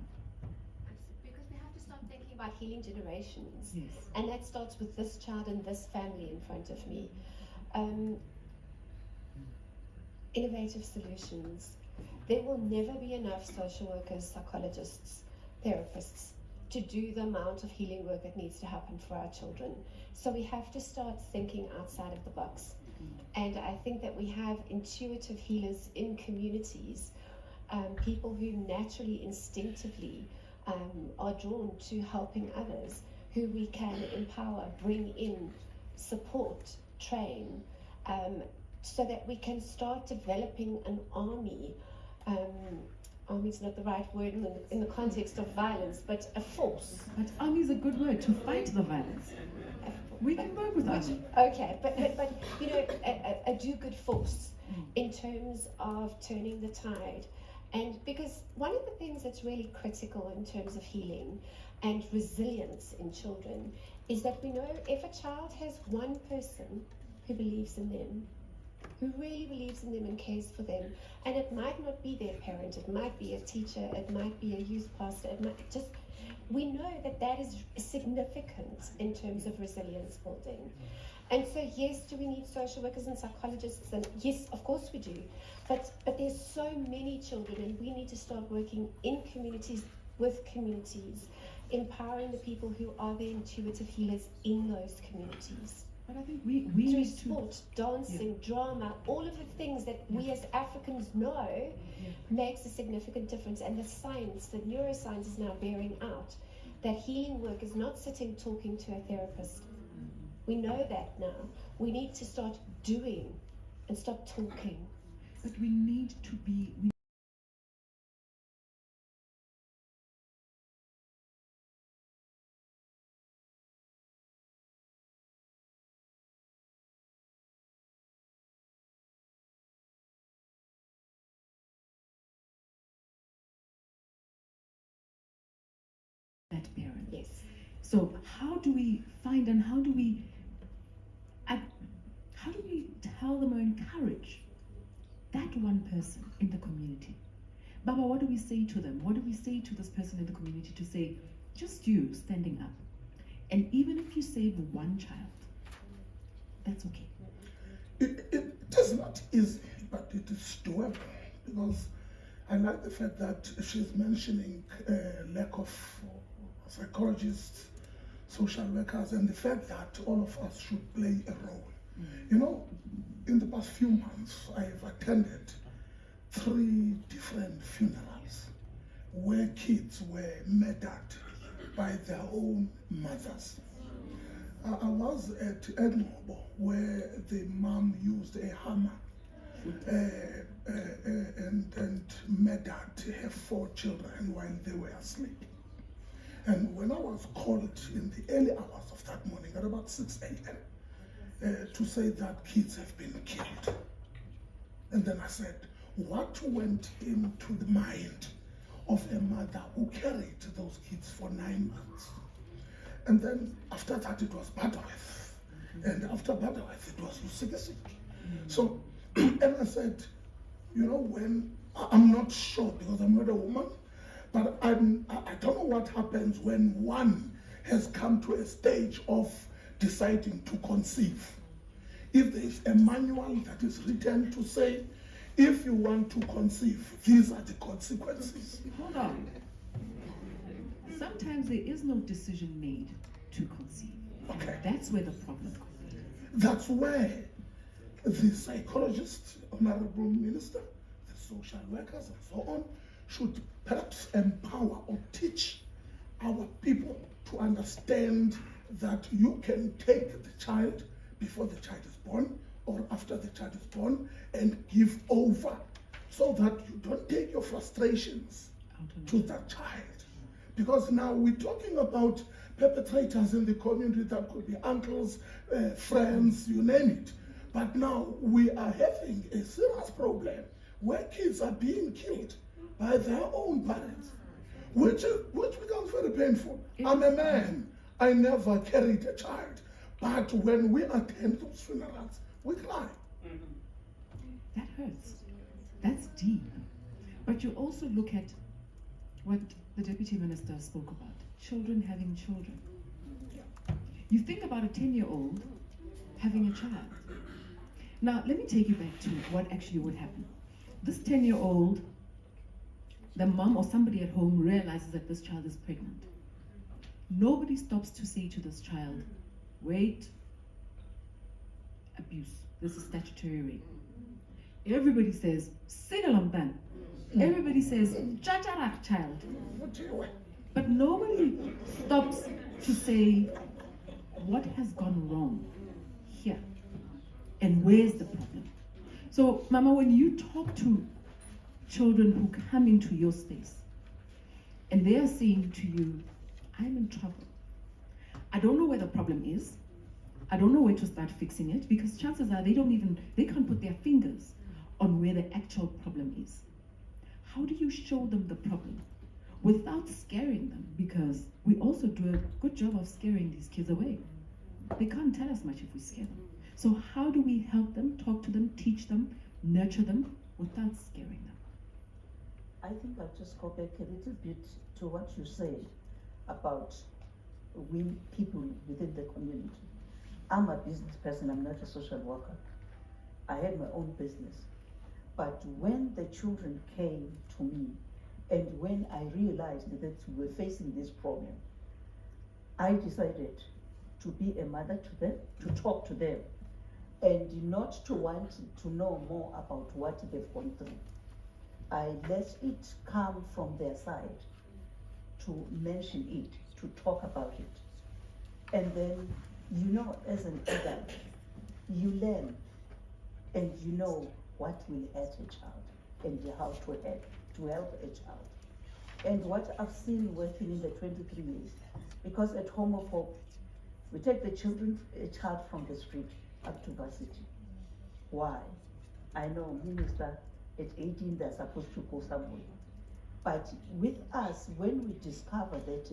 Because we have to start thinking about healing generations. Yes. And that starts with this child and this family in front of me. Innovative solutions. There will never be enough social workers, psychologists, therapists to do the amount of healing work that needs to happen for our children. So we have to start thinking outside of the box. And I think that we have intuitive healers in communities, people who naturally, instinctively are drawn to helping others, who we can empower, bring in, support, train, so that we can start developing an army. Army is not the right word in the context of violence, but a force. But army is a good word to fight the violence. We can work with army. Okay, but you know, a do-good force in terms of turning the tide. And because one of the things that's really critical in terms of healing and resilience in children is that we know if a child has one person who believes in them, who really believes in them and cares for them, and it might not be their parent, it might be a teacher, it might be a youth pastor, it might just, we know that that is significant in terms of resilience building. And so yes, do we need social workers and psychologists? And yes, of course we do. But there's so many children, and we need to start working in communities, with communities, empowering the people who are the intuitive healers in those communities. But I think we through need sport, dancing, drama, all of the things that we as Africans know makes a significant difference. And the science, the neuroscience is now bearing out that healing work is not sitting talking to a therapist. We know that now. We need to start doing and stop talking. But we need to be... that parent. Yes. So how do we find and how do we tell them or encourage that one person in the community? Baba, what do we say to them? What do we say to this person in the community to say, just you standing up? And even if you save one child, that's okay. It is not easy, but it is doable, because I like the fact that she's mentioning lack of psychologists, social workers, and the fact that all of us should play a role. You know, in the past few months, I have attended 3 different funerals where kids were murdered by their own mothers. I was at Edinburgh where the mom used a hammer and murdered her 4 children while they were asleep. And when I was called in the early hours of that morning at about 6 a.m. To say that kids have been killed, and then I said, what went into the mind of a mother who carried those kids for 9 months? And then after that it was Butterworth, and after Butterworth it was Lusikisik. So, and I said, you know, when I'm not sure because I'm not a woman, but I don't know what happens when one has come to a stage of deciding to conceive. If there is a manual that is written to say, if you want to conceive, these are the consequences. Hold on. Sometimes there is no decision made to conceive. Okay. That's where the problem comes. That's where the psychologists, honorable minister, the social workers, and so on, should perhaps empower or teach our people to understand that you can take the child before the child is born, or after the child is born and give over, so that you don't take your frustrations to that child. Because now we're talking about perpetrators in the community, that could be uncles, friends, you name it. But now we are having a serious problem where kids are being killed by their own parents, which becomes very painful. I'm a man, I never carried a child, but when we attend those funerals, we cry. That hurts. That's deep. But you also look at what the Deputy Minister spoke about, children having children. You think about a 10-year-old having a child. Now, let me take you back to what actually would happen. This 10-year-old, the mom or somebody at home realizes that this child is pregnant. Nobody stops to say to this child, wait, abuse, this is statutory rape. Everybody says, Sigalamdan. Everybody says, Chacharak child. But nobody stops to say, what has gone wrong here? And where's the problem? So, Mama, when you talk to children who come into your space, and they are saying to you, I'm in trouble. I don't know where the problem is. I don't know where to start fixing it, because chances are they can't put their fingers on where the actual problem is. How do you show them the problem without scaring them? Because we also do a good job of scaring these kids away. They can't tell us much if we scare them. So how do we help them, talk to them, teach them, nurture them without scaring them? I think I'll just go back a little bit to what you said about people within the community. I'm a business person, I'm not a social worker. I had my own business. But when the children came to me, and when I realized that we were facing this problem, I decided to be a mother to them, to talk to them, and not to want to know more about what they've gone through. I let it come from their side to mention it, to talk about it. And then, as an adult, you learn and you know what will hurt a child and how to help a child. And what I've seen working in the 23 years, because at Home of Hope, we take a child from the street up to varsity. Why? I know, Minister, at 18 they're supposed to go somewhere. But with us, when we discover that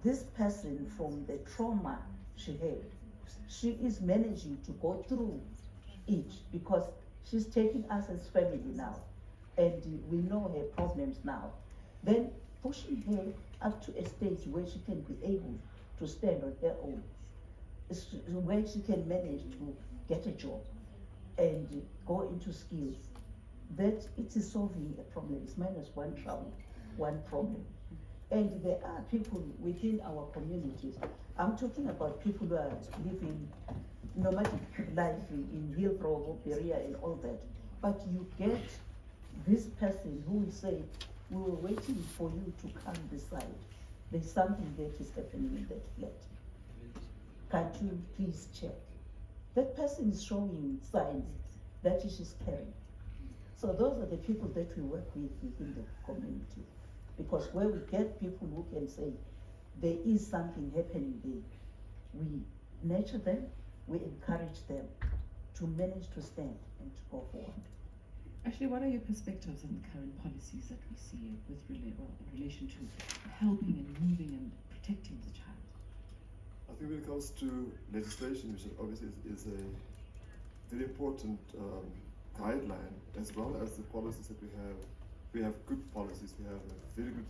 this person, from the trauma she had, she is managing to go through it, because she's taking us as family now, and we know her problems now. Then pushing her up to a stage where she can be able to stand on her own, where she can manage to get a job and go into skills, that it is solving a problem. It's minus one trouble, one problem. And there are people within our communities. I'm talking about people who are living nomadic life in Hillbrow, Berea, and all that. But you get this person who will say, we were waiting for you to come beside. There's something that is happening in that flat. Can't you please check? That person is showing signs that she's caring. So those are the people that we work with within the community. Because where we get people who can say, there is something happening there, we nurture them, we encourage them to manage to stand and to go forward. Actually, what are your perspectives on the current policies that we see with in relation to helping and moving and protecting the child? I think when it comes to legislation, which obviously is a very important guideline, as well as the policies that we have. We have good policies, we have a very good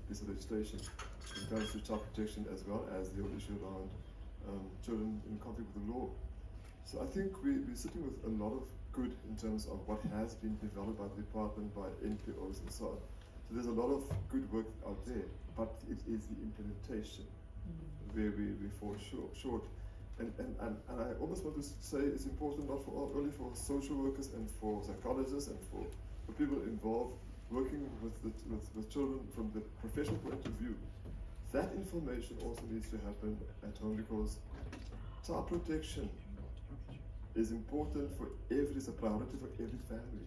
piece of legislation when it comes to child protection, as well as the whole issue around children in conflict with the law. So I think we're sitting with a lot of good in terms of what has been developed by the department, by NPOs and so on. So there's a lot of good work out there, but it is the implementation where we fall short. And I almost want to say it's important not only for social workers and for psychologists and for people involved working with children from the professional point of view. That information also needs to happen at home, because child protection is important for it's a priority for every family.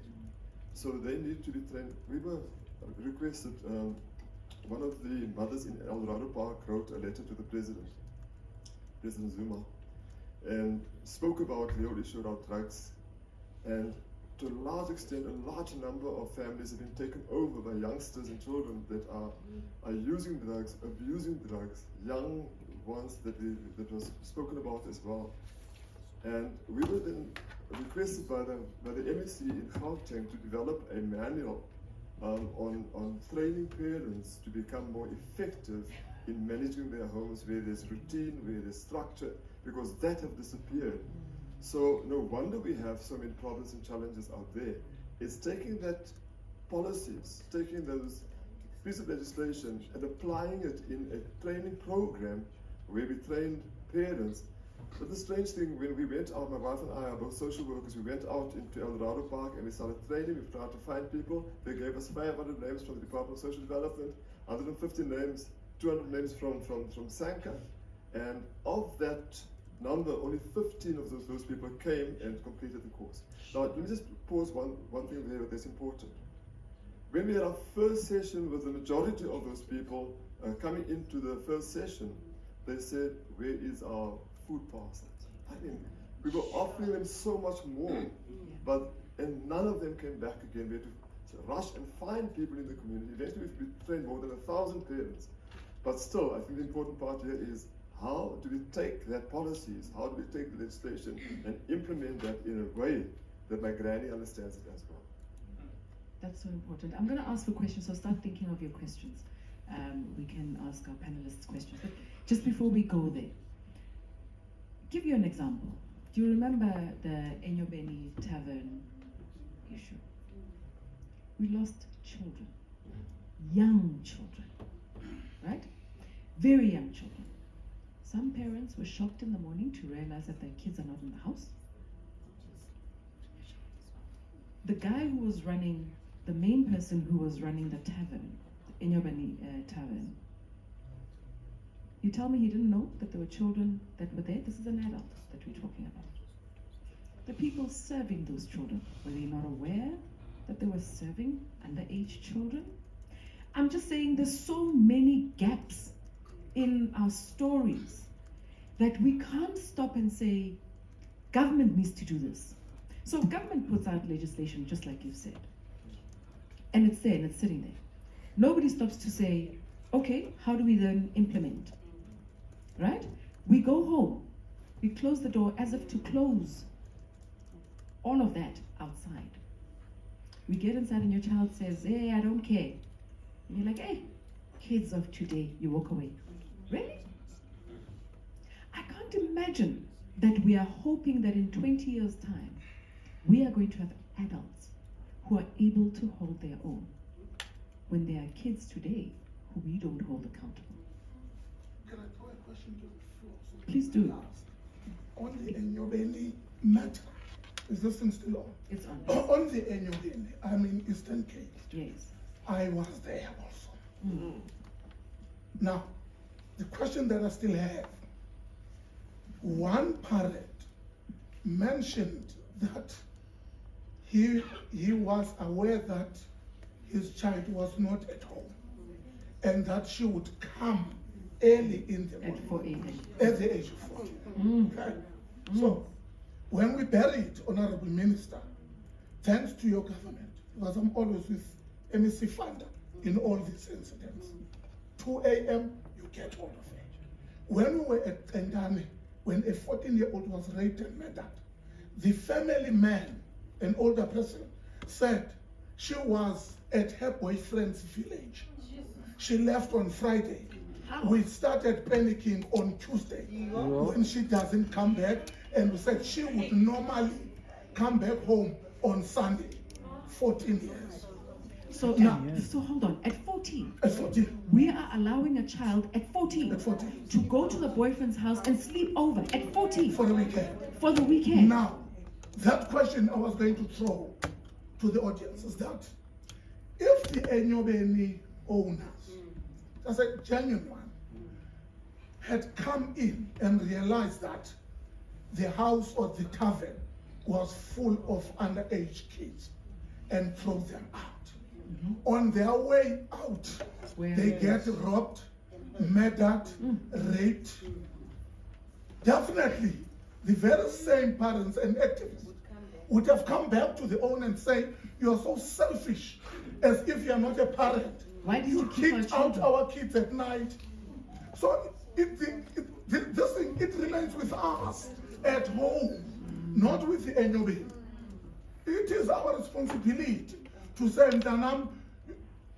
So they need to be trained. We were requested, one of the mothers in El Dorado Park wrote a letter to the President Zuma, and spoke about the whole issue about drugs. And to a large extent, a large number of families have been taken over by youngsters and children that are using drugs, abusing drugs, young ones that was spoken about as well. And we were then requested by the MSc in Gauteng to develop a manual on training parents to become more effective in managing their homes, where there's routine, where there's structure, because that have disappeared. So no wonder we have so many problems and challenges out there. It's taking that policies, taking those pieces of legislation and applying it in a training program where we trained parents. But the strange thing, when we went out, my wife and I are both social workers, we went out into El Dorado Park and we started training, we tried to find people. They gave us 500 names from the Department of Social Development, 150 names, 200 names from Sanka, and of that number, only 15 of those people came and completed the course. Now, let me just pause one thing there that's important. When we had our first session with the majority of those people coming into the first session, they said, where is our food parcels? I mean, we were offering them so much more, and none of them came back again. We had to rush and find people in the community. Eventually, we trained more than 1,000 parents. But still, I think the important part here is, how do we take that policies, how do we take the legislation and implement that in a way that my granny understands it as well? That's so important. I'm going to ask for questions, so start thinking of your questions. We can ask our panelists questions. But just before we go there, give you an example. Do you remember the Enyobeni Tavern issue? We lost children, young children, right? Very young children. Some parents were shocked in the morning to realize that their kids are not in the house. The guy who was running, the main person who was running the tavern, the Enyobeni Tavern, you tell me he didn't know that there were children that were there? This is an adult that we're talking about. The people serving those children, were they not aware that they were serving underage children? I'm just saying there's so many gaps in our stories that we can't stop and say, government needs to do this. So government puts out legislation, just like you've said. And it's there and it's sitting there. Nobody stops to say, okay, how do we then implement? Right? We go home, we close the door as if to close all of that outside. We get inside and your child says, hey, I don't care. And you're like, hey, kids of today, you walk away. Really? I can't imagine that we are hoping that in 20 years' time, we are going to have adults who are able to hold their own, when there are kids today who we don't hold accountable. Can I throw a question to the floor? So Please do. On the Enyobeni matter, is this thing still on? It's on. On the Enyobeni, I'm in Eastern Cape. Yes. I was there also. Now, the question that I still have, one parent mentioned that he was aware that his child was not at home and that she would come early in the morning at the age of 14. Okay? So, when we buried Honorable Minister, thanks to your government, because I'm always with MEC Fanda in all these incidents, 2 a.m., you get hold of it. When we were at Tendane, when a 14-year-old was raped and murdered, the family man, an older person, said she was at her boyfriend's village. She left on Friday. We started panicking on Tuesday when she doesn't come back, and we said she would normally come back home on Sunday. 14 years. So now, so hold on. At 14, we are allowing a child at 14, to go to the boyfriend's house and sleep over at 14 for the weekend. For the weekend. Now, that question I was going to throw to the audience is that if the Enyobeni owners, that's a genuine one, had come in and realized that the house or the tavern was full of underage kids and throw them out. On their way out, they get robbed, murdered, raped. Definitely, the very same parents and activists would have come back to the owner and say, "You're so selfish," as if you're not a parent. Why did you you keep kicked our out children? our kids at night. So this thing, it remains with us at home, not with the NOB. It is our responsibility to say, "Mtanam,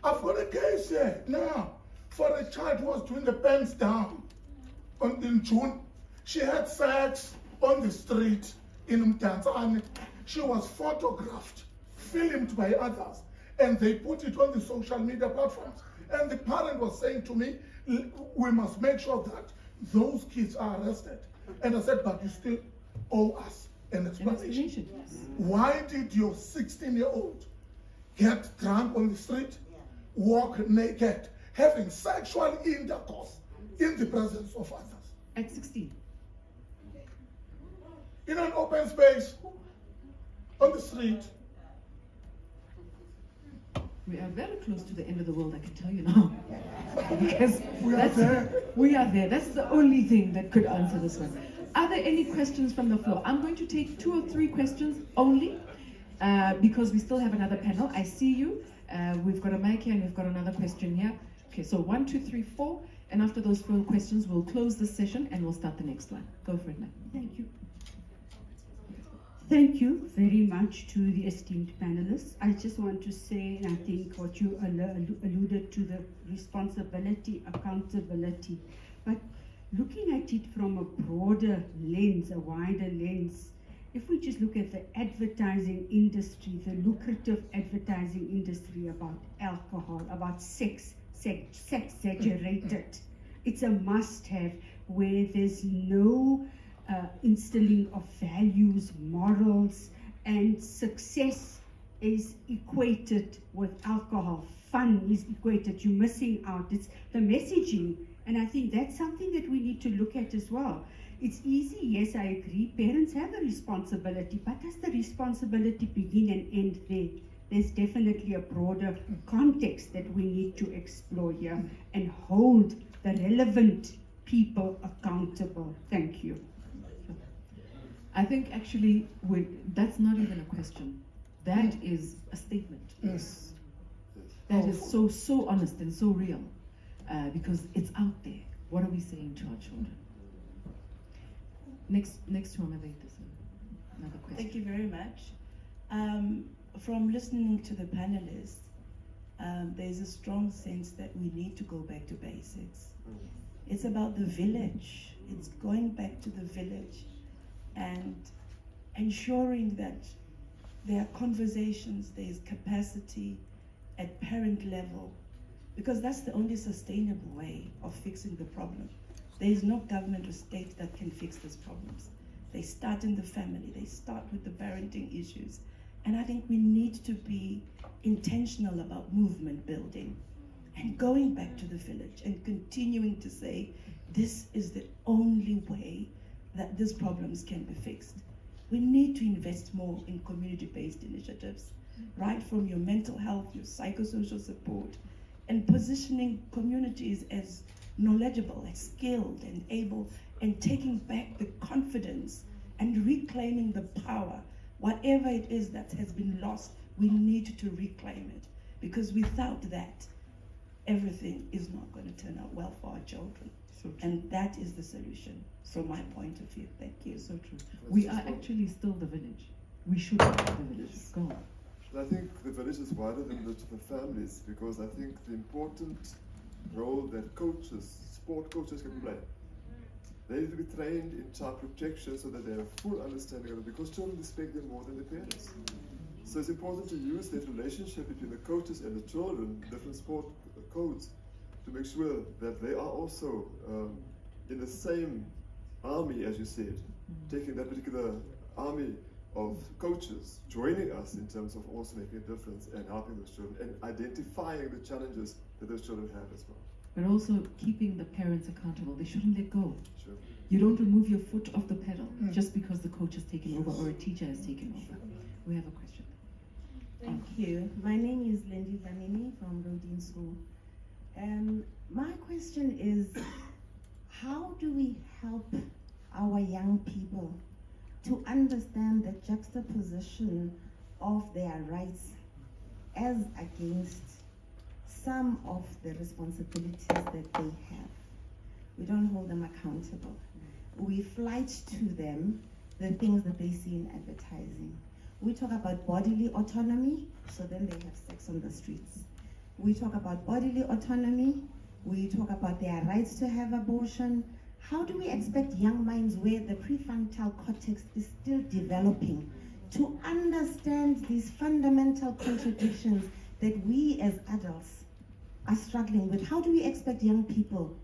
I've got a case here now for a child who was doing the pants down in June. She had sex on the street in Mtanzane. She was photographed, filmed by others, and they put it on the social media platforms. And the parent was saying to me, we must make sure that those kids are arrested." And I said, "But you still owe us an explanation. Why did your 16-year-old get drunk on the street, walk naked, having sexual intercourse in the presence of others? At 16? In an open space, on the street." We are very close to the end of the world, I can tell you now. Because we are there. We are there. That's the only thing that could answer this one. Are there any questions from the floor? I'm going to take 2 or 3 questions only, because we still have another panel. I see you. We've got a mic here and we've got another question here. Okay, so 1, 2, 3, 4. And after those 4 questions, we'll close this session and we'll start the next one. Go for it, ma'am. Thank you. Thank you very much to the esteemed panelists. I just want to say, and I think what you alluded to, the responsibility, accountability, but looking at it from a broader lens, a wider lens, if we just look at the advertising industry, the lucrative advertising industry about alcohol, about sex exaggerated, it's a must-have where there's no instilling of values, morals, and success is equated with alcohol. Fun is equated. You're missing out. It's the messaging, and I think that's something that we need to look at as well. It's easy, yes, I agree. Parents have a responsibility, but does the responsibility begin and end there? There's definitely a broader context that we need to explore here and hold the relevant people accountable. Thank you. I think actually that's not even a question. That is a statement. Yes. That is so honest and so real, because it's out there. What are we saying to our children? Next to another question. Thank you very much. From listening to the panelists, there's a strong sense that we need to go back to basics. It's about the village. It's going back to the village and ensuring that there are conversations, there's capacity at parent level, because that's the only sustainable way of fixing the problem. There is no government or state that can fix these problems. They start in the family, they start with the parenting issues. And I think we need to be intentional about movement building and going back to the village and continuing to say, this is the only way that these problems can be fixed. We need to invest more in community-based initiatives, right from your mental health, your psychosocial support, and positioning communities as knowledgeable, as skilled and able, and taking back the confidence and reclaiming the power. Whatever it is that has been lost, we need to reclaim it, because without that, everything is not going to turn out well for our children. And that is the solution from my point of view. Thank you. So true. We are actually still the village. We should be the village. Go on. I think the village is wider than the families, because I think the important role that coaches, sport coaches can play. They need to be trained in child protection so that they have a full understanding of it, because children respect them more than their parents. So it's important to use that relationship between the coaches and the children, different sport codes, to make sure that they are also in the same army, as you said, taking that particular army of coaches, joining us in terms of also making a difference and helping those children and identifying the challenges that those children have as well. but also keeping the parents accountable. They shouldn't let go. Sure. You don't remove your foot off the pedal just because the coach has taken over or a teacher has taken over. We have a question. Thank you. My name is Lendi Dlamini from Rodin School. My question is, how do we help our young people to understand the juxtaposition of their rights as against some of the responsibilities that they have? We don't hold them accountable. We flight to them the things that they see in advertising. We talk about bodily autonomy, so then they have sex on the streets. We talk about bodily autonomy. We talk about their rights to have abortion. How do we expect young minds where the prefrontal cortex is still developing to understand these fundamental contradictions that we as adults are struggling with? How do we expect young people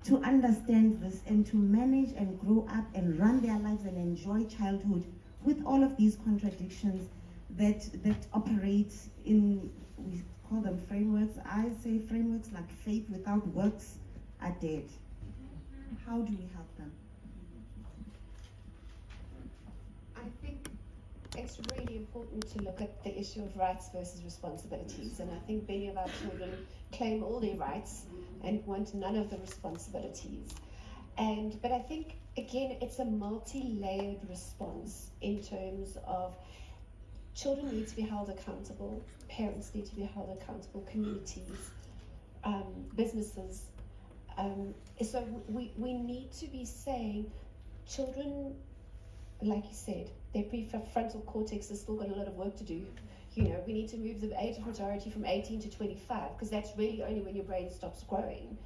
to understand this and to manage and grow up and run their lives and enjoy childhood with all of these contradictions that operate in, we call them frameworks. I say frameworks like faith without works are dead. How do we help them? I think it's really important to look at the issue of rights versus responsibilities, and I think many of our children claim all their rights and want none of the responsibilities. But I think, again, it's a multi-layered response in terms of children need to be held accountable, parents need to be held accountable, communities, businesses. So we need to be saying children, like you said, their prefrontal cortex has still got a lot of work to do. You know, we need to move the age of majority from 18 to 25 because that's really only when your brain stops growing.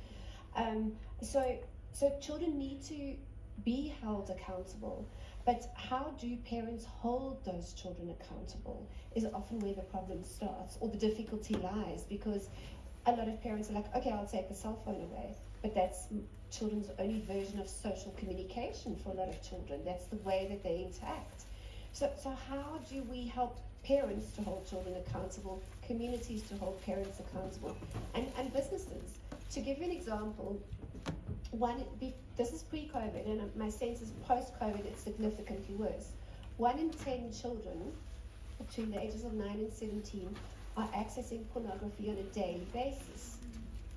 So children need to be held accountable, but how do parents hold those children accountable is often where the problem starts or the difficulty lies, because a lot of parents are like, okay, I'll take the cell phone away, but that's children's only version of social communication for a lot of children. That's the way that they interact. So how do we help parents to hold children accountable, communities to hold parents accountable, and businesses? To give you an example, this is pre-COVID, and my sense is post-COVID it's significantly worse. 1 in 10 children between the ages of 9 and 17 are accessing pornography on a daily basis.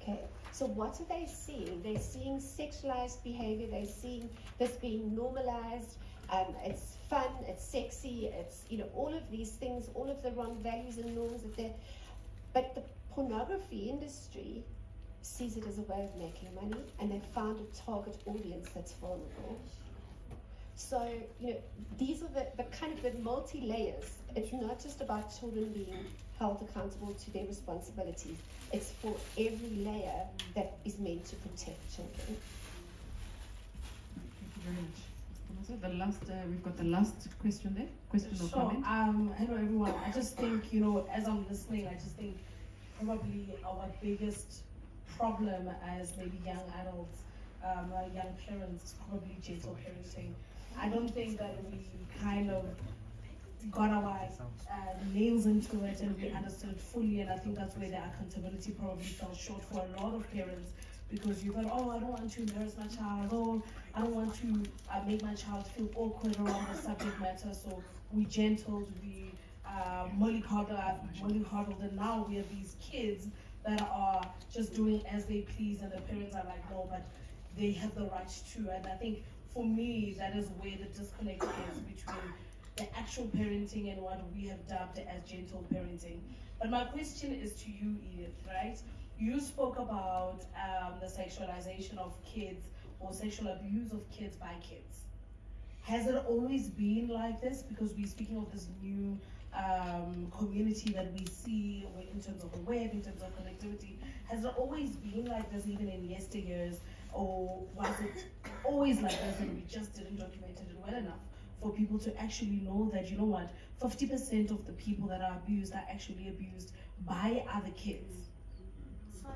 Okay, so what are they seeing? They're seeing sexualized behavior, they're seeing this being normalized, it's fun, it's sexy, it's, you know, all of these things, all of the wrong values and norms but the pornography industry sees it as a way of making money, and they found a target audience that's vulnerable. So, you know, these are the kind of the multi-layers. It's not just about children being held accountable to their responsibilities. It's for every layer that is meant to protect children. Thank you very much. We've got the last question there. Question or comment? Hello everyone. I just think, you know, as I'm listening, I just think probably our biggest problem as maybe young adults, young parents, is probably gentle parenting. I don't think that we kind of got our nails into it and we understood it fully, and I think that's where the accountability probably fell short for a lot of parents, because you thought, oh, I don't want to embarrass my child, oh, I don't want to make my child feel awkward around the subject matter, so we gentled, we mollycoddled, and now we have these kids that are just doing as they please, and the parents are like, no, but they have the right to. And I think for me, that is where the disconnect is between the actual parenting and what we have dubbed as gentle parenting. But my question is to you, Edith, right? You spoke about the sexualization of kids or sexual abuse of kids by kids. Has it always been like this? Because we're speaking of this new community that we see in terms of the web, in terms of connectivity. Has it always been like this, even in yesteryears, or was it always like this and we just didn't document it well enough for people to actually know that, you know what, 50% of the people that are abused are actually abused by other kids? So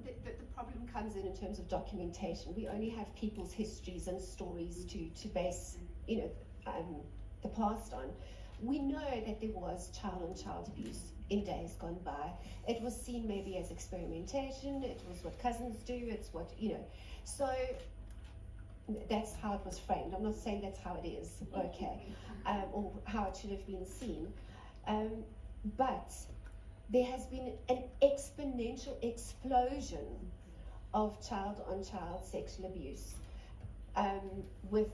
the problem comes in terms of documentation. We only have people's histories and stories to base, you know, the past on. we know that there was child-on-child abuse in days gone by. It was seen maybe as experimentation, it was what cousins do, it's what, so that's how it was framed. I'm not saying that's how it is, okay, or how it should have been seen. But there has been an exponential explosion of child-on-child sexual abuse, with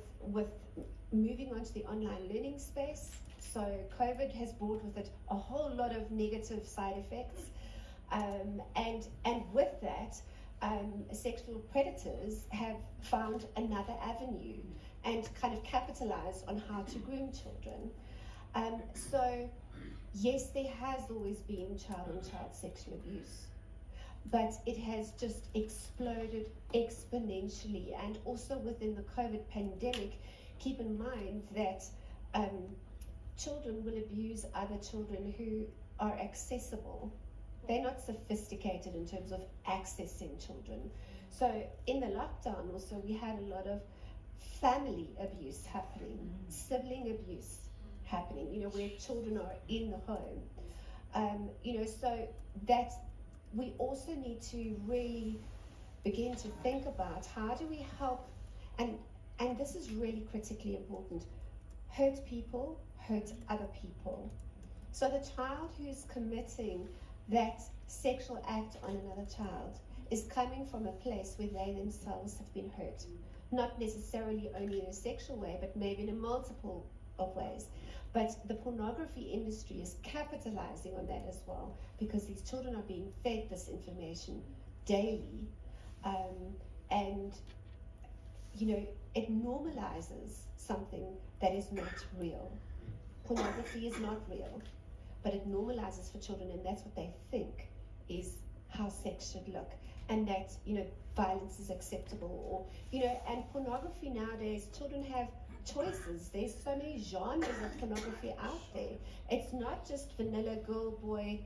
moving on to the online learning space. So COVID has brought with it a whole lot of negative side effects, and with that, sexual predators have found another avenue and kind of capitalized on how to groom children. So yes, there has always been child-on-child sexual abuse, but it has just exploded exponentially. And also within the COVID pandemic, keep in mind that children will abuse other children who are accessible. They're not sophisticated in terms of accessing children. So in the lockdown also, we had a lot of family abuse happening, sibling abuse happening, where children are in the home. So that we also need to really begin to think about how do we help, and this is really critically important, hurt people hurt other people. So the child who is committing that sexual act on another child is coming from a place where they themselves have been hurt. Not necessarily only in a sexual way, but maybe in a multiple of ways. But the pornography industry is capitalizing on that as well, because these children are being fed this information daily. And it normalizes something that is not real. Pornography is not real, but it normalizes for children, and that's what they think is how sex should look, and that violence is acceptable, or and pornography nowadays, children have choices. There's so many genres of pornography out there. It's not just vanilla girl boy,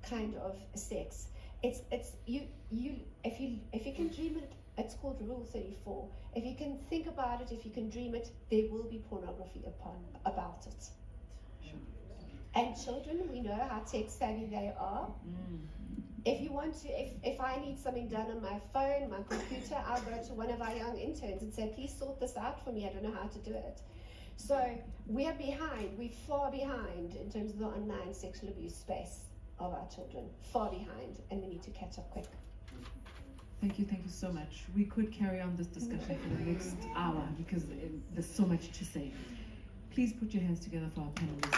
kind of sex. It's you if you can dream it, it's called Rule 34. If you can think about it, if you can dream it, there will be pornography about it. And children, we know how tech savvy they are. If you want to, if I need something done on my phone, my computer, I'll go to one of our young interns and say, please sort this out for me, I don't know how to do it. So we're far behind in terms of the online sexual abuse space of our children, far behind, and we need to catch up quick. Thank you so much. We could carry on this discussion for the next hour because there's so much to say. Please put your hands together for our panelists.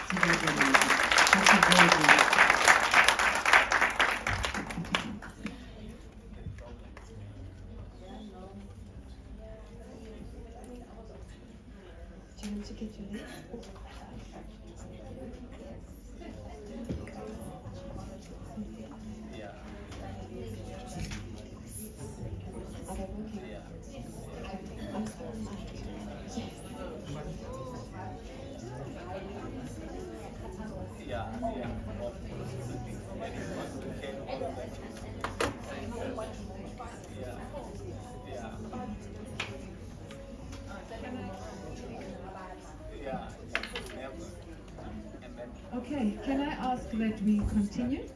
Do you want to get your legs? Okay, can I ask that we continue?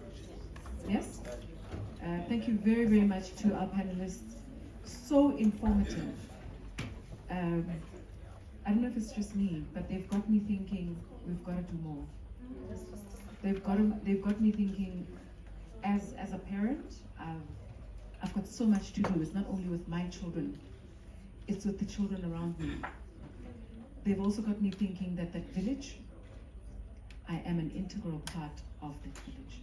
Yes? Thank you very, very much to our panelists. So informative. I don't know if it's just me, but they've got me thinking we've got to do more. They've got me thinking as a parent, I've got so much to do. It's not only with my children, it's with the children around me. They've also got me thinking that village, I am an integral part of that village.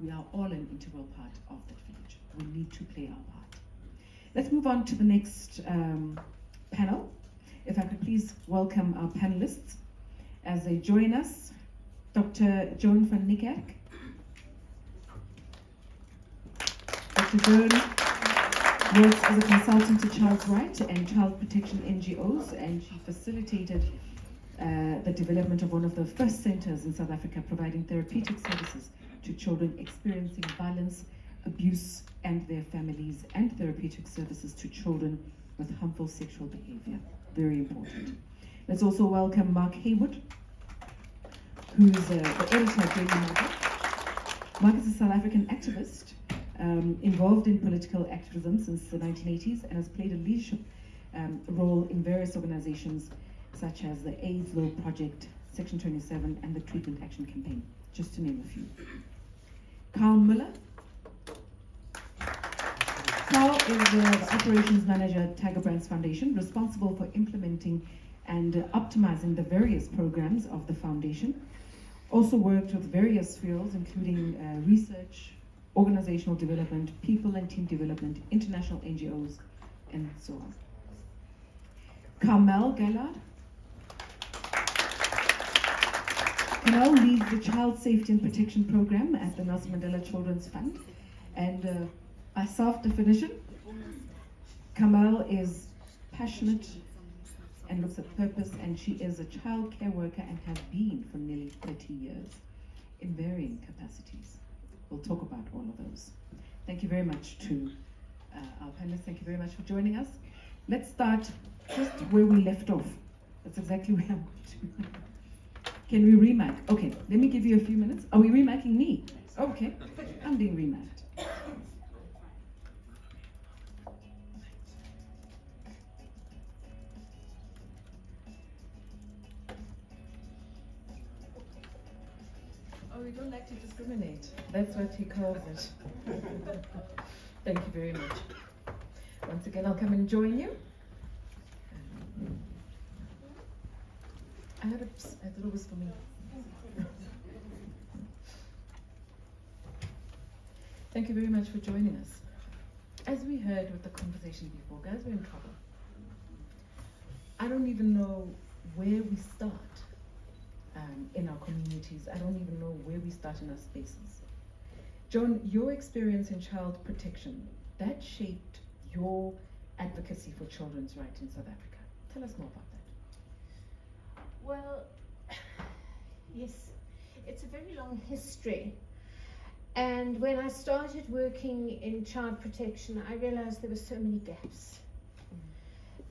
We are all an integral part of that village. We need to play our part. Let's move on to the next panel. If I could please welcome our panelists as they join us. Dr. Joan van Niekerk. Dr. Joan works as a consultant to child's rights and child protection NGOs, and she facilitated the development of one of the first centers in South Africa providing therapeutic services to children experiencing violence, abuse, and their families, and therapeutic services to children with harmful sexual behavior. Very important. Let's also welcome Mark Haywood. who's the editor of Daily Market. Mark is a South African activist involved in political activism since the 1980s and has played a leadership role in various organizations such as the AIDS Law Project, Section 27, and the Treatment Action Campaign, just to name a few. Carl Miller. Carl is the operations manager at Tiger Brands Foundation, responsible for implementing and optimizing the various programs of the foundation. Also worked with various fields, including research, organizational development, people and team development, international NGOs, and so on. Carmel Gallard. Carmel leads the Child Safety and Protection Program at the Nelson Mandela Children's Fund. And by self-definition, Carmel is passionate and looks at purpose, and she is a child care worker and has been for nearly 30 years in varying capacities. We'll talk about all of those. Thank you very much to our panelists. Thank you very much for joining us. Let's start just where we left off. That's exactly where I want to. Can we remic? Okay, let me give you a few minutes. Are we remicing me? Okay, I'm being remiced. Oh, we don't like to discriminate. That's what he calls it. Thank you very much. Once again, I'll come and join you. I thought it was for me. Thank you very much for joining us. As we heard with the conversation before, guys, we're in trouble. I don't even know where we start in our communities. I don't even know where we start in our spaces. John, your experience in child protection, that shaped your advocacy for children's rights in South Africa. Tell us more about that. Well, yes, it's a very long history. And when I started working in child protection, I realized there were so many gaps.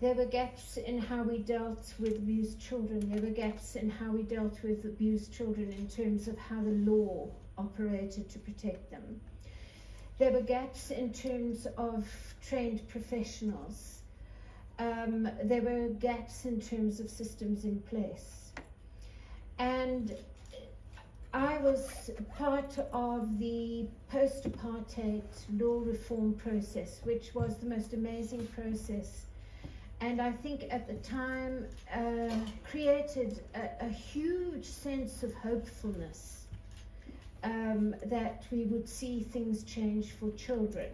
There were gaps in how we dealt with abused children. There were gaps in how we dealt with abused children in terms of how the law operated to protect them. There were gaps in terms of trained professionals. There were gaps in terms of systems in place. And I was part of the post-apartheid law reform process, which was the most amazing process. And I think at the time created a huge sense of hopefulness that we would see things change for children.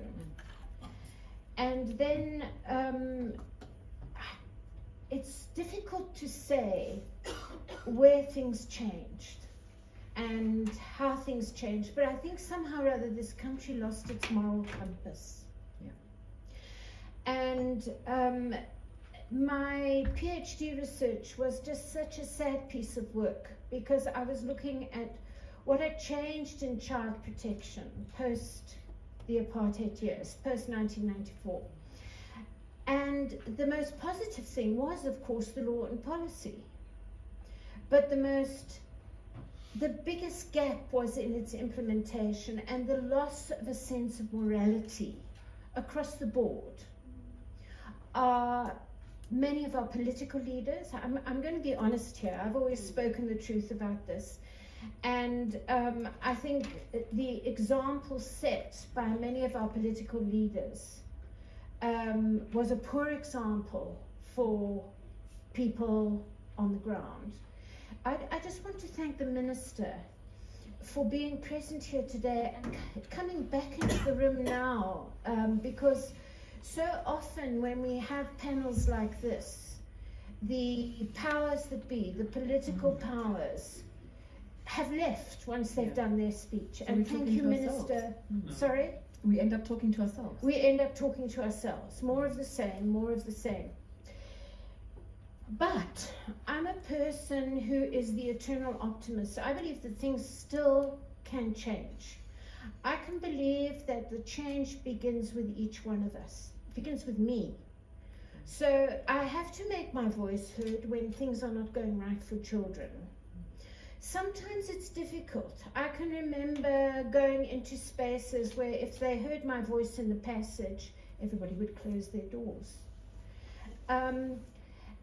And then it's difficult to say where things changed and how things changed, but I think somehow or other this country lost its moral compass. Yeah. And my PhD research was just such a sad piece of work because I was looking at what had changed in child protection post the apartheid years, post 1994. And the most positive thing was, of course, the law and policy. But the biggest gap was in its implementation and the loss of a sense of morality across the board. Many of our political leaders, I'm going to be honest here, I've always spoken the truth about this, and I think the example set by many of our political leaders was a poor example for people on the ground. I just want to thank the Minister for being present here today and coming back into the room now, because so often when we have panels like this, the powers that be, the political powers, have left once they've done their speech. So and thank you, Minister. Sorry? We end up talking to ourselves. We end up talking to ourselves. More of the same, more of the same. But I'm a person who is the eternal optimist. I believe that things still can change. I can believe that the change begins with each one of us. It begins with me. So I have to make my voice heard when things are not going right for children. Sometimes it's difficult. I can remember going into spaces where if they heard my voice in the passage, everybody would close their doors. And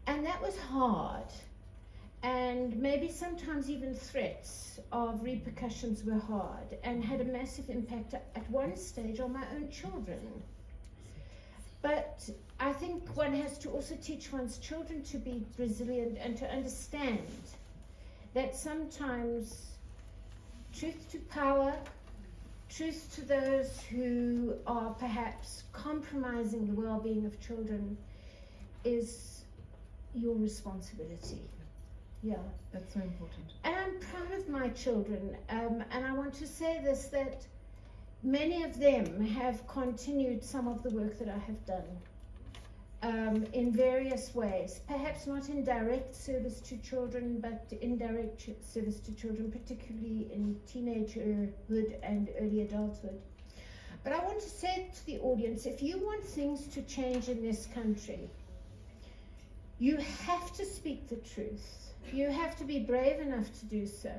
that was hard. And maybe sometimes even threats of repercussions were hard and had a massive impact at one stage on my own children. But I think one has to also teach one's children to be resilient and to understand that sometimes truth to power, truth to those who are perhaps compromising the well-being of children is your responsibility. Yeah. That's so important. And I'm proud of my children, and I want to say this, that many of them have continued some of the work that I have done in various ways, perhaps not in direct service to children, but indirect service to children, particularly in teenagerhood and early adulthood. But I want to say to the audience, if you want things to change in this country, you have to speak the truth. You have to be brave enough to do so.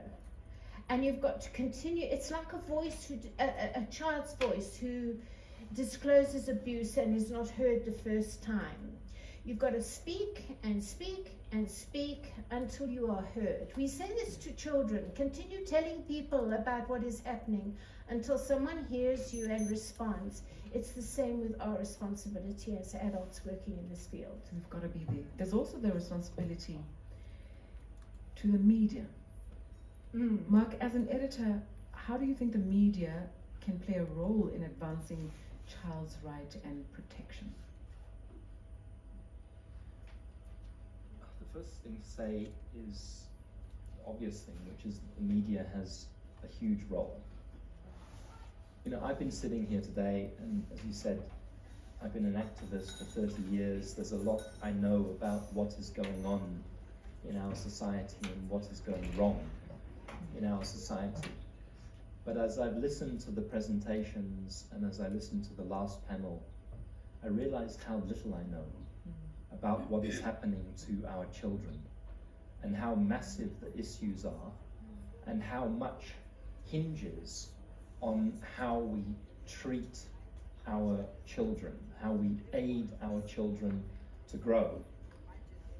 And you've got to continue. It's like a voice, a child's voice who discloses abuse and is not heard the first time. You've got to speak and speak and speak until you are heard. We say this to children. Continue telling people about what is happening until someone hears you and responds. It's the same with our responsibility as adults working in this field. We've got to be there. There's also the responsibility to the media. Mark, as an editor, how do you think the media can play a role in advancing child's right and protection? The first thing to say is the obvious thing, which is that the media has a huge role. You know, I've been sitting here today, and as you said, I've been an activist for 30 years. There's a lot I know about what is going on in our society and what is going wrong in our society. But as I've listened to the presentations and as I listened to the last panel, I realized how little I know about what is happening to our children and how massive the issues are and how much hinges on how we treat our children, how we aid our children to grow.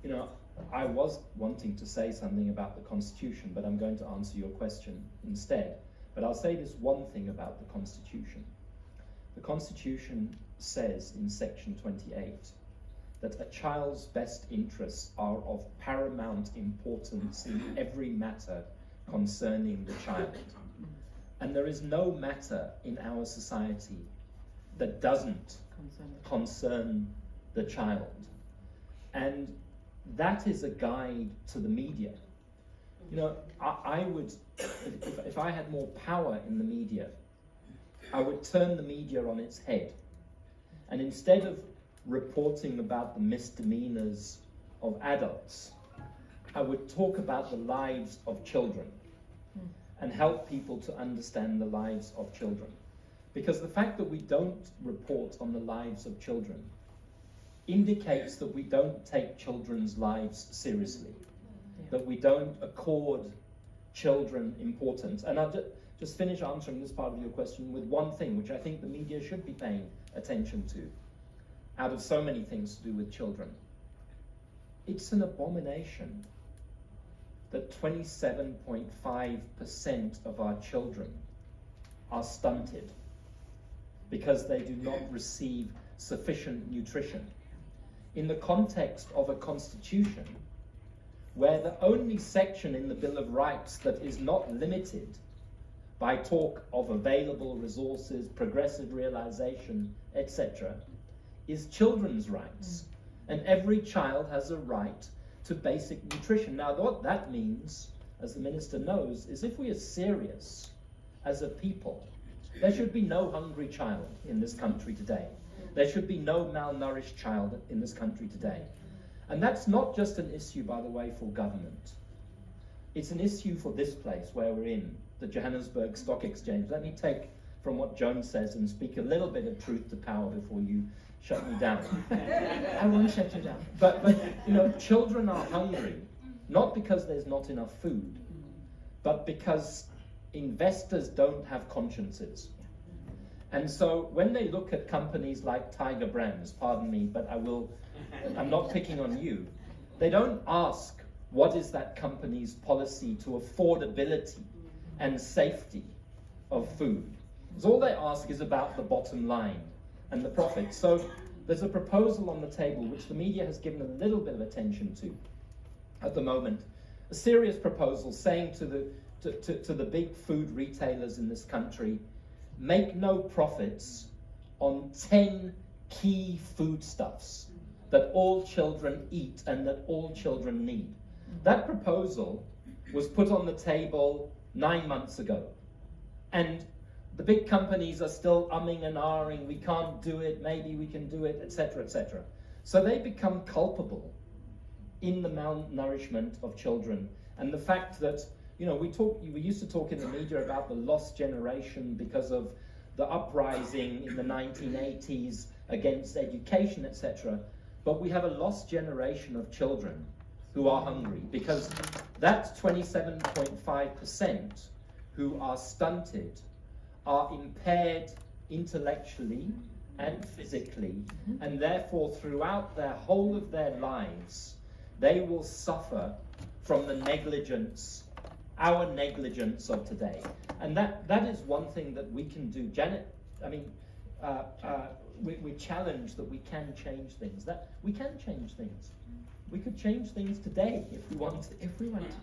You know, I was wanting to say something about the Constitution, but I'm going to answer your question instead. But I'll say this one thing about the Constitution. The Constitution says in section 28 that a child's best interests are of paramount importance in every matter concerning the child. And there is no matter in our society that doesn't concern the child. And that is a guide to the media. You know, I would, if I had more power in the media, I would turn the media on its head. And instead of reporting about the misdemeanors of adults, I would talk about the lives of children and help people to understand the lives of children. Because the fact that we don't report on the lives of children indicates that we don't take children's lives seriously, that we don't accord children importance. And I'll just finish answering this part of your question with one thing, which I think the media should be paying attention to, out of so many things to do with children. It's an abomination that 27.5% of our children are stunted because they do not receive sufficient nutrition. In the context of a constitution where the only section in the Bill of Rights that is not limited by talk of available resources, progressive realization, etc., is children's rights. And every child has a right to basic nutrition. Now, what that means, as the minister knows, is if we are serious as a people, there should be no hungry child in this country today. There should be no malnourished child in this country today. And that's not just an issue, by the way, for government. It's an issue for this place where we're in, the Johannesburg Stock Exchange. Let me take from what Joan says and speak a little bit of truth to power before you shut me down. I won't shut you down. But you know, children are hungry, not because there's not enough food, but because investors don't have consciences. And so when they look at companies like Tiger Brands, pardon me, but I'm not picking on you, they don't ask what is that company's policy to affordability and safety of food. Because all they ask is about the bottom line and the profit. So there's a proposal on the table which the media has given a little bit of attention to at the moment, a serious proposal saying to the big food retailers in this country, make no profits on 10 key foodstuffs that all children eat and that all children need. That proposal was put on the table 9 months ago. And the big companies are still umming and ahhing, we can't do it, maybe we can do it, etc., etc. So they become culpable in the malnourishment of children. And the fact that, you know, we used to talk in the media about the lost generation because of the uprising in the 1980s against education, etc. But we have a lost generation of children who are hungry, because that 27.5% who are stunted are impaired intellectually and physically, and therefore throughout their whole of their lives, they will suffer from the negligence, our negligence of today. And that is one thing that we can do. Janet, I mean, we're challenged that we can change things. That we can change things. We could change things today if we wanted. If we wanted to.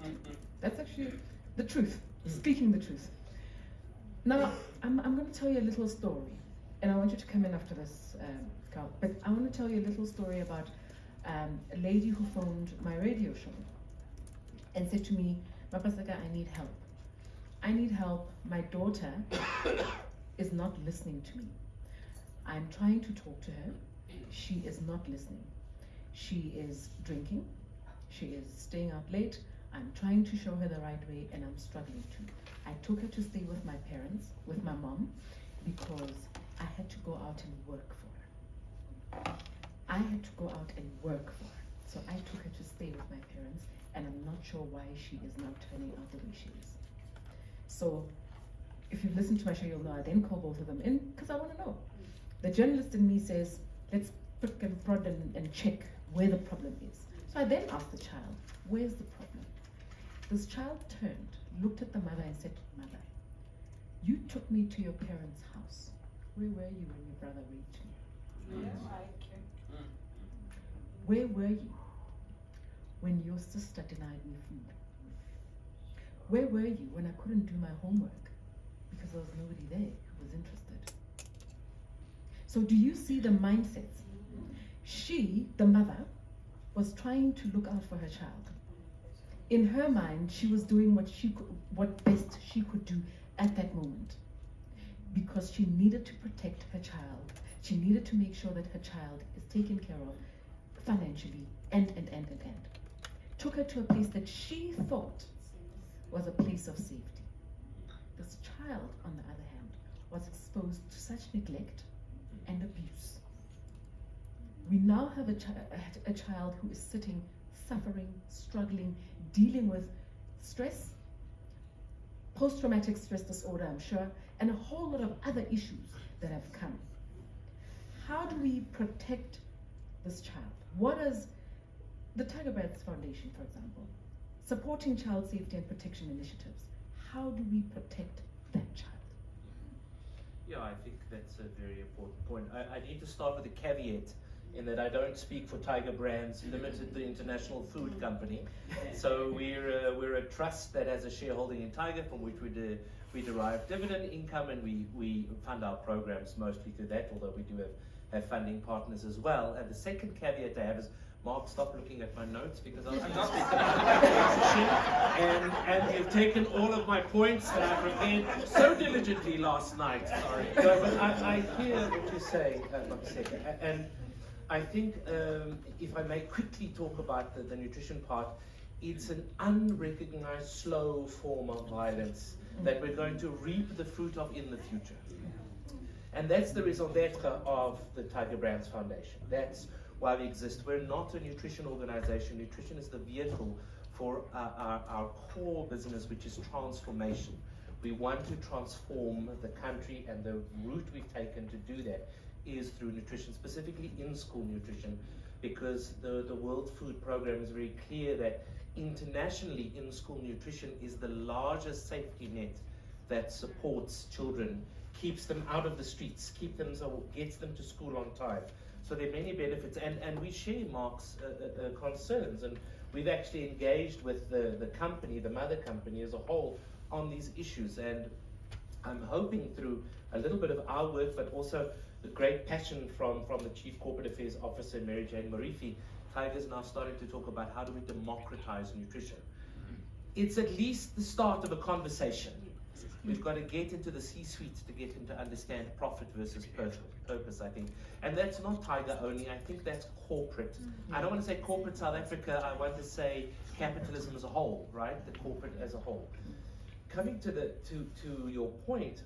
That's actually the truth. Speaking the truth. Now, I'm going to tell you a little story, and I want you to come in after this, Carl. But I want to tell you a little story about a lady who phoned my radio show and said to me, Mapasaka, I need help. I need help. My daughter is not listening to me. I'm trying to talk to her. She is not listening. She is drinking. She is staying out late. I'm trying to show her the right way, and I'm struggling to. I took her to stay with my parents, with my mom, because I had to go out and work for her. I had to go out and work for her. So I took her to stay with my parents, and I'm not sure why she is now turning out the way she is. So if you've listened to my show, you'll know I then call both of them in because I want to know. The journalist in me says, let's pick and prod and check where the problem is. So I then asked the child, where's the problem? This child turned, looked at the mother and said, Mother, you took me to your parents' house. Where were you when your brother raped me? Where were you when your sister denied me food? Where were you when I couldn't do my homework because there was nobody there who was interested? So do you see the mindsets? She, the mother, was trying to look out for her child. In her mind, she was doing what best she could do at that moment, because she needed to protect her child. She needed to make sure that her child is taken care of financially and. Took her to a place that she thought was a place of safety. This child, on the other hand, was exposed to such neglect and abuse. We now have a child who is sitting, suffering, struggling, dealing with stress, post-traumatic stress disorder, I'm sure, and a whole lot of other issues that have come. How do we protect this child? What is the Tiger Brands Foundation, for example, supporting child safety and protection initiatives? How do we protect that child? Yeah, I think that's a very important point. I need to start with a caveat in that I don't speak for Tiger Brands Limited, the international food company. So we're a trust that has a shareholding in Tiger, from which we derive dividend income, and we fund our programs mostly through that, although we do have funding partners as well. And the second caveat I have is, Mark, stop looking at my notes, because I'm not and you've taken all of my points that I prepared so diligently last night. Sorry. No, but I hear what you say, Mapaseka, and I think if I may quickly talk about the nutrition part, it's an unrecognized slow form of violence that we're going to reap the fruit of in the future. And that's the raison d'etre of the Tiger Brands Foundation. That's why we exist. We're not a nutrition organization. Nutrition is the vehicle for our core business, which is transformation. We want to transform the country, and the route we've taken to do that is through nutrition, specifically in-school nutrition, because the World Food Programme is very clear that internationally in-school nutrition is the largest safety net that supports children, keeps them out of the streets, gets them to school on time. So there are many benefits, and we share Mark's concerns, and we've actually engaged with the company, the mother company as a whole, on these issues. And I'm hoping through a little bit of our work, but also the great passion from the Chief Corporate Affairs Officer, Mary Jane Morifi, Tiger's now starting to talk about how do we democratize nutrition. It's at least the start of a conversation. We've got to get into the C-suite to get him to understand profit versus purpose, I think. And that's not Tiger only, I think that's corporate. I don't want to say corporate South Africa, I want to say capitalism as a whole, right? The corporate as a whole. Coming to your point,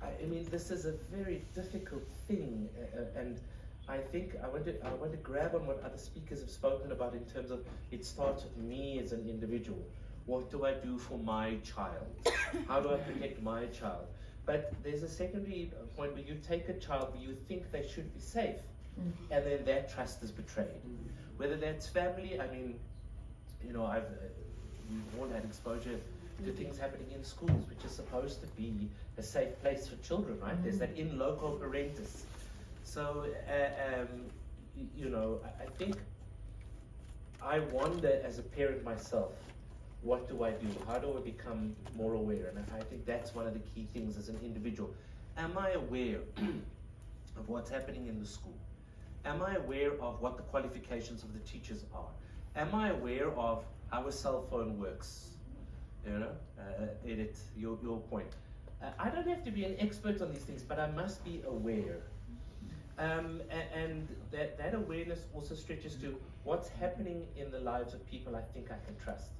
I mean, this is a very difficult thing, and I think I want to grab on what other speakers have spoken about in terms of it starts with me as an individual. What do I do for my child? How do I protect my child? But there's a secondary point where you take a child where you think they should be safe, and then that trust is betrayed. Whether that's family, I mean, you know, we've all had exposure to things happening in schools, which is supposed to be a safe place for children, right? There's that in loco parentis. So, you know, I think I wonder as a parent myself, what do I do? How do I become more aware? And I think that's one of the key things as an individual. Am I aware of what's happening in the school? Am I aware of what the qualifications of the teachers are? Am I aware of how a cell phone works? You know, Edith, your point. I don't have to be an expert on these things, but I must be aware. And that awareness also stretches to what's happening in the lives of people I think I can trust.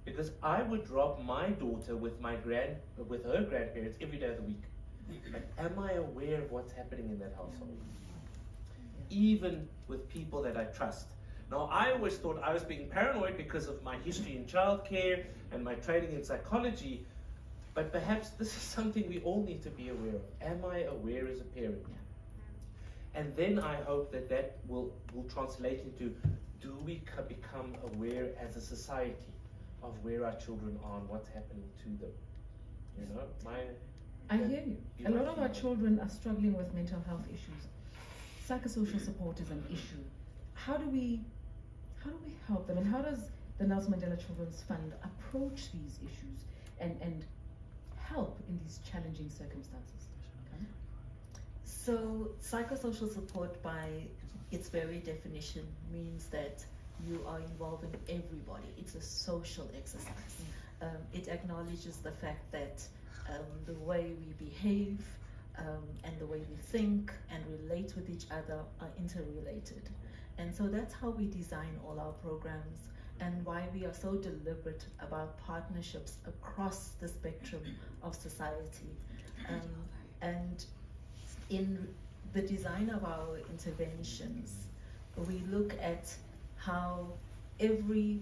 Because I would drop my daughter with her grandparents every day of the week. But am I aware of what's happening in that household? Even with people that I trust. Now, I always thought I was being paranoid because of my history in childcare and my training in psychology, but perhaps this is something we all need to be aware of. Am I aware as a parent? And then I hope that will translate into, do we become aware as a society of where our children are and what's happening to them? You know, I hear you. A lot of our children are struggling with mental health issues. Psychosocial support is an issue. How do we help them, and how does the Nelson Mandela Children's Fund approach these issues and help in these challenging circumstances? Okay. So psychosocial support, by its very definition, means that you are involving everybody. It's a social exercise. It acknowledges the fact that the way we behave and the way we think and relate with each other are interrelated. And so that's how we design all our programs, and why we are so deliberate about partnerships across the spectrum of society. And in the design of our interventions, we look at how every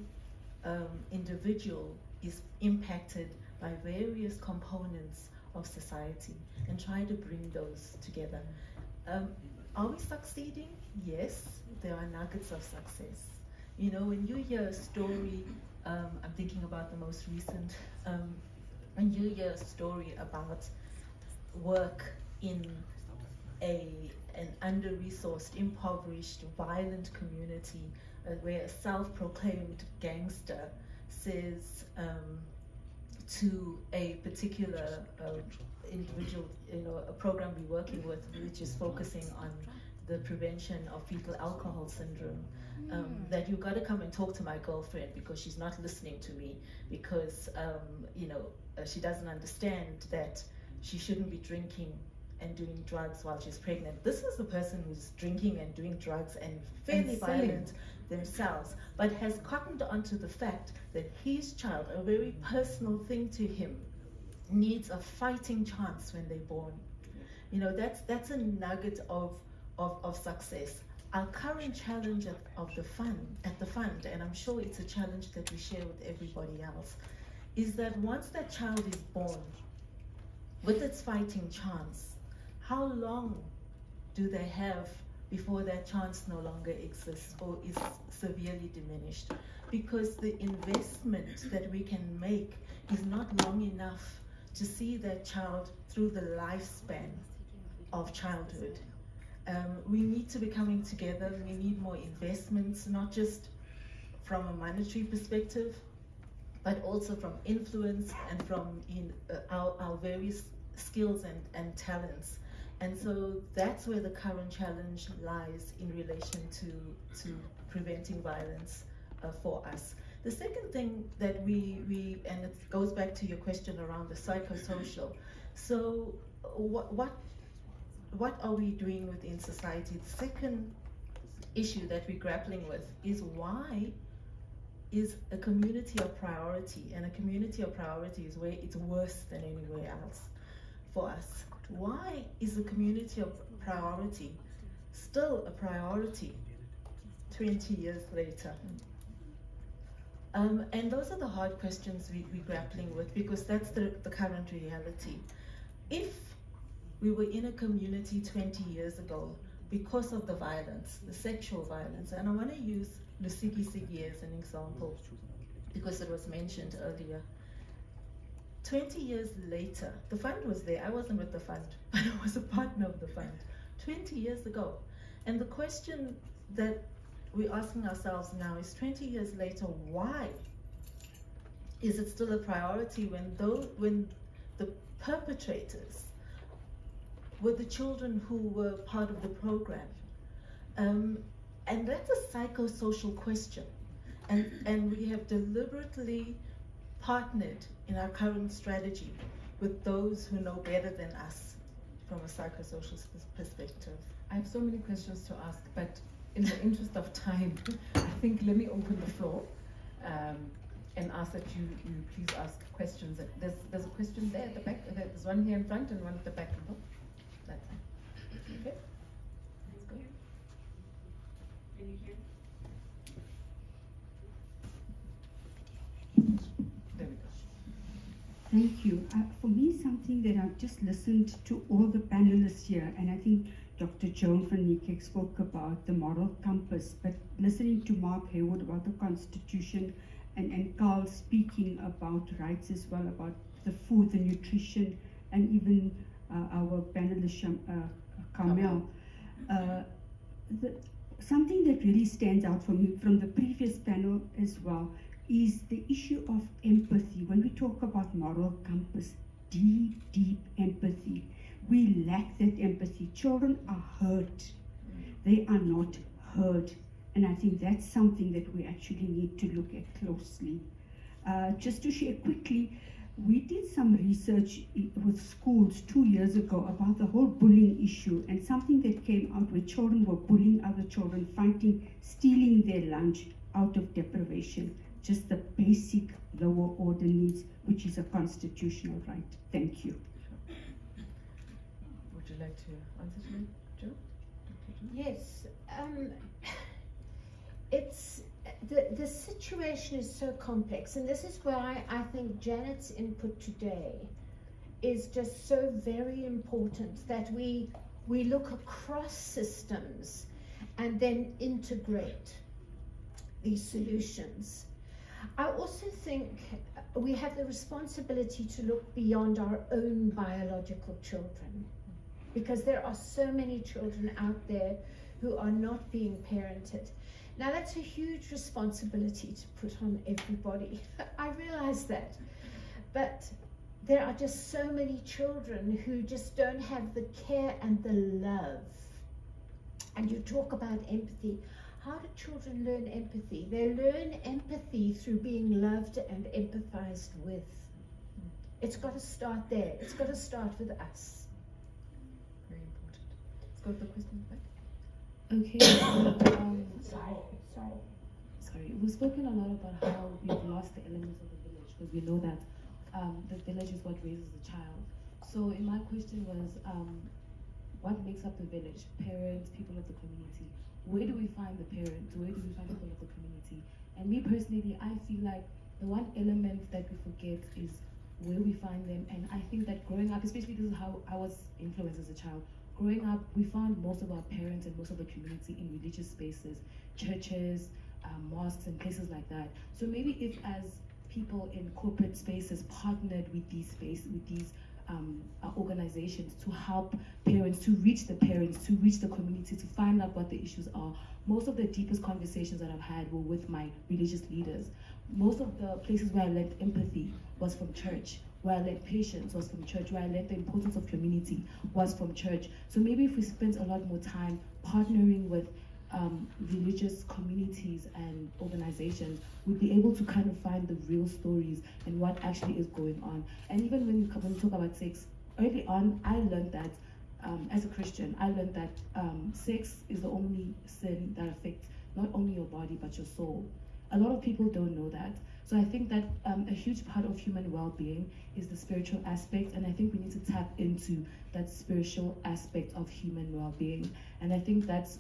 individual is impacted by various components of society and try to bring those together. Are we succeeding? Yes, there are nuggets of success. You know, when you hear a story, I'm thinking about the most recent, when you hear a story about work in an under-resourced, impoverished, violent community, where a self-proclaimed gangster says to a particular individual, you know, a program we're working with, which is focusing on the prevention of fetal alcohol syndrome, that you've got to come and talk to my girlfriend because she's not listening to me, because you know, she doesn't understand that she shouldn't be drinking and doing drugs while she's pregnant. This is the person who's drinking and doing drugs and fairly violent themselves, but has cottoned onto the fact that his child, a very personal thing to him, needs a fighting chance when they're born. You know, that's a nugget of success. our current challenge at the fund, and I'm sure it's a challenge that we share with everybody else, is that once that child is born, with its fighting chance, how long do they have before that chance no longer exists or is severely diminished? Because the investment that we can make is not long enough to see that child through the lifespan of childhood. We need to be coming together. We need more investments, not just from a monetary perspective, but also from influence and from our various skills and talents. And so that's where the current challenge lies in relation to preventing violence for us. The second thing that and it goes back to your question around the psychosocial. So what are we doing within society? The second issue that we're grappling with is why is a community of priority, and a community of priority is where it's worse than anywhere else for us. Why is the community of priority still a priority 20 years later? And those are the hard questions we're grappling with, because that's the current reality. If we were in a community 20 years ago, because of the violence, the sexual violence, and I want to use Lusigi as an example, because it was mentioned earlier. 20 years later, the fund was there. I wasn't with the fund, but I was a partner of the fund 20 years ago. And the question that we're asking ourselves now is, 20 years later, why is it still a priority when the perpetrators were the children who were part of the program? And that's a psychosocial question. And we have deliberately partnered in our current strategy with those who know better than us from a psychosocial perspective. I have so many questions to ask, but in the interest of time, I think let me open the floor and ask that you please ask questions. There's a question there at the back. There's one here in front and one at the back. That's it. Okay. Let's go. Can you hear? There we go. Thank you. For me, something that I've just listened to all the panelists here, and I think Dr. Joan van Niekerk spoke about the moral compass, but listening to Mark Haywood about the Constitution and Carl speaking about rights as well, about the food, the nutrition, and even our panelist, Carmel. Something that really stands out for me from the previous panel as well is the issue of empathy. When we talk about moral compass, deep empathy, we lack that empathy. Children are hurt. They are not heard. And I think that's something that we actually need to look at closely. Just to share quickly, we did some research with schools 2 years ago about the whole bullying issue, and something that came out where children were bullying other children, fighting, stealing their lunch out of deprivation. Just the basic lower order needs, which is a constitutional right. Thank you. Would you like to answer to me, Joe? Yes. It's the situation is so complex, and this is why I think Janet's input today is just so very important, that we look across systems and then integrate these solutions. I also think we have the responsibility to look beyond our own biological children, because there are so many children out there who are not being parented. Now that's a huge responsibility to put on everybody. I realize that, but there are just so many children who just don't have the care and the love. And you talk about empathy. How do children learn empathy? They learn empathy through being loved and empathized with. It's got to start there. It's got to start with us. Very important. Let's go to the question back. Okay. Sorry. We've spoken a lot about how we've lost the elements of the village, because we know that the village is what raises the child. So my question was, what makes up the village? Parents, people of the community. Where do we find the parents? Where do we find people of the community? And me personally, I feel like the one element that we forget is where we find them. And I think that growing up, especially this is how I was influenced as a child, growing up, we found most of our parents and most of the community in religious spaces, churches, mosques, and places like that. So maybe if as people in corporate spaces partnered with these organizations to help parents, to reach the community, to find out what the issues are. Most of the deepest conversations that I've had were with my religious leaders. Most of the places where I learned empathy was from church, where I learned patience was from church, where I learned the importance of community was from church. So maybe if we spent a lot more time partnering with religious communities and organizations, we'd be able to kind of find the real stories and what actually is going on. And even when we talk about sex, early on, I learned that, as a Christian, I learned that sex is the only sin that affects not only your body, but your soul. A lot of people don't know that. So I think that a huge part of human well-being is the spiritual aspect, and I think we need to tap into that spiritual aspect of human well-being. And I think that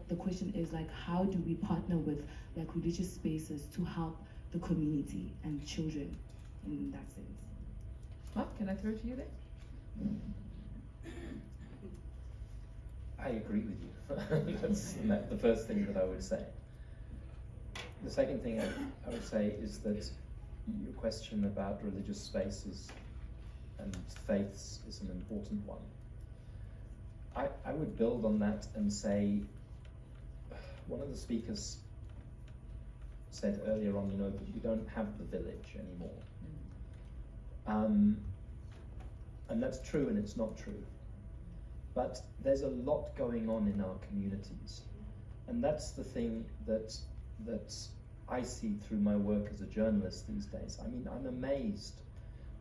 the question is like, how do we partner with like religious spaces to help the community and children in that sense? Mark, can I throw it to you there? I agree with you. That's the first thing that I would say. The second thing I would say is that your question about religious spaces and faiths is an important one. I would build on that and say, one of the speakers said earlier on, that we don't have the village anymore. And that's true and it's not true. But there's a lot going on in our communities. And that's the thing that I see through my work as a journalist these days. I mean, I'm amazed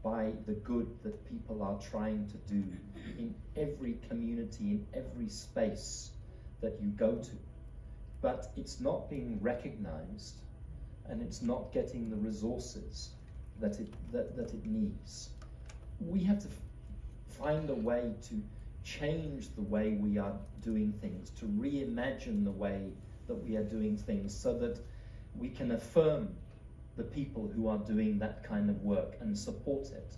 by the good that people are trying to do in every community, in every space that you go to. But it's not being recognized and it's not getting the resources that it needs. We have to find a way to change the way we are doing things, to reimagine the way that we are doing things so that we can affirm the people who are doing that kind of work and support it.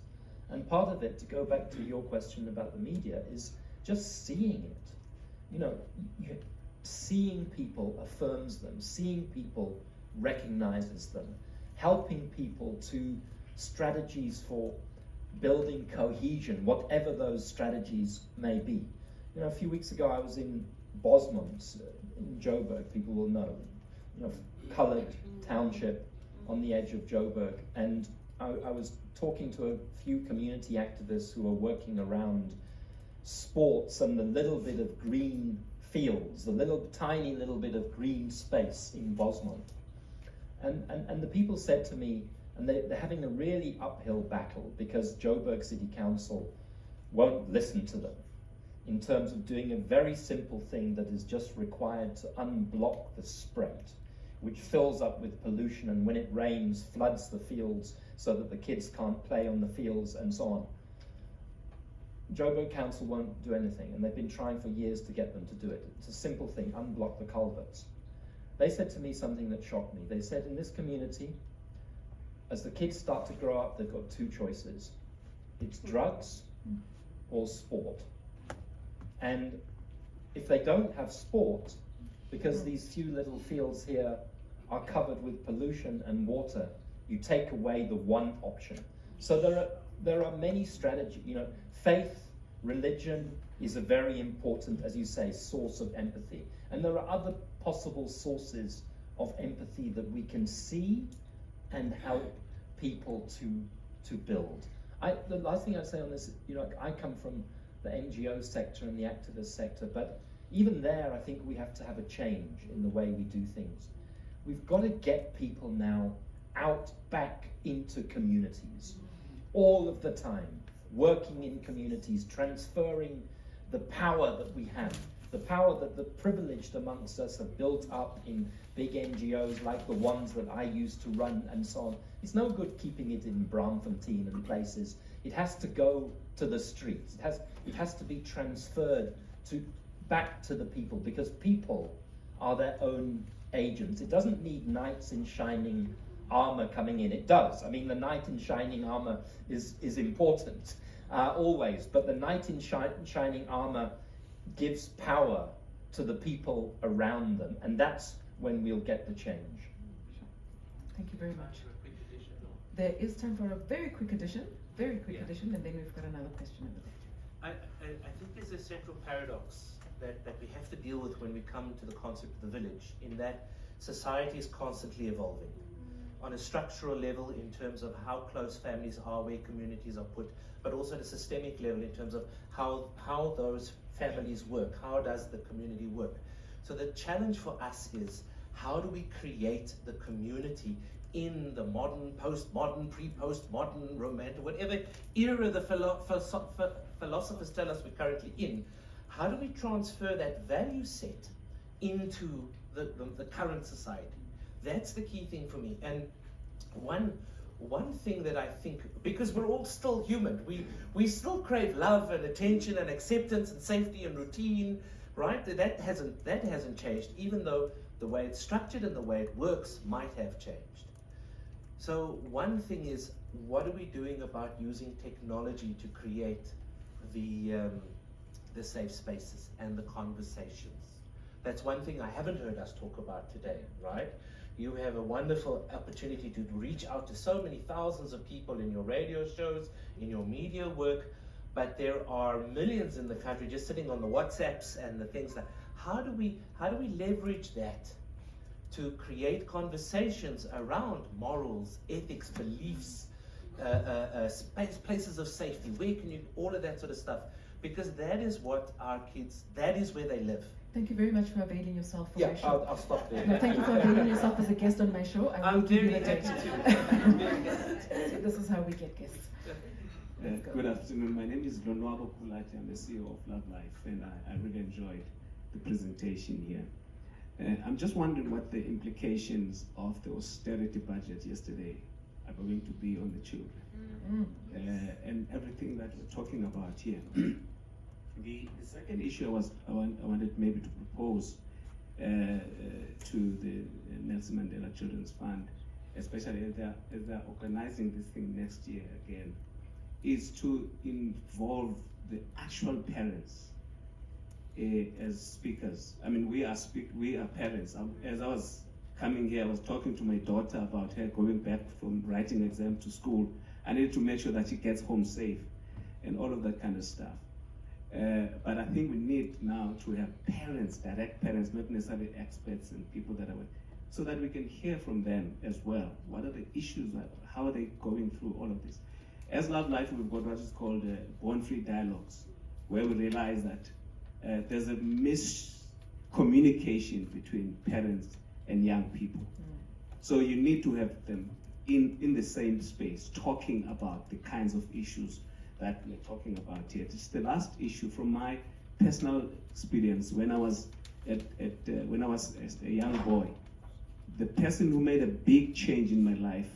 And part of it, to go back to your question about the media, is just seeing it. Seeing people affirms them, seeing people recognizes them, helping people to strategies for building cohesion, whatever those strategies may be. A few weeks ago I was in Bosmont, in Joburg, people will know, coloured township on the edge of Joburg, and I was talking to a few community activists who are working around sports and the little bit of green fields, the tiny little bit of green space in Bosmont. And the people said to me, and they're having a really uphill battle because Joburg City Council won't listen to them in terms of doing a very simple thing that is just required to unblock the Spruit, which fills up with pollution and when it rains floods the fields so that the kids can't play on the fields and so on. Joburg Council won't do anything, and they've been trying for years to get them to do it. It's a simple thing, unblock the culverts. They said to me something that shocked me. They said in this community, as the kids start to grow up, they've got two choices. It's drugs or sport. And if they don't have sport, because these few little fields here are covered with pollution and water, you take away the one option. So there are many strategies. Faith, religion is a very important, as you say, source of empathy. And there are other possible sources of empathy that we can see and help people to build. The last thing I'd say on this, I come from the NGO sector and the activist sector, but even there, I think we have to have a change in the way we do things. We've got to get people now out back into communities all of the time, working in communities, transferring the power that we have, the power that the privileged amongst us have built up in big NGOs like the ones that I used to run and so on. It's no good keeping it in Braamfontein and places. It has to go to the streets. It has to be transferred back to the people, because people are their own agents. It doesn't need knights in shining armor coming in. It does. I mean, the knight in shining armor is important always, but the knight in shining armor gives power to the people around them, and that's when we'll get the change. Thank you very much. There is time for a very quick addition, and then we've got another question over there. I think there's a central paradox that we have to deal with when we come to the concept of the village, in that society is constantly evolving on a structural level in terms of how close families are, where communities are put, but also at a systemic level in terms of how those families work, how does the community work. So the challenge for us is, how do we create the community in the modern, postmodern, pre-postmodern, romantic, whatever era the philosophers tell us we're currently in? How do we transfer that value set into the current society? That's the key thing for me. And one thing that I think, because we're all still human, we still crave love and attention and acceptance and safety and routine, right? That hasn't changed, even though the way it's structured and the way it works might have changed. So one thing is, what are we doing about using technology to create the safe spaces and the conversations? That's one thing I haven't heard us talk about today, right? You have a wonderful opportunity to reach out to so many thousands of people in your radio shows, in your media work, but there are millions in the country just sitting on the WhatsApps and the things like, how do we leverage that to create conversations around morals, ethics, beliefs, places of safety, where can you, all of that sort of stuff, because that is what our kids, that is where they live. Thank you very much for availing yourself for Yeah, my show. I'll stop there. No, thank you for availing yourself as a guest on my show. I will give you the date. So this is how we get guests. Good afternoon. My name is Lonwabo Kulati. I'm the CEO of Love Life, and I really enjoyed the presentation here. I'm just wondering what the implications of the austerity budget yesterday are going to be on the children, and everything that we're talking about here. The second issue I wanted maybe to propose to the Nelson Mandela Children's Fund, especially as they're organizing this thing next year again, is to involve the actual parents as speakers. I mean, we are parents. As I was coming here, I was talking to my daughter about her going back from writing exam to school. I needed to make sure that she gets home safe and all of that kind of stuff. But I think we need now to have parents, direct parents, not necessarily experts and people that are, so that we can hear from them as well. What are the issues? How are they going through all of this? As Love Life, we've got what is called Born-Free Dialogues, where we realize that there's a miscommunication between parents and young people. So you need to have them in the same space, talking about the kinds of issues that we're talking about here. Just the last issue from my personal experience when I was a young boy, the person who made a big change in my life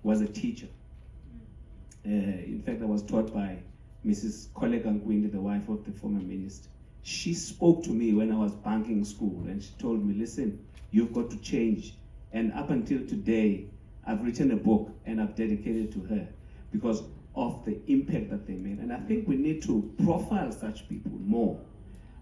was a teacher. In fact, I was taught by Mrs. Koleka Ngwindi, the wife of the former minister. She spoke to me when I was bunking school, and she told me, listen, you've got to change. And up until today, I've written a book and I've dedicated it to her because of the impact that they made. And I think we need to profile such people more.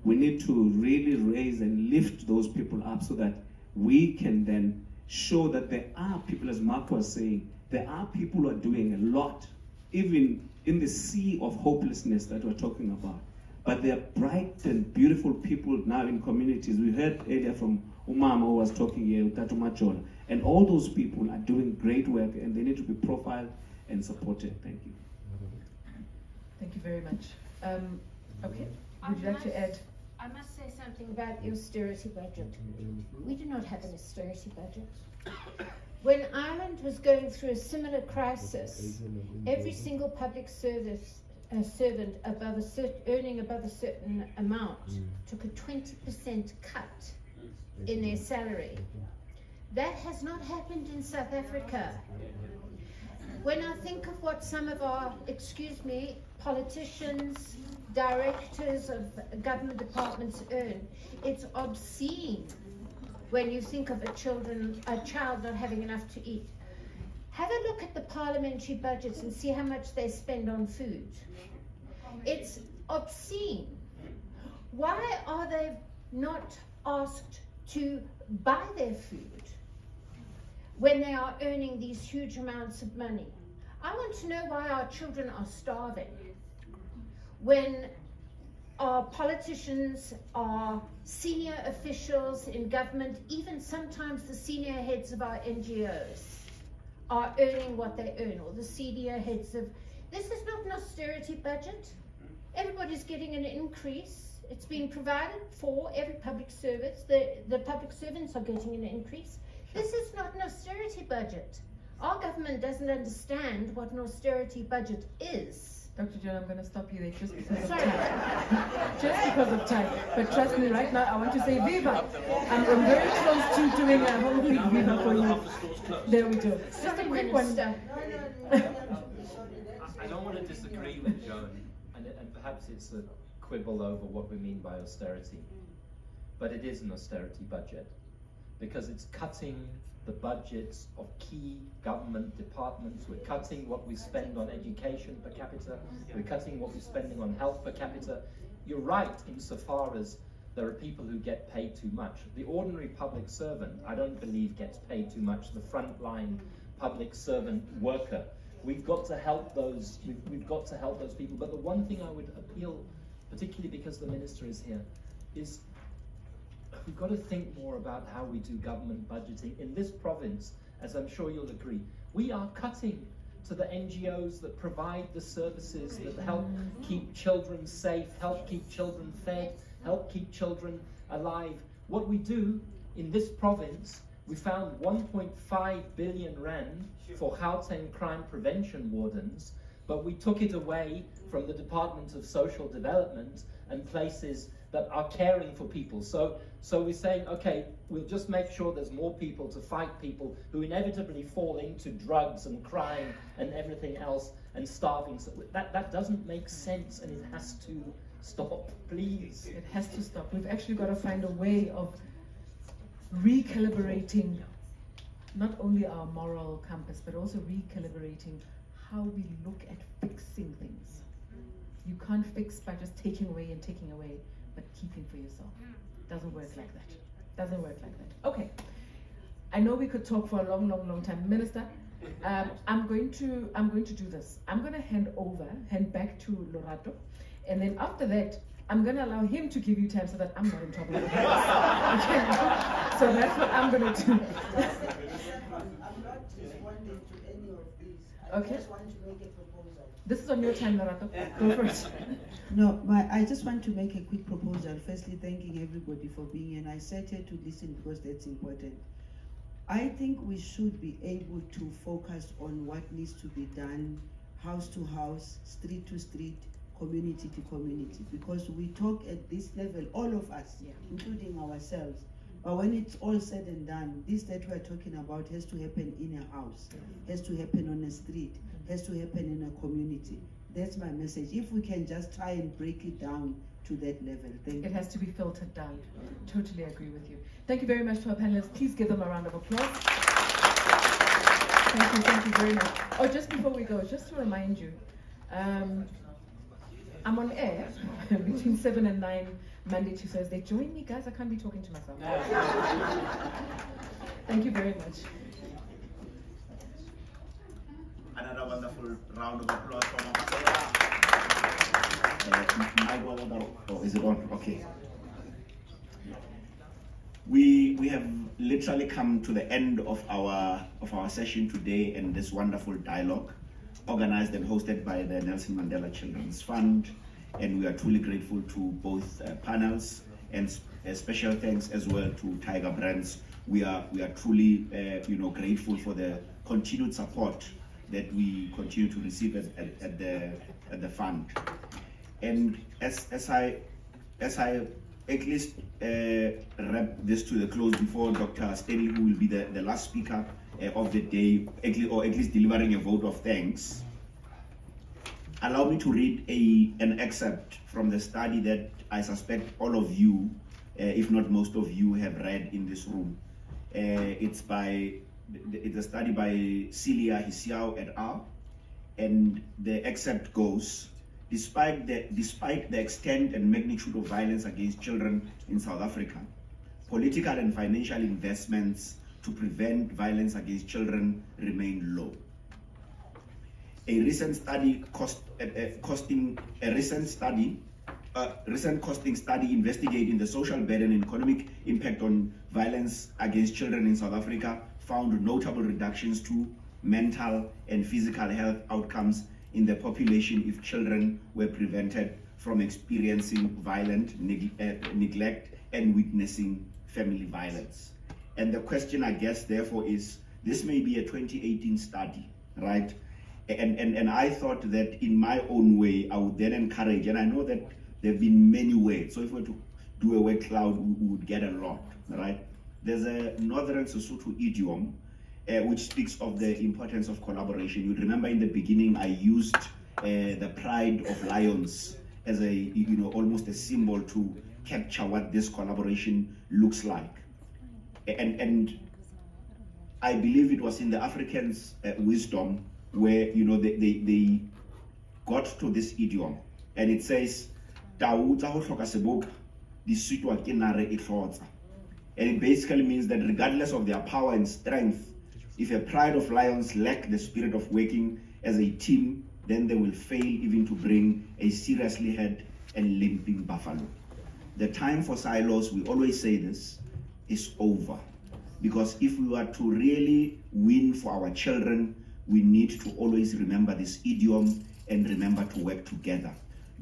We need to really raise and lift those people up so that we can then show that there are people, as Mark was saying, there are people who are doing a lot, even in the sea of hopelessness that we're talking about. But there are bright and beautiful people now in communities. We heard earlier from Umama who was talking here, Tatu Majola. And all those people are doing great work and they need to be profiled and supported. Thank you. Thank you very much. Okay, would you like to add? I must say something about the austerity budget. We do not have an austerity budget. When Ireland was going through a similar crisis, every single public service servant earning above a certain amount took a 20% cut in their salary. That has not happened in South Africa. When I think of what some of our, politicians, directors of government departments earn. It's obscene when you think of a child not having enough to eat. Have a look at the parliamentary budgets and see how much they spend on food. It's obscene. Why are they not asked to buy their food when they are earning these huge amounts of money? I want to know why our children are starving when our politicians, our senior officials in government, even sometimes the senior heads of our NGOs are earning what they earn, or the senior heads of... This is not an austerity budget. Everybody's getting an increase. It's being provided for every public service. The public servants are getting an increase. This is not an austerity budget. Our government doesn't understand what an austerity budget is. Dr. John, I'm going to stop you there just because of time. Just because of time. But trust me, right now, I want to say Viva. I'm very close to doing a whole big Viva for you. There we go. Just a quick one. I don't want to disagree with Joan, and perhaps it's a quibble over what we mean by austerity. But it is an austerity budget, because it's cutting the budgets of key government departments. We're cutting what we spend on education per capita. We're cutting what we're spending on health per capita. You're right insofar as there are people who get paid too much. The ordinary public servant, I don't believe, gets paid too much. The frontline public servant worker. We've got to help those. We've got to help those people. But the one thing I would appeal, particularly because the minister is here, is we've got to think more about how we do government budgeting. In this province, as I'm sure you'll agree, we are cutting to the NGOs that provide the services that help keep children safe, help keep children fed, help keep children alive. What we do in this province, we found 1.5 billion rand for Gauteng crime prevention wardens, but we took it away from the Department of Social Development and places that are caring for people. So we're saying, okay, we'll just make sure there's more people to fight people who inevitably fall into drugs and crime and everything else and starving. So that doesn't make sense, and it has to stop, please. It has to stop. We've actually got to find a way of recalibrating not only our moral compass, but also recalibrating how we look at fixing things. You can't fix by just taking away and taking away, but keeping for yourself. Doesn't work like that. Doesn't work like that. Okay. I know we could talk for a long, long, long time. Minister, I'm going to do this. I'm going to hand back to Lorato, and then after that, I'm going to allow him to give you time so that I'm not in trouble. Okay. So that's what I'm going to do. I'm not responding to any of these. I just want to make a proposal. This is on your time, Lorato. Go first. No, I just want to make a quick proposal. Firstly, thanking everybody for being here. And I sat here to listen because that's important. I think we should be able to focus on what needs to be done, house to house, street to street, community to community, because we talk at this level, all of us, including ourselves. But when it's all said and done, this that we're talking about has to happen in a house, has to happen on a street, has to happen in a community. That's my message. If we can just try and break it down to that level. Thank you. It has to be filtered down. Totally agree with you. Thank you very much to our panelists. Please give them a round of applause. Thank you very much. Oh, just before we go, just to remind you, I'm on air between 7 and 9, Monday to Thursday. Join me, guys. I can't be talking to myself. Thank you very much. Another wonderful round of applause for Mandela. Oh, is it on? Okay. We have literally come to the end of our session today, and this wonderful dialogue, organized and hosted by the Nelson Mandela Children's Fund, and we are truly grateful to both panels, and a special thanks as well to Tiger Brands. We are truly grateful for the continued support that we continue to receive at the fund. And as I at least wrap this to the close before Dr. Stanley, who will be the last speaker of the day, or at least delivering a vote of thanks, Allow me to read an excerpt from the study that I suspect all of you, if not most of you, have read in this room. It's a study by Celia Hisiao et al. And the excerpt goes, despite the extent and magnitude of violence against children in South Africa, political and financial investments to prevent violence against children remain low. A recent costing study investigating the social burden and economic impact on violence against children in South Africa found notable reductions to mental and physical health outcomes in the population if children were prevented from experiencing violent neglect and witnessing family violence. And the question, I guess, therefore, is this may be a 2018 study, right? And I thought that in my own way, I would then encourage, and I know that there have been many ways, so if we were to do a word cloud, we would get a lot, right? There's a Northern Sesotho idiom which speaks of the importance of collaboration. You remember in the beginning, I used the pride of lions as a, almost a symbol to capture what this collaboration looks like. And I believe it was in the Africans' wisdom where, they got to this idiom, and it says, and it basically means that regardless of their power and strength, if a pride of lions lack the spirit of working as a team, then they will fail even to bring a seriously hurt and limping buffalo. The time for silos, we always say this, is over. Because if we are to really win for our children, we need to always remember this idiom and remember to work together.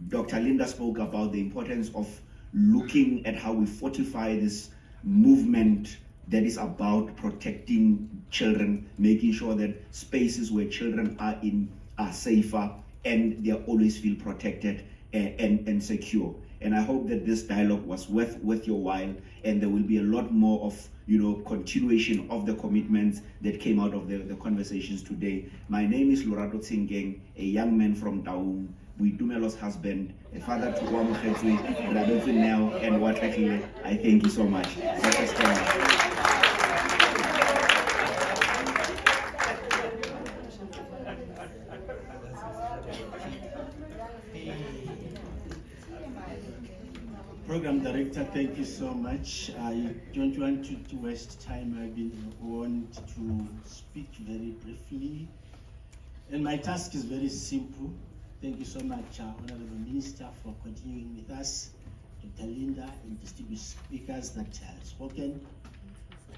Dr. Linda spoke about the importance of looking at how we fortify this movement that is about protecting children, making sure that spaces where children are in are safer and they always feel protected and secure. And I hope that this dialogue was worth your while, and there will be a lot more of continuation of the commitments that came out of the conversations today. My name is Lorato Tsingeng, a young man from Taung, Buitumelo's husband, a father to Wamukhetwe, Rabethu Nel, and Watakile. I thank you so much. Let us stand up. Program Director, thank you so much. I don't want to waste time. I've been warned to speak very briefly. And my task is very simple. Thank you so much, Honorable Minister, for continuing with us, Dr. Linda, and distinguished speakers that have spoken.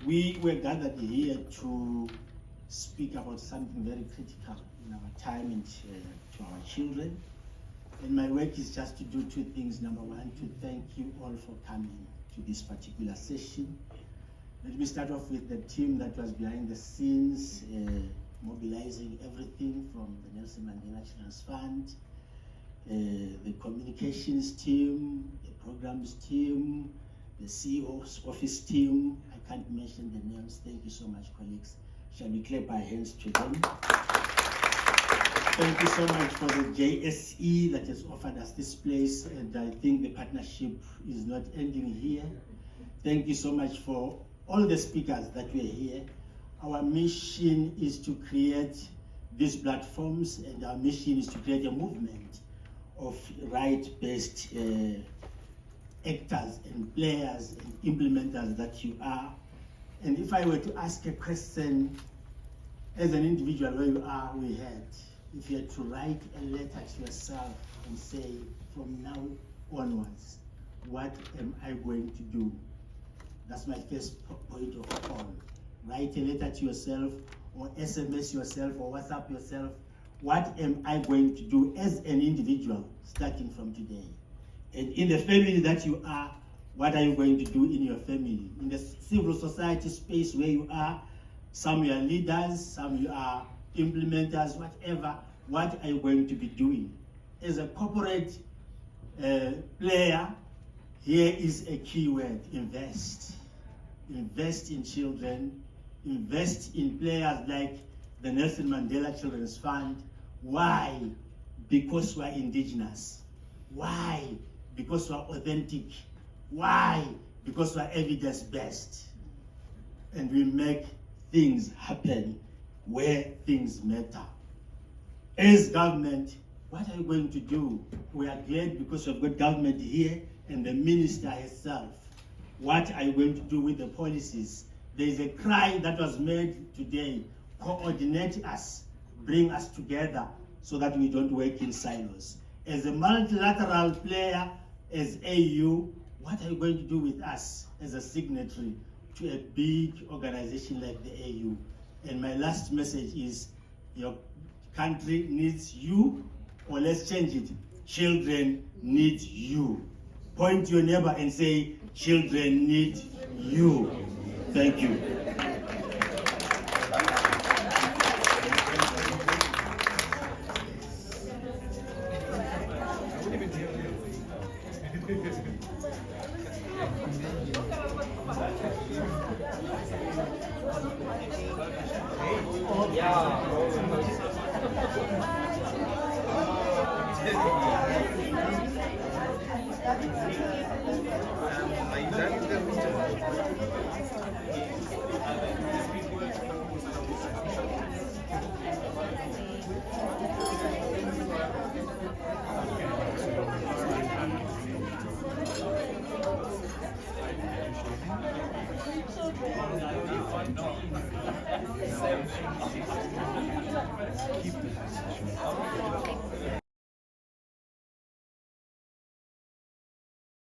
We were gathered here to speak about something very critical in our time and to our children. And my work is just to do two things. Number one, to thank you all for coming to this particular session. Let me start off with the team that was behind the scenes, mobilizing everything from the Nelson Mandela Children's Fund, the communications team, the programs team, the CEO's office team. I can't mention the names. Thank you so much, colleagues. Shall we clap our hands to them? Thank you so much for the JSE that has offered us this place, and I think the partnership is not ending here. Thank you so much for all the speakers that were here. Our mission is to create these platforms, and our mission is to create a movement of right-based actors and players and implementers that you are. And if I were to ask a question, as an individual where you are, we had, if you had to write a letter to yourself and say, from now onwards, what am I going to do? That's my first point of call. Write a letter to yourself, or SMS yourself, or WhatsApp yourself. What am I going to do as an individual starting from today? And in the family that you are, what are you going to do in your family? In the civil society space where you are, some you are leaders, some you are implementers, whatever, what are you going to be doing? As a corporate player, here is a key word: invest. Invest in children, invest in players like the Nelson Mandela Children's Fund. Why? Because we are indigenous. Why? Because we are authentic. Why? Because we are evidence-based. And we make things happen where things matter. As government, what are you going to do? We are glad because we've got government here and the minister herself. What are you going to do with the policies? There is a cry that was made today. Coordinate us, bring us together so that we don't work in silos. As a multilateral player, as AU, what are you going to do with us as a signatory to a big organization like the AU? And my last message is, your country needs you, or let's change it, children need you. Point to your neighbor and say, children need you. Thank you. No.